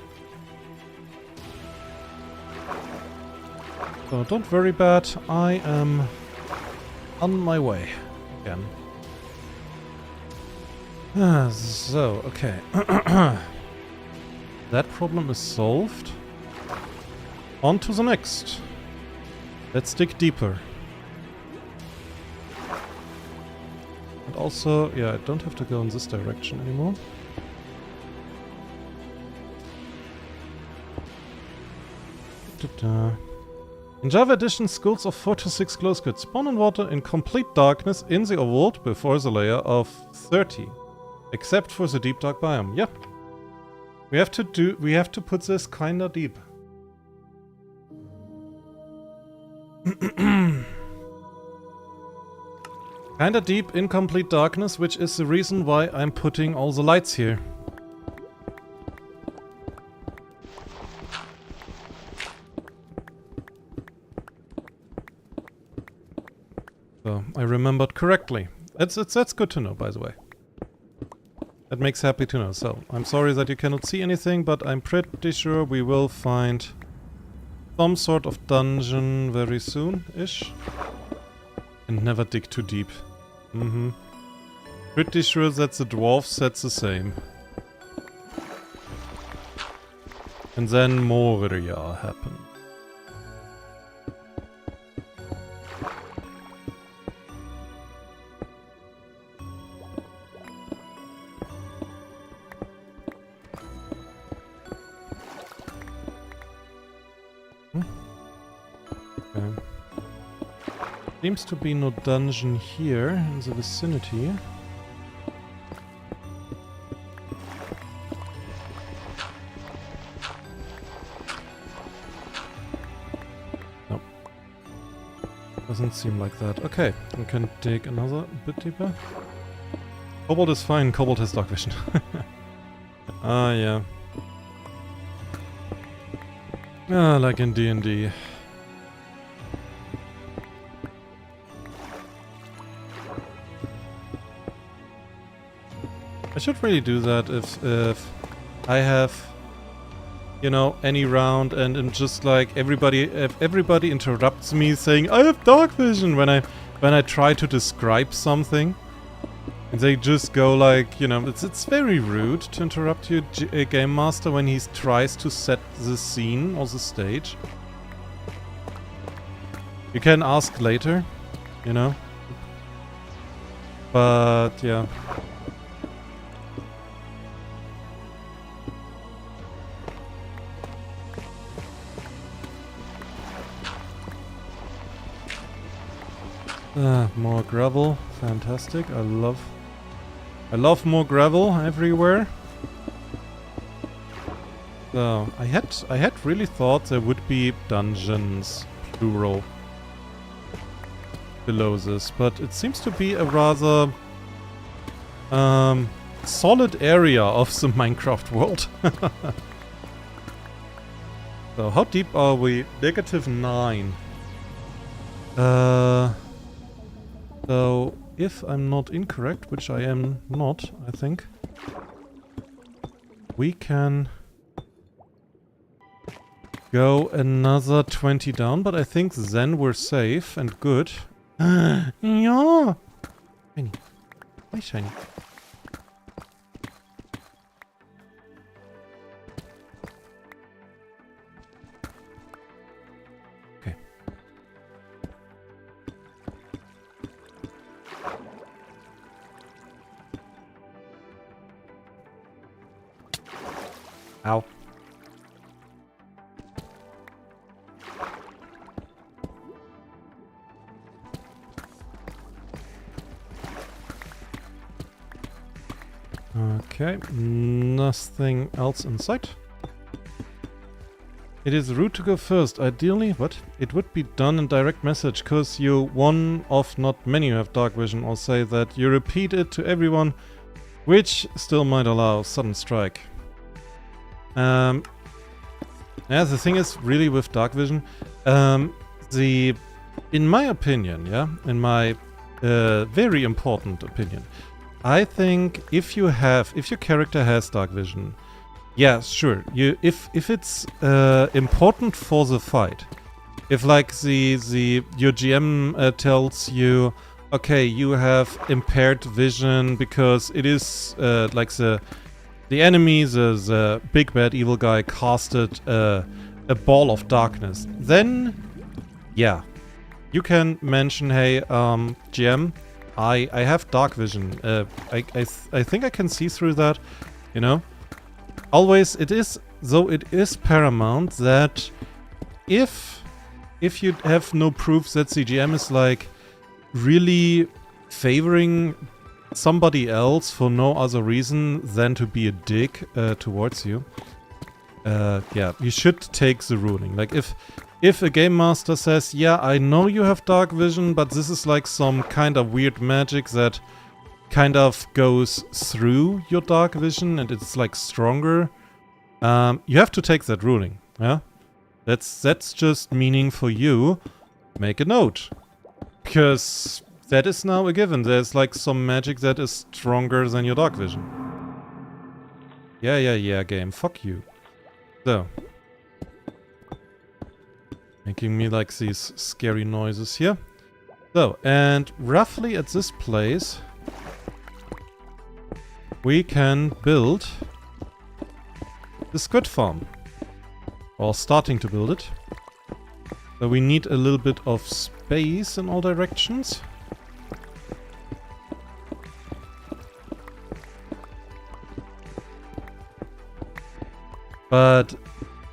So don't worry, bat. I am on my way again. So, okay. That problem is solved. On to the next. Let's dig deeper. And also, yeah, I don't have to go in this direction anymore. In Java Edition, schools of 4 to 6 glow squids spawn in water in complete darkness in the overworld before the layer of 30. Except for the deep dark biome. Yeah. We have to put this kinda deep. Kinda deep in complete darkness, which is the reason why I'm putting all the lights here. So, I remembered correctly. That's good to know, by the way. That makes happy to know. So, I'm sorry that you cannot see anything, but I'm pretty sure we will find some sort of dungeon very soon-ish. And never dig too deep. Pretty sure that the dwarf said the same. And then Moria happened. Seems to be no dungeon here in the vicinity. Nope. Doesn't seem like that. Okay, we can dig another bit deeper. Cobalt is fine, Cobalt has dark vision. Ah, yeah. Ah, like in D&D. I should really do that if I have, you know, any round and I'm just like if everybody interrupts me saying I have dark vision when I try to describe something. And they just go like, you know, it's very rude to interrupt your game master when he tries to set the scene or the stage. You can ask later, you know. But yeah. More gravel, fantastic. I love more gravel everywhere. So I had really thought there would be dungeons, plural, below this, but it seems to be a rather solid area of the Minecraft world. So how deep are we? -9. So, if I'm not incorrect, which I am not, I think, we can go another 20 down, but I think then we're safe and good. Yeah! Shiny. Hi, Shiny. Ow. Okay, nothing else in sight. It is rude to go first. Ideally, what? It would be done in direct message, cause you one of not many who have dark vision, or say that you repeat it to everyone, which still might allow sudden strike. Yeah, the thing is really with dark vision, in my opinion, yeah, in my very important opinion, I think if your character has dark vision, yeah, sure, if it's important for the fight, if like your GM tells you, okay, you have impaired vision because it is like the enemy, the big bad evil guy, casted a ball of darkness. Then, yeah, you can mention, hey, GM, I have dark vision. I think I can see through that, you know. Always, it is paramount that if you have no proof that the GM is like really favoring somebody else for no other reason than to be a dick towards you, yeah, you should take the ruling. Like if a game master says, yeah, I know you have dark vision, but this is like some kind of weird magic that kind of goes through your dark vision and it's like stronger, you have to take that ruling. Yeah, that's just meaning for you. Make a note, because that is now a given. There's like some magic that is stronger than your dark vision. Yeah, game. Fuck you. So. Making me like these scary noises here. So, and roughly at this place, we can build the squid farm. Or starting to build it. So we need a little bit of space in all directions. But,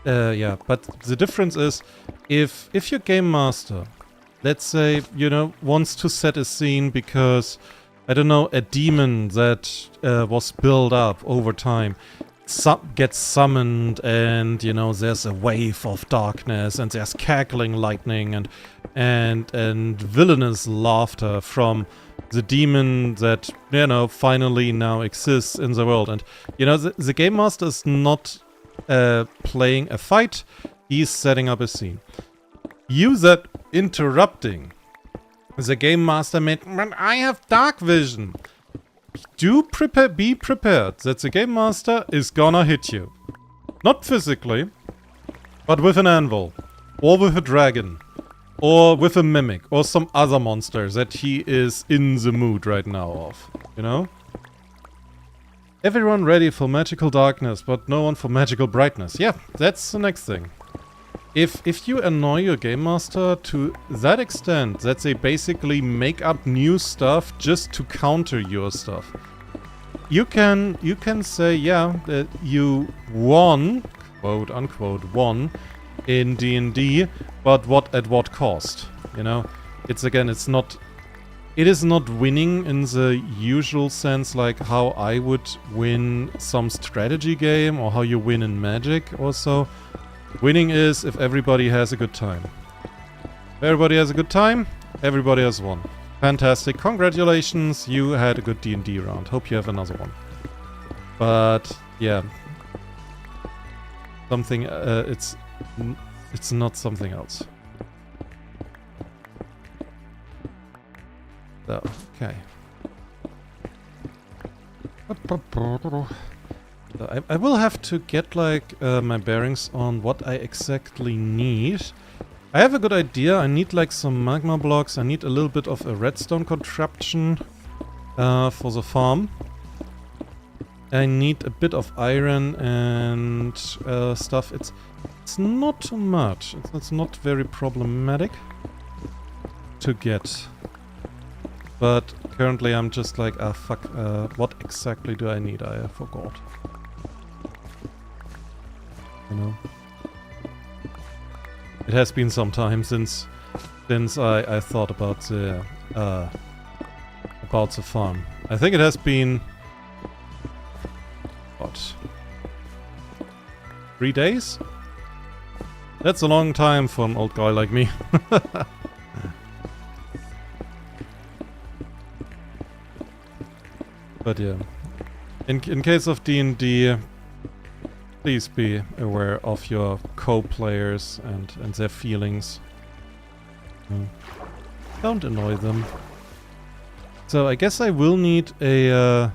yeah, but the difference is, if your game master let's say, you know, wants to set a scene because, I don't know, a demon that was built up over time gets summoned, and, you know, there's a wave of darkness, and there's cackling lightning and villainous laughter from the demon that, you know, finally now exists in the world. And, you know, the Game Master is not playing a fight, he's setting up a scene. You that interrupting the Game Master made, "Man, I have dark vision." Be prepared that the Game Master is gonna hit you. Not physically, but with an anvil, or with a dragon, or with a mimic, or some other monster that he is in the mood right now of, you know? Everyone ready for magical darkness, but no one for magical brightness. Yeah, that's the next thing. If you annoy your Game Master to that extent that they basically make up new stuff just to counter your stuff, you can say, yeah, that you won, quote unquote, won in D&D, but at what cost? You know, it is not winning in the usual sense, like how I would win some strategy game or how you win in Magic or so. Winning is if everybody has a good time. If everybody has a good time, everybody has won. Fantastic. Congratulations, you had a good D&D round. Hope you have another one. But, yeah. Something, it's not something else. So, okay. I will have to get, like, my bearings on what I exactly need. I have a good idea. I need, like, some magma blocks. I need a little bit of a redstone contraption for the farm. I need a bit of iron and stuff. It's not too much. It's not very problematic to get. But currently I'm just like, ah, fuck, what exactly do I need? I forgot. You know, it has been some time since I thought about the farm. I think it has been what, 3 days? That's a long time for an old guy like me. But yeah, in case of D&D, please be aware of your co-players and their feelings. Don't annoy them. So I guess I will need a...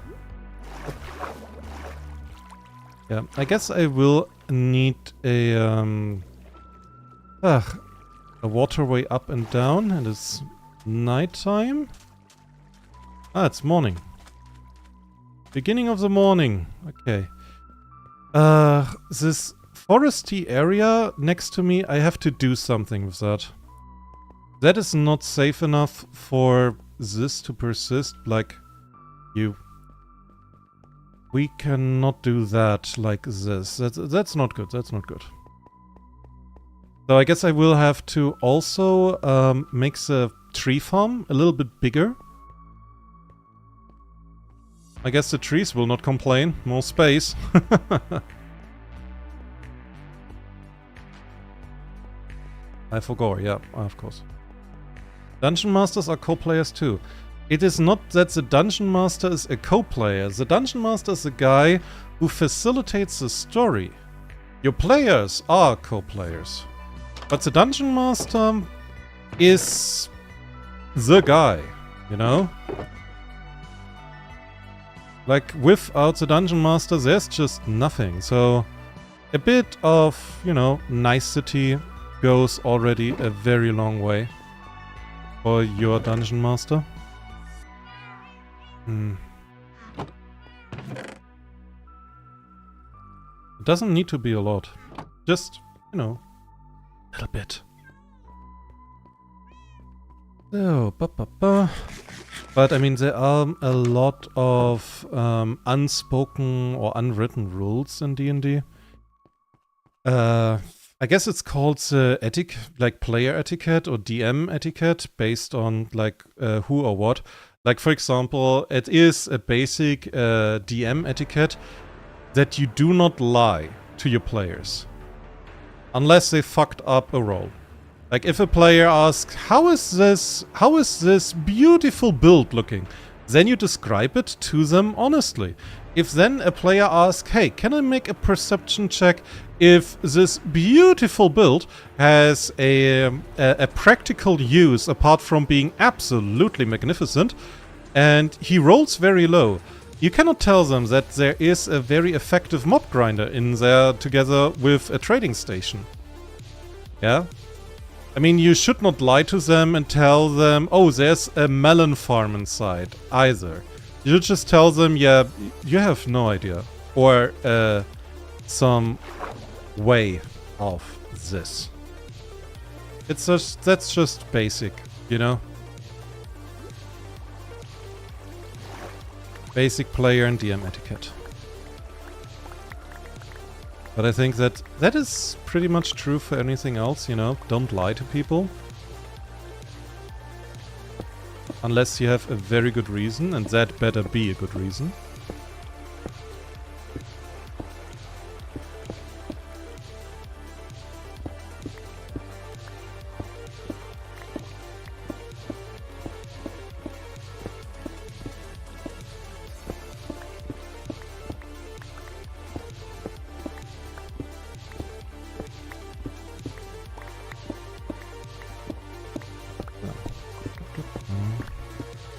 yeah, I guess I will need a waterway up and down, and it's nighttime. Ah, it's morning. Beginning of the morning. Okay. This foresty area next to me, I have to do something with that. That is not safe enough for this to persist, like you. We cannot do that like this. That's not good, that's not good. So I guess I will have to also make the tree farm a little bit bigger. I guess the trees will not complain. More space. I forgot, yeah, of course. Dungeon Masters are co-players too. It is not that the Dungeon Master is a co-player. The Dungeon Master is a guy who facilitates the story. Your players are co-players. But the Dungeon Master is the guy, you know? Like, without the Dungeon Master, there's just nothing. So, a bit of, you know, nicety goes already a very long way for your Dungeon Master. It doesn't need to be a lot. Just, you know, a little bit. So, But I mean, there are a lot of unspoken or unwritten rules in D&D. I guess it's called like player etiquette or DM etiquette based on like who or what. Like for example, it is a basic DM etiquette that you do not lie to your players unless they fucked up a roll. Like if a player asks, how is this beautiful build looking? Then you describe it to them honestly. If then a player asks, hey, can I make a perception check if this beautiful build has a practical use apart from being absolutely magnificent, and he rolls very low, you cannot tell them that there is a very effective mob grinder in there together with a trading station. Yeah? I mean, you should not lie to them and tell them, oh, there's a melon farm inside, either. You should just tell them, yeah, you have no idea. Or some way of this. That's just basic, you know? Basic player and DM etiquette. But I think that is pretty much true for anything else, you know? Don't lie to people. Unless you have a very good reason, and that better be a good reason.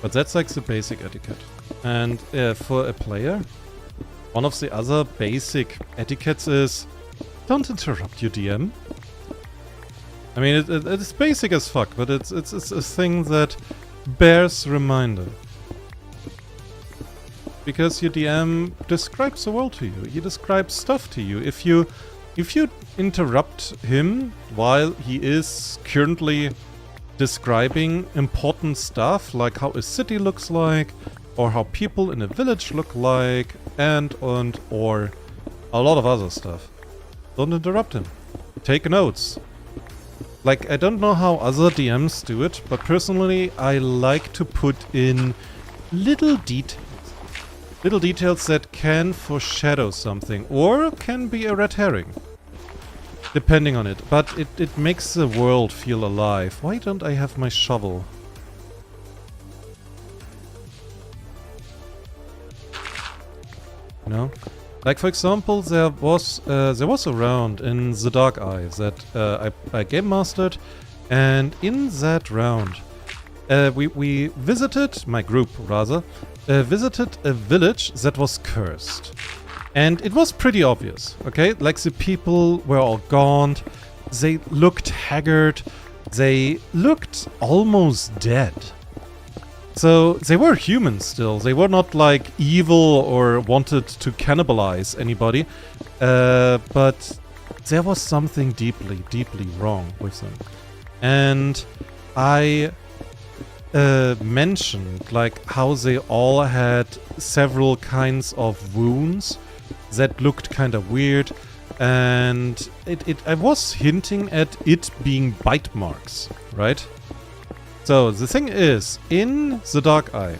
But that's like the basic etiquette. And for a player, one of the other basic etiquettes is don't interrupt your DM. I mean, it's basic as fuck, but it's a thing that bears reminder. Because your DM describes the world to you. He describes stuff to you. If you interrupt him while he is currently describing important stuff, like how a city looks like, or how people in a village look like, or a lot of other stuff, don't interrupt him. Take notes. Like, I don't know how other DMs do it, but personally I like to put in little details. Little details that can foreshadow something, or can be a red herring. Depending on it, but it makes the world feel alive. Why don't I have my shovel? You know? Like for example, there was a round in the Dark Eye that I game mastered, and in that round we visited, my group rather, visited a village that was cursed. And it was pretty obvious, okay? Like the people were all gaunt, they looked haggard, they looked almost dead. So they were human still, they were not like evil or wanted to cannibalize anybody, but there was something deeply, deeply wrong with them. And I mentioned like how they all had several kinds of wounds that looked kind of weird, and I was hinting at it being bite marks, right? So the thing is, in the Dark Eye,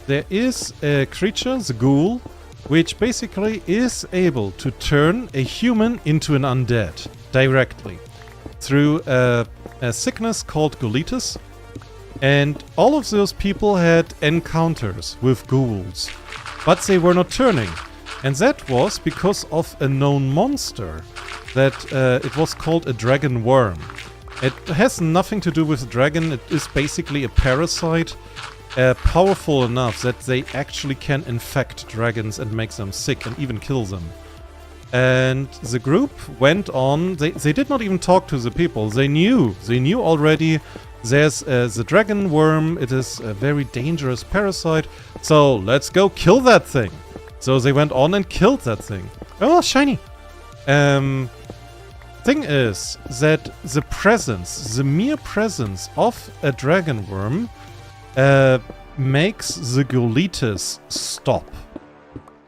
there is a creature, the ghoul, which basically is able to turn a human into an undead directly through a sickness called ghoulitis, and all of those people had encounters with ghouls, but they were not turning. And that was because of a known monster that it was called a dragon worm. It has nothing to do with a dragon, it is basically a parasite, powerful enough that they actually can infect dragons and make them sick and even kill them. And the group went on, they did not even talk to the people, they knew already there's the dragon worm, it is a very dangerous parasite, so let's go kill that thing. So they went on and killed that thing. Oh, shiny! Thing is that the mere presence of a dragon worm makes the ghoulitis stop.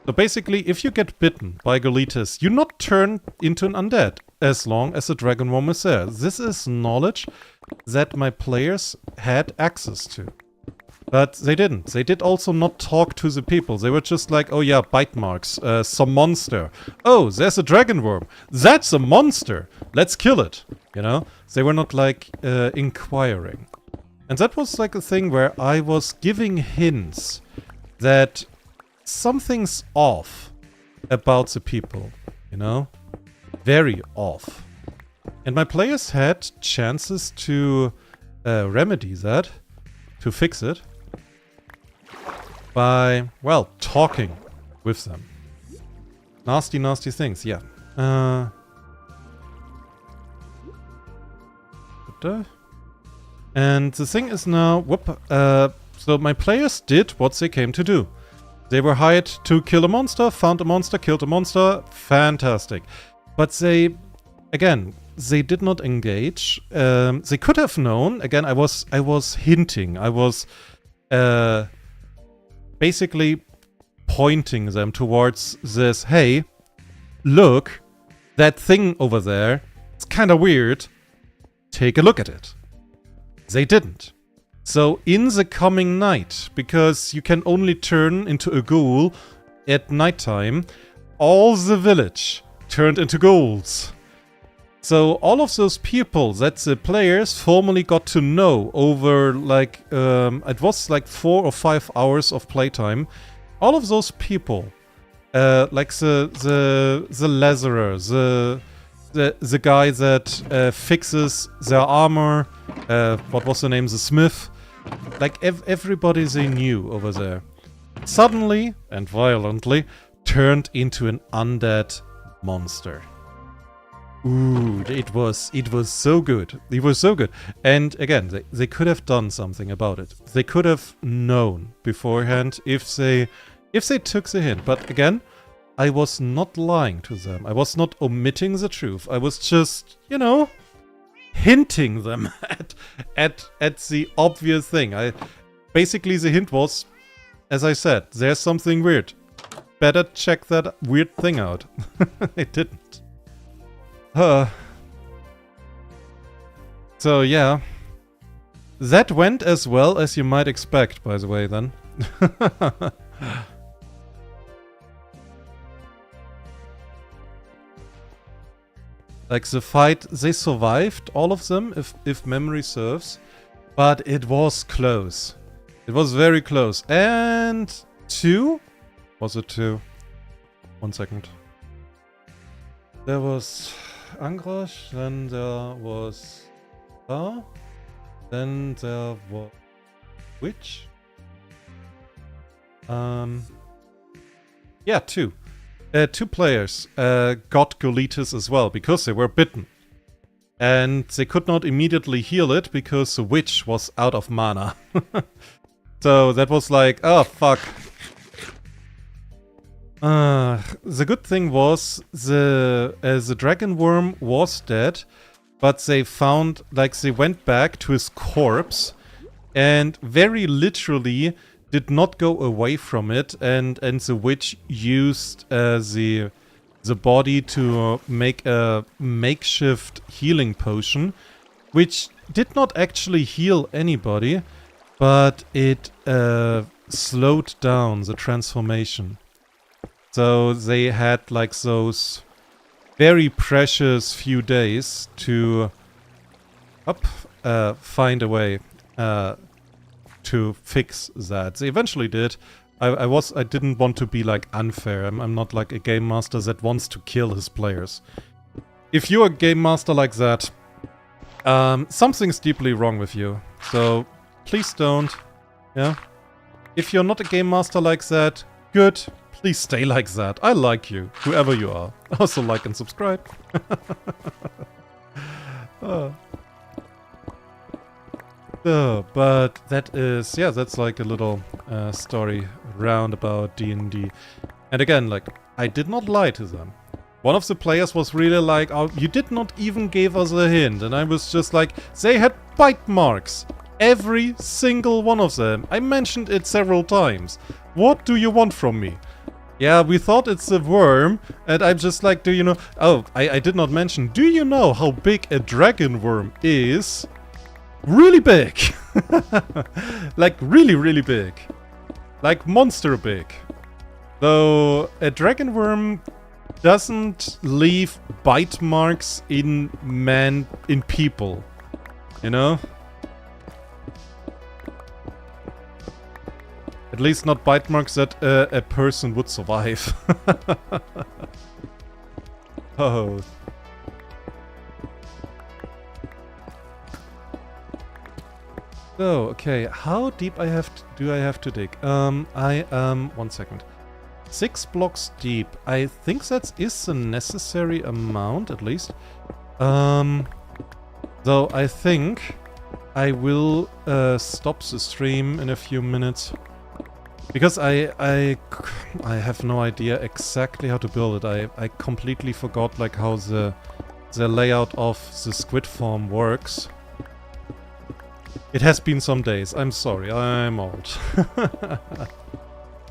So basically, if you get bitten by Golitis, you not turn into an undead as long as the Dragon Worm is there. This is knowledge that my players had access to. But they didn't. They did also not talk to the people. They were just like, oh yeah, bite marks, some monster. Oh, there's a dragon worm. That's a monster. Let's kill it. You know? They were not like inquiring. And that was like a thing where I was giving hints that something's off about the people. You know? Very off. And my players had chances to remedy that, to fix it. By, well, talking with them. Nasty, nasty things, yeah. And the thing is now, so my players did what they came to do. They were hired to kill a monster, found a monster, killed a monster, fantastic. But they, again, they did not engage. They could have known, again, I was hinting, I was, basically pointing them towards this, hey, look, that thing over there, it's kind of weird, take a look at it. They didn't. So in the coming night, because you can only turn into a ghoul at nighttime, all the village turned into ghouls. So all of those people that the players formally got to know over like, it was like 4 or 5 hours of playtime. All of those people, like the laserer, the guy that fixes their armor, what was the name, the smith, like everybody they knew over there, suddenly and violently turned into an undead monster. Ooh, it was so good. It was so good. And again, they could have done something about it. They could have known beforehand if they took the hint. But again, I was not lying to them. I was not omitting the truth. I was just, you know, hinting them at the obvious thing. Basically the hint was, as I said, there's something weird. Better check that weird thing out. It didn't. So yeah, that went as well as you might expect, by the way, then. Like the fight, they survived, all of them, if memory serves, but it was close. It was very close. And 2? Was it 2? 1 second. There was Angrosh, then there was then there was Witch. Yeah, 2. 2 players got Golitis as well, because they were bitten. And they could not immediately heal it, because the Witch was out of mana. So that was like, oh fuck. The good thing was the dragon worm was dead, but they found, like, they went back to his corpse and very literally did not go away from it, and the witch used the body to make a makeshift healing potion, which did not actually heal anybody, but it slowed down the transformation. So they had like those very precious few days to find a way to fix that. They eventually did. I didn't want to be like unfair. I'm not like a game master that wants to kill his players. If you're a game master like that, something's deeply wrong with you. So please don't. Yeah. If you're not a game master like that, good. Please stay like that. I like you, whoever you are. Also like and subscribe. But that is, yeah, that's like a little story round about D&D. And again, like, I did not lie to them. One of the players was really like, oh, you did not even give us a hint. And I was just like, they had bite marks. Every single one of them. I mentioned it several times. What do you want from me? Yeah, we thought it's a worm, and I'm just like, do you know... Oh, I did not mention. Do you know how big a dragon worm is? Really big! Like, really, really big. Like, monster big. Though, a dragon worm doesn't leave bite marks in people. You know? At least not bite marks that a person would survive. Oh. So, okay, how deep do I have to dig? One second. 6 blocks deep. I think that is a necessary amount, at least. So I think I will stop the stream in a few minutes. Because I have no idea exactly how to build it. I completely forgot like how the layout of the squid farm works. It has been some days. I'm sorry. I'm old.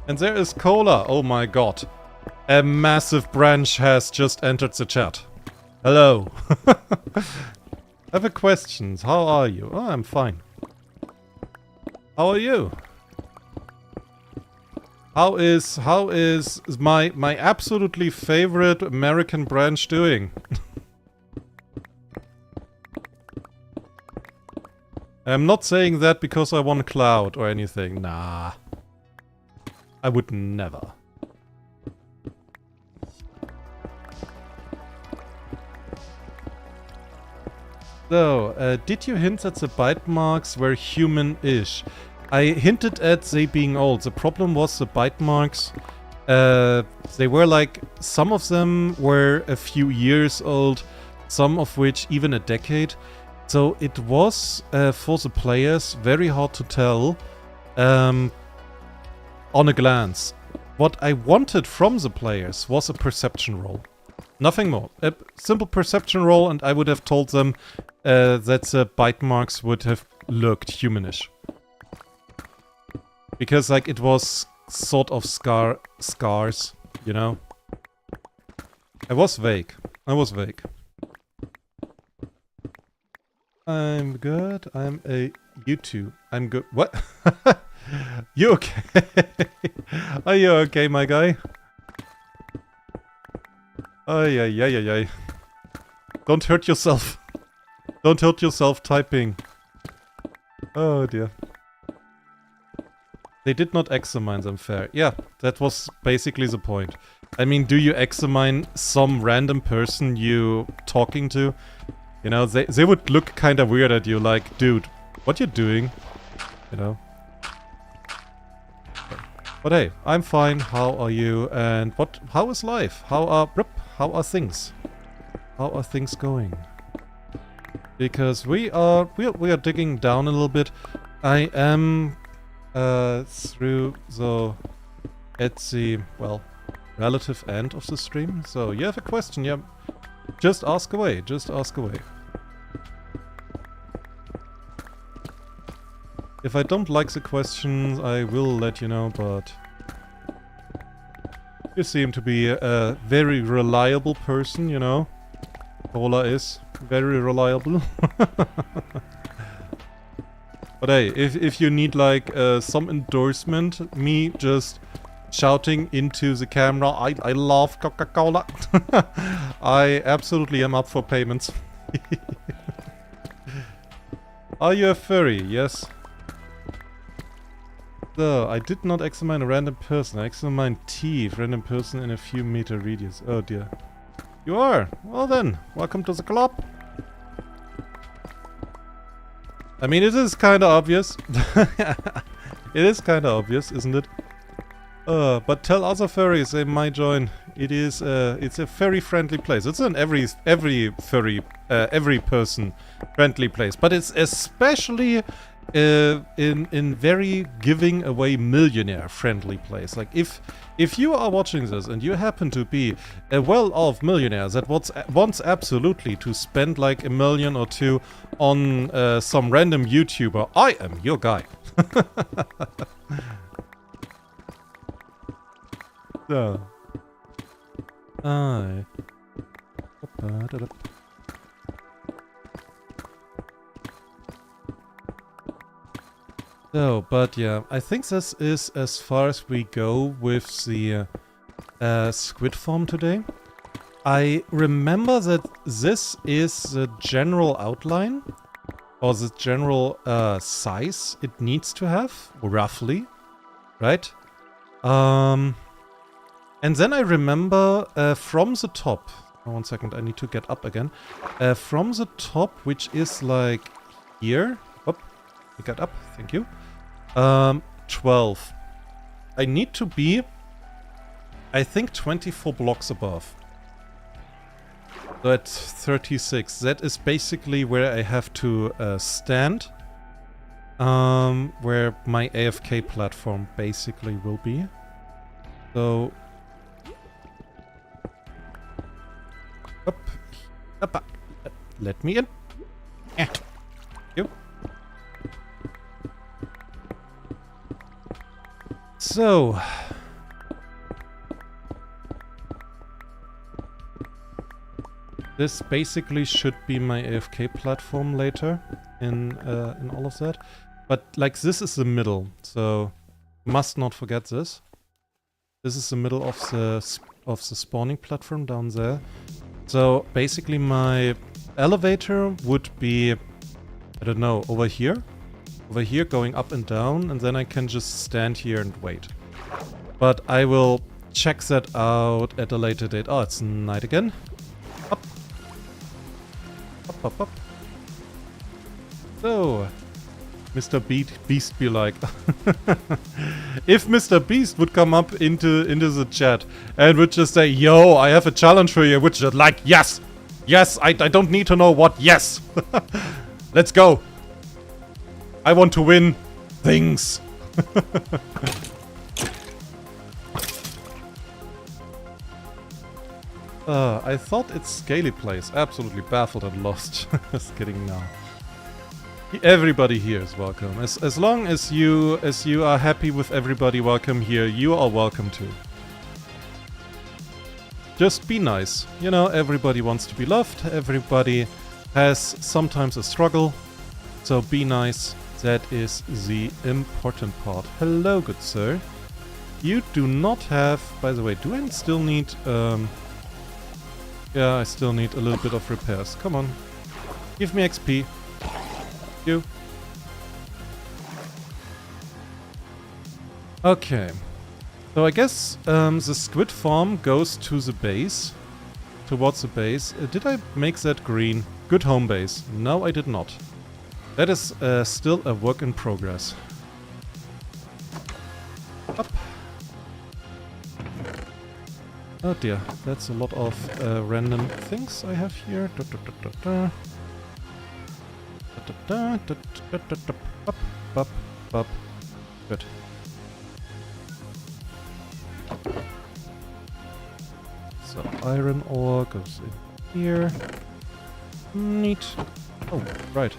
And there is Cola. Oh my god. A massive branch has just entered the chat. Hello. I have a question. How are you? Oh, I'm fine. How are you? How is my absolutely favorite American branch doing? I'm not saying that because I won Cloud or anything. Nah. I would never. So, did you hint that the bite marks were human-ish? I hinted at they being old. The problem was the bite marks. They were like, some of them were a few years old, some of which even a decade. So it was, for the players, very hard to tell on a glance. What I wanted from the players was a perception roll. Nothing more. A simple perception roll, and I would have told them that the bite marks would have looked humanish. Because, like, it was sort of scars, you know? I was vague. I'm good. I'm a U2. I'm good. What? You okay? Are you okay, my guy? Ay, ay, ay, ay, ay. Don't hurt yourself. Don't hurt yourself typing. Oh, dear. They did not examine them fair. Yeah, that was basically the point. I mean, do you examine some random person you talking to? You know, they would look kind of weird at you, like, dude, what you doing? You know? But hey, I'm fine. How are you? And how is life? How are things? How are things going? Because we are digging down a little bit. I am through at the, well, relative end of the stream. So you have a question, yeah. Just ask away, just ask away. If I don't like the questions, I will let you know, but you seem to be a very reliable person, you know. Paula is very reliable. But hey, if you need like some endorsement, me just shouting into the camera, I love Coca-Cola. I absolutely am up for payments. Are you a furry? Yes. So, I did not examine a random person. I examined teeth, random person in a few meter radius. Oh dear. You are? Well then, welcome to the club. I mean, it is kind of obvious. It is kind of obvious, isn't it? But tell other furries they might join. It's a furry friendly place. It's an every furry, every person friendly place. But it's especially in very giving away millionaire friendly place. Like if you are watching this and you happen to be a well-off millionaire that wants absolutely to spend like $1 million or $2 on some random YouTuber, I am your guy. So. So, but yeah, I think this is as far as we go with the squid farm today. I remember that this is the general outline, or the general size it needs to have, roughly, right? And then I remember from the top, oh, 1 second, I need to get up again. From the top, which is like here, up, I got up, thank you. 12. I need to be, I think, 24 blocks above. So at 36. That is basically where I have to stand. Where my AFK platform basically will be. So... Up. Let me in. You. So... This basically should be my AFK platform later in all of that. But like this is the middle, so must not forget this. This is the middle of the spawning platform down there. So basically my elevator would be, I don't know, over here going up and down, and then I can just stand here and wait. But I will check that out at a later date. Oh, it's night again. Up. Up. So, Mr. Beast be like... If Mr. Beast would come up into the chat and would just say, yo, I have a challenge for you, which is like, yes! Yes, I don't need to know what, yes! Let's go! I want to win things! I thought it's Scaly Place. Absolutely baffled and lost. Just kidding now. Everybody here is welcome. As long as you are happy with everybody welcome here, you are welcome too. Just be nice. You know, everybody wants to be loved. Everybody has sometimes a struggle. So be nice. That is the important part. Hello, good sir. You do not have... By the way, do I still need... Yeah, I still need a little bit of repairs. Come on. Give me XP. You. Okay. So I guess the squid farm goes to the base. Towards the base. Did I make that green? Good home base. No, I did not. That is still a work in progress. Up. Oh dear, that's a lot of random things I have here. Up. Good. So iron ore goes in here. Neat. Oh, right.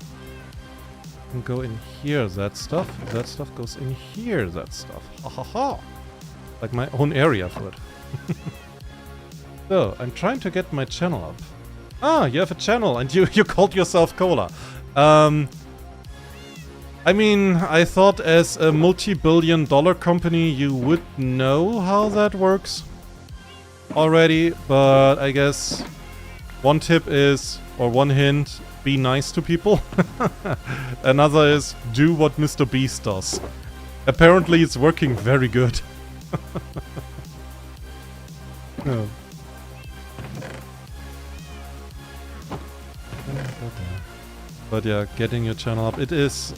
Can go in here, that stuff. That stuff goes in here, that stuff. Ha ha ha! Like my own area for it. So, I'm trying to get my channel up. Ah, you have a channel and you called yourself Cola. I mean, I thought as a multi-billion-dollar company you would know how that works already, but I guess one tip is, or one hint, be nice to people. Another is do what Mr. Beast does. Apparently it's working very good. No. But yeah, getting your channel up, it is,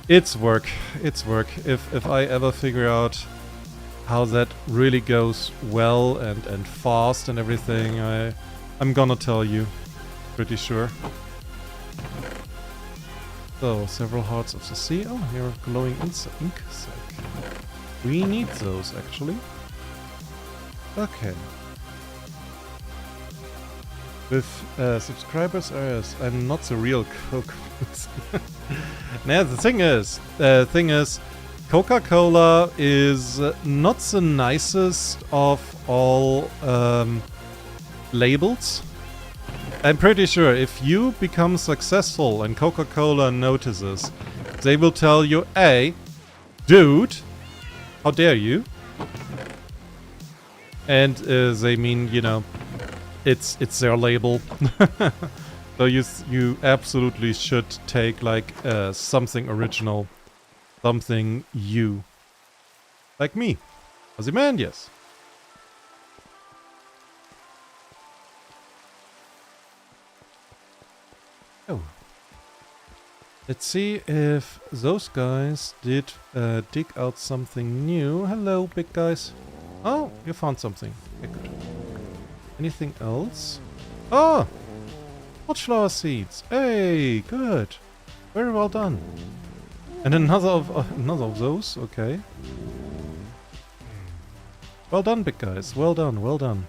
it's work. It's work. If I ever figure out how that really goes well and fast and everything, I'm gonna tell you. Pretty sure. So, several hearts of the sea. Oh, here are glowing ink sac. We need those, actually. Okay. With subscribers, I'm not the real cook. Nah, the thing is, Coca-Cola is not the nicest of all labels. I'm pretty sure if you become successful and Coca-Cola notices, they will tell you, hey, dude, how dare you? And they mean, you know, it's their label. So you absolutely should take like something original, something you. Like me. Ozymandias. Oh. Let's see if those guys did dig out something new. Hello, big guys. Oh, you found something. Okay, good. Anything else? Oh! Watchflower seeds. Hey, good. Very well done. And another of those. Okay. Well done, big guys. Well done, well done.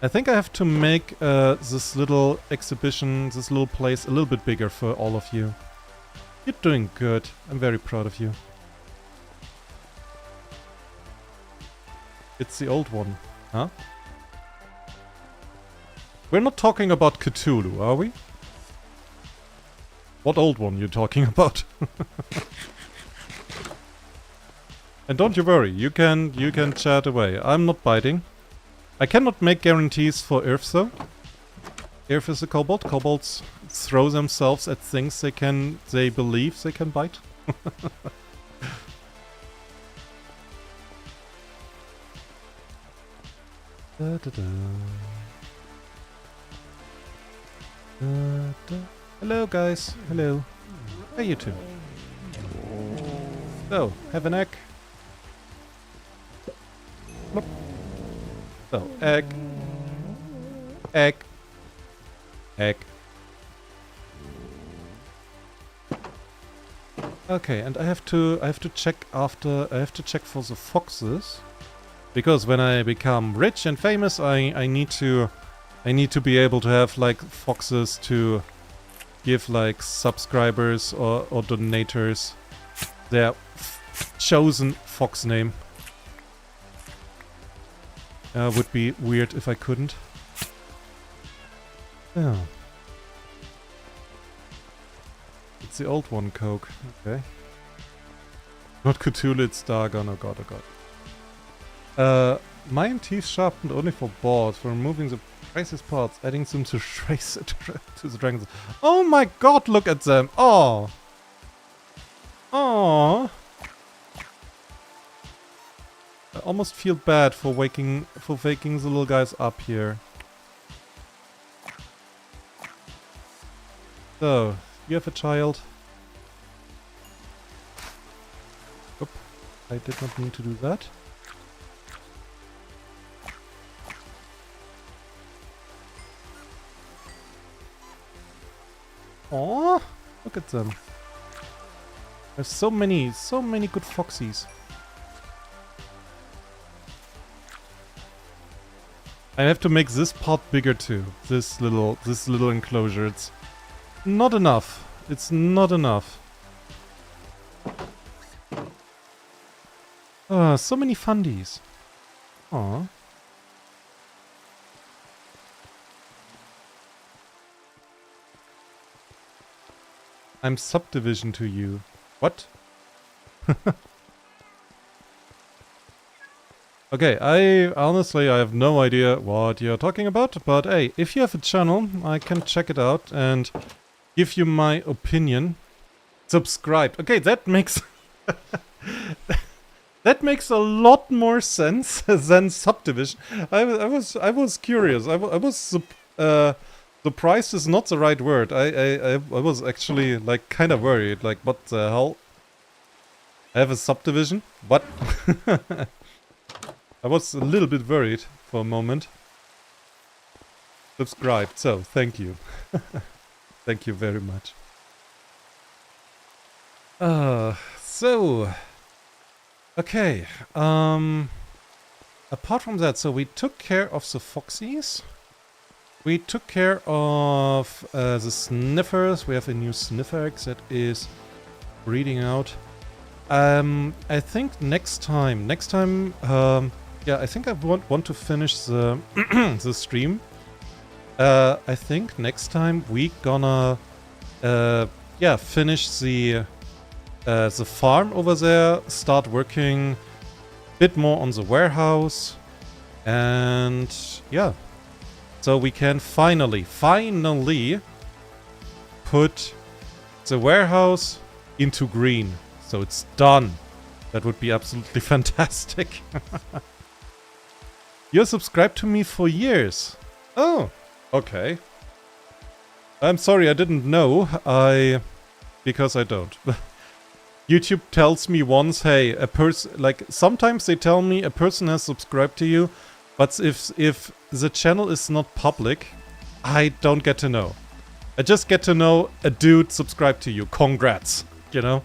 I think I have to make this little exhibition, this little place a little bit bigger for all of you. You're doing good. I'm very proud of you. It's the old one, huh? We're not talking about Cthulhu, are we? What old one you talking about? And don't you worry, you can chat away. I'm not biting. I cannot make guarantees for Earth though. Earth is a kobold. Kobolds throw themselves at things they believe they can bite. Da, da, da. Da, da. Hello guys, hello. Hey you two. So, have an egg. Plop. So, egg. Egg. Egg. Okay, and I have to check after, I have to check for the foxes. Because when I become rich and famous, I need to be able to have like foxes to give like subscribers or donators their chosen fox name. Would be weird if I couldn't. Yeah. It's the old one, Coke. Okay. Not Cthulhu, it's Dagon. Oh god, oh god. Mine teeth sharpened only for balls, for removing the precious parts, adding them to trace to the dragons. Oh my god, look at them! Oh! Oh! I almost feel bad for waking the little guys up here. So, you have a child. Oop, I did not mean to do that. Oh, look at them. There's so many good foxies. I have to make this part bigger too. This little enclosure. It's not enough. It's not enough. Ah, so many fundies. Aw. I'm subdivision to you. What? Okay, I have no idea what you're talking about, but hey, if you have a channel, I can check it out and give you my opinion. Subscribe. Okay, that makes that makes a lot more sense than subdivision. I was curious. I was surprised is not the right word. I was actually like kind of worried. Like, what the hell? I have a subdivision? What? I was a little bit worried for a moment. Subscribed, so thank you. Thank you very much. So okay. Apart from that, so we took care of the foxies. We took care of the sniffers. We have a new sniffer egg that is breeding out. I think next time, yeah, I think I want to finish the the stream. I think next time we gonna, yeah, finish the farm over there, start working a bit more on the warehouse, and yeah, so we can finally put the warehouse into green. So it's done. That would be absolutely fantastic. You're subscribed to me for years. Oh, okay. I'm sorry, I didn't know. Because I don't. YouTube tells me once, hey, a person, like, sometimes they tell me a person has subscribed to you, but if the channel is not public, I don't get to know. I just get to know a dude subscribed to you. Congrats, you know?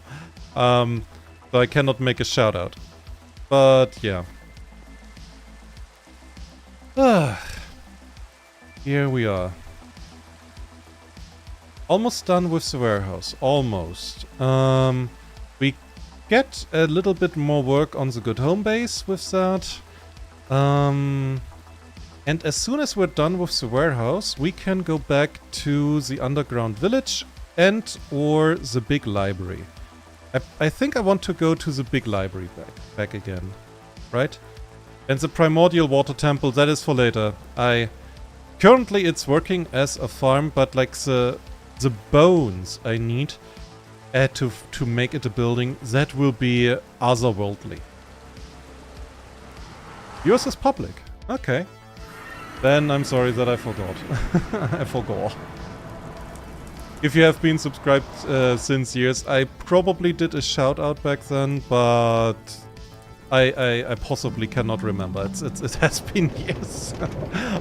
So I cannot make a shout out. But yeah. Here we are. Almost done with the warehouse. Almost. We get a little bit more work on the good home base with that. And as soon as we're done with the warehouse, we can go back to the underground village and or the big library. I think I want to go to the big library back again, right? And the primordial water temple, that is for later. Currently it's working as a farm, but like the bones I need to make it a building, that will be otherworldly. Yours is public. Okay. Then I'm sorry that I forgot. I forgot. If you have been subscribed since years, I probably did a shout out back then, but I possibly cannot remember. It has been years.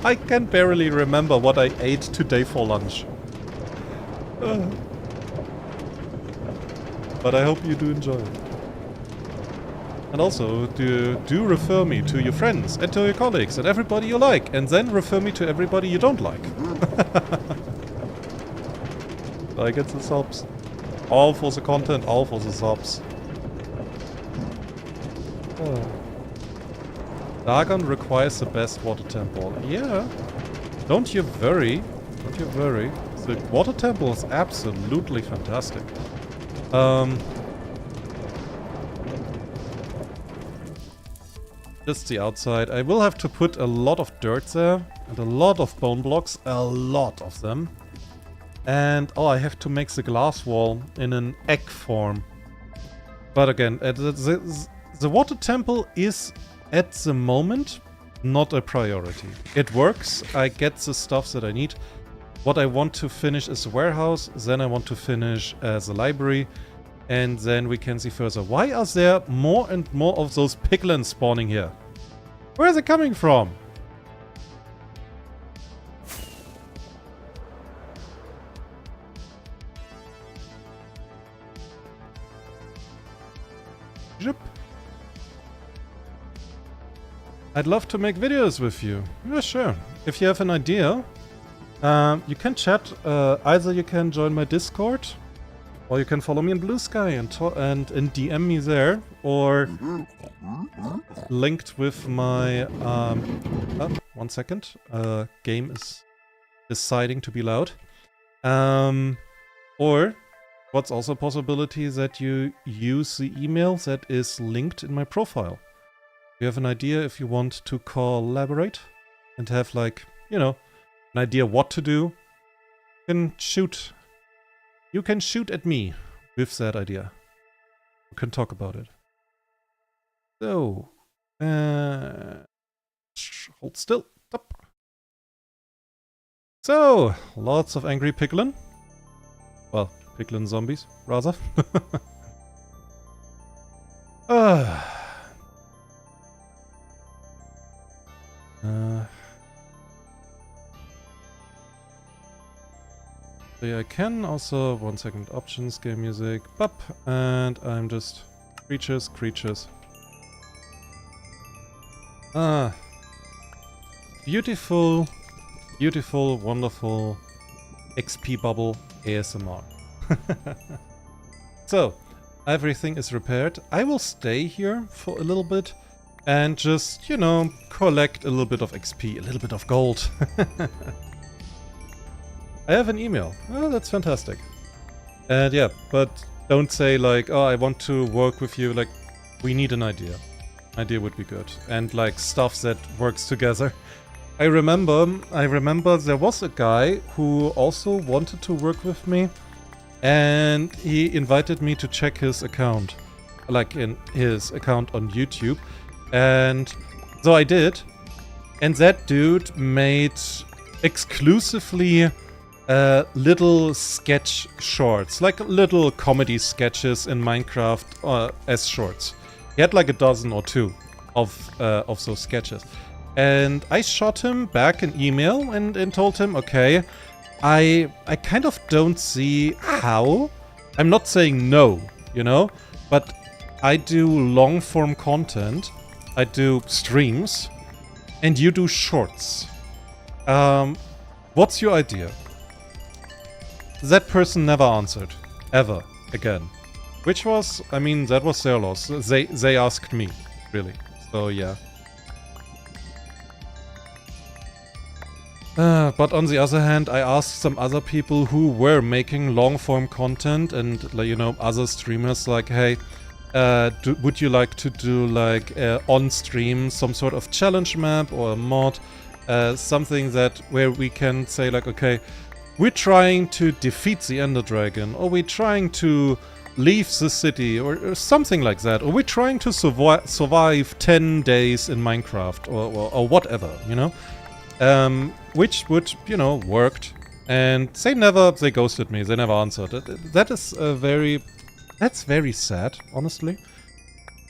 I can barely remember what I ate today for lunch. But I hope you do enjoy it. And also, do refer me to your friends and to your colleagues and everybody you like, and then refer me to everybody you don't like. I get the subs. All for the content, all for the subs. Dagon requires the best water temple. Yeah. Don't you worry. Don't you worry. The water temple is absolutely fantastic. Just the outside. I will have to put a lot of dirt there and a lot of bone blocks. A lot of them. And, oh, I have to make the glass wall in an egg form. But again, the water temple is, at the moment, not a priority. It works, I get the stuff that I need. What I want to finish is the warehouse, then I want to finish the library, and then we can see further. Why are there more and more of those piglins spawning here? Where are they coming from? I'd love to make videos with you. Yeah, sure. If you have an idea, you can chat. Either you can join my Discord, or you can follow me in Blue Sky and DM me there, or linked with my... one second. Game is deciding to be loud. Or what's also a possibility that you use the email that is linked in my profile. You have an idea if you want to collaborate and have, like, you know, an idea what to do, you can shoot at me with that idea. We can talk about it. So, hold still. Stop. So, lots of angry piglin. Well, piglin zombies, rather. So yeah, I can also, 1 second, options, game music, bop, and I'm just creatures. Beautiful, beautiful, wonderful XP bubble ASMR. So, everything is repaired. I will stay here for a little bit and just, you know, collect a little bit of XP, a little bit of gold. I have an email. Oh, that's fantastic. And yeah, but don't say like, oh, I want to work with you. Like, we need an idea. Idea would be good. And like stuff that works together. I remember there was a guy who also wanted to work with me. And he invited me to check his account. Like in his account on YouTube. And so I did. And that dude made exclusively little sketch shorts, like little comedy sketches in Minecraft as shorts. He had like a dozen or two of those sketches. And I shot him back an email and told him, okay, I kind of don't see how. I'm not saying no, you know, but I do long form content. I do streams and you do shorts. What's your idea? That person never answered. Ever. Again. Which was, I mean, that was their loss. They asked me, really. So, yeah. But on the other hand, I asked some other people who were making long-form content and, you know, other streamers like, hey, would you like to do, like, on-stream some sort of challenge map or a mod? Something that, where we can say, like, okay, we're trying to defeat the Ender Dragon, or we're trying to leave the city, or something like that, or we're trying to survive 10 days in Minecraft, or whatever, you know? Which would, you know, worked. And they ghosted me, they never answered. That is that's very sad, honestly.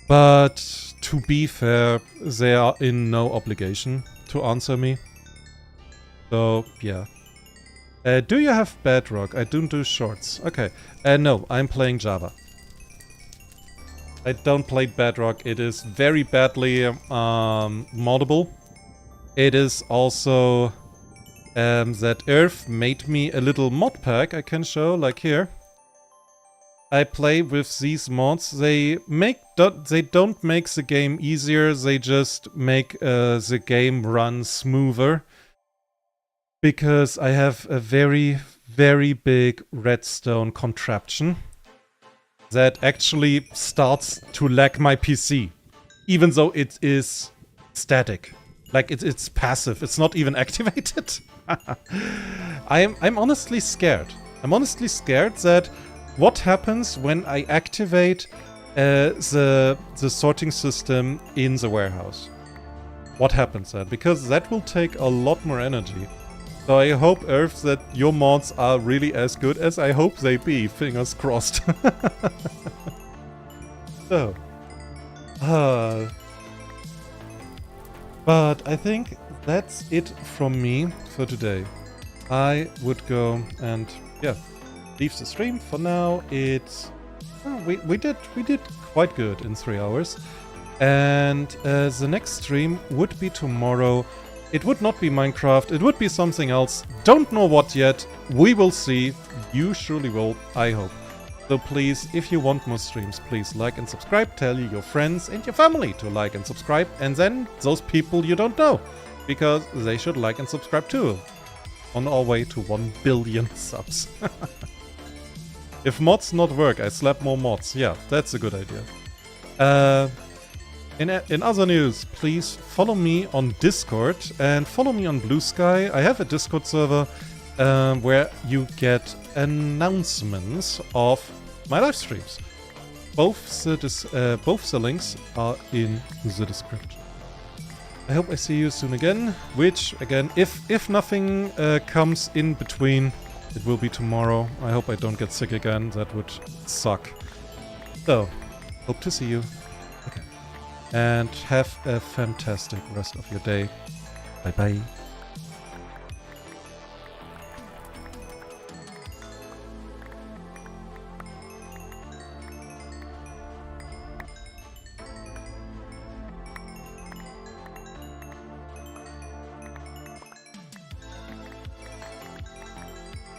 But to be fair, they are in no obligation to answer me. So, yeah. Do you have Bedrock? I don't do shorts. Okay. No, I'm playing Java. I don't play Bedrock. It is very badly moddable. It is also that Earth made me a little mod pack I can show, like here. I play with these mods. They don't make the game easier. They just make the game run smoother. Because I have a very, very big redstone contraption that actually starts to lag my PC, even though it is static. Like it's passive. It's not even activated. I'm honestly scared. I'm honestly scared that what happens when I activate the sorting system in the warehouse. What happens then? Because that will take a lot more energy. So I hope, Earth, that your mods are really as good as I hope they be. Fingers crossed. So. But I think that's it from me for today. I would go and, yeah, leave the stream. For now, it's... Oh, we did quite good in 3 hours. And the next stream would be tomorrow. It would not be Minecraft, it would be something else. Don't know what yet. We will see. You surely will, I hope. So please, if you want more streams, please like and subscribe. Tell your friends and your family to like and subscribe. And then those people you don't know. Because they should like and subscribe too. On our way to 1 billion subs. If mods not work, I slap more mods. Yeah, that's a good idea. In other news, please follow me on Discord and follow me on Blue Sky. I have a Discord server where you get announcements of my live streams. Both the links are in the description. I hope I see you soon again, which, again, if nothing comes in between, it will be tomorrow. I hope I don't get sick again. That would suck. So, hope to see you. And have a fantastic rest of your day. Bye bye.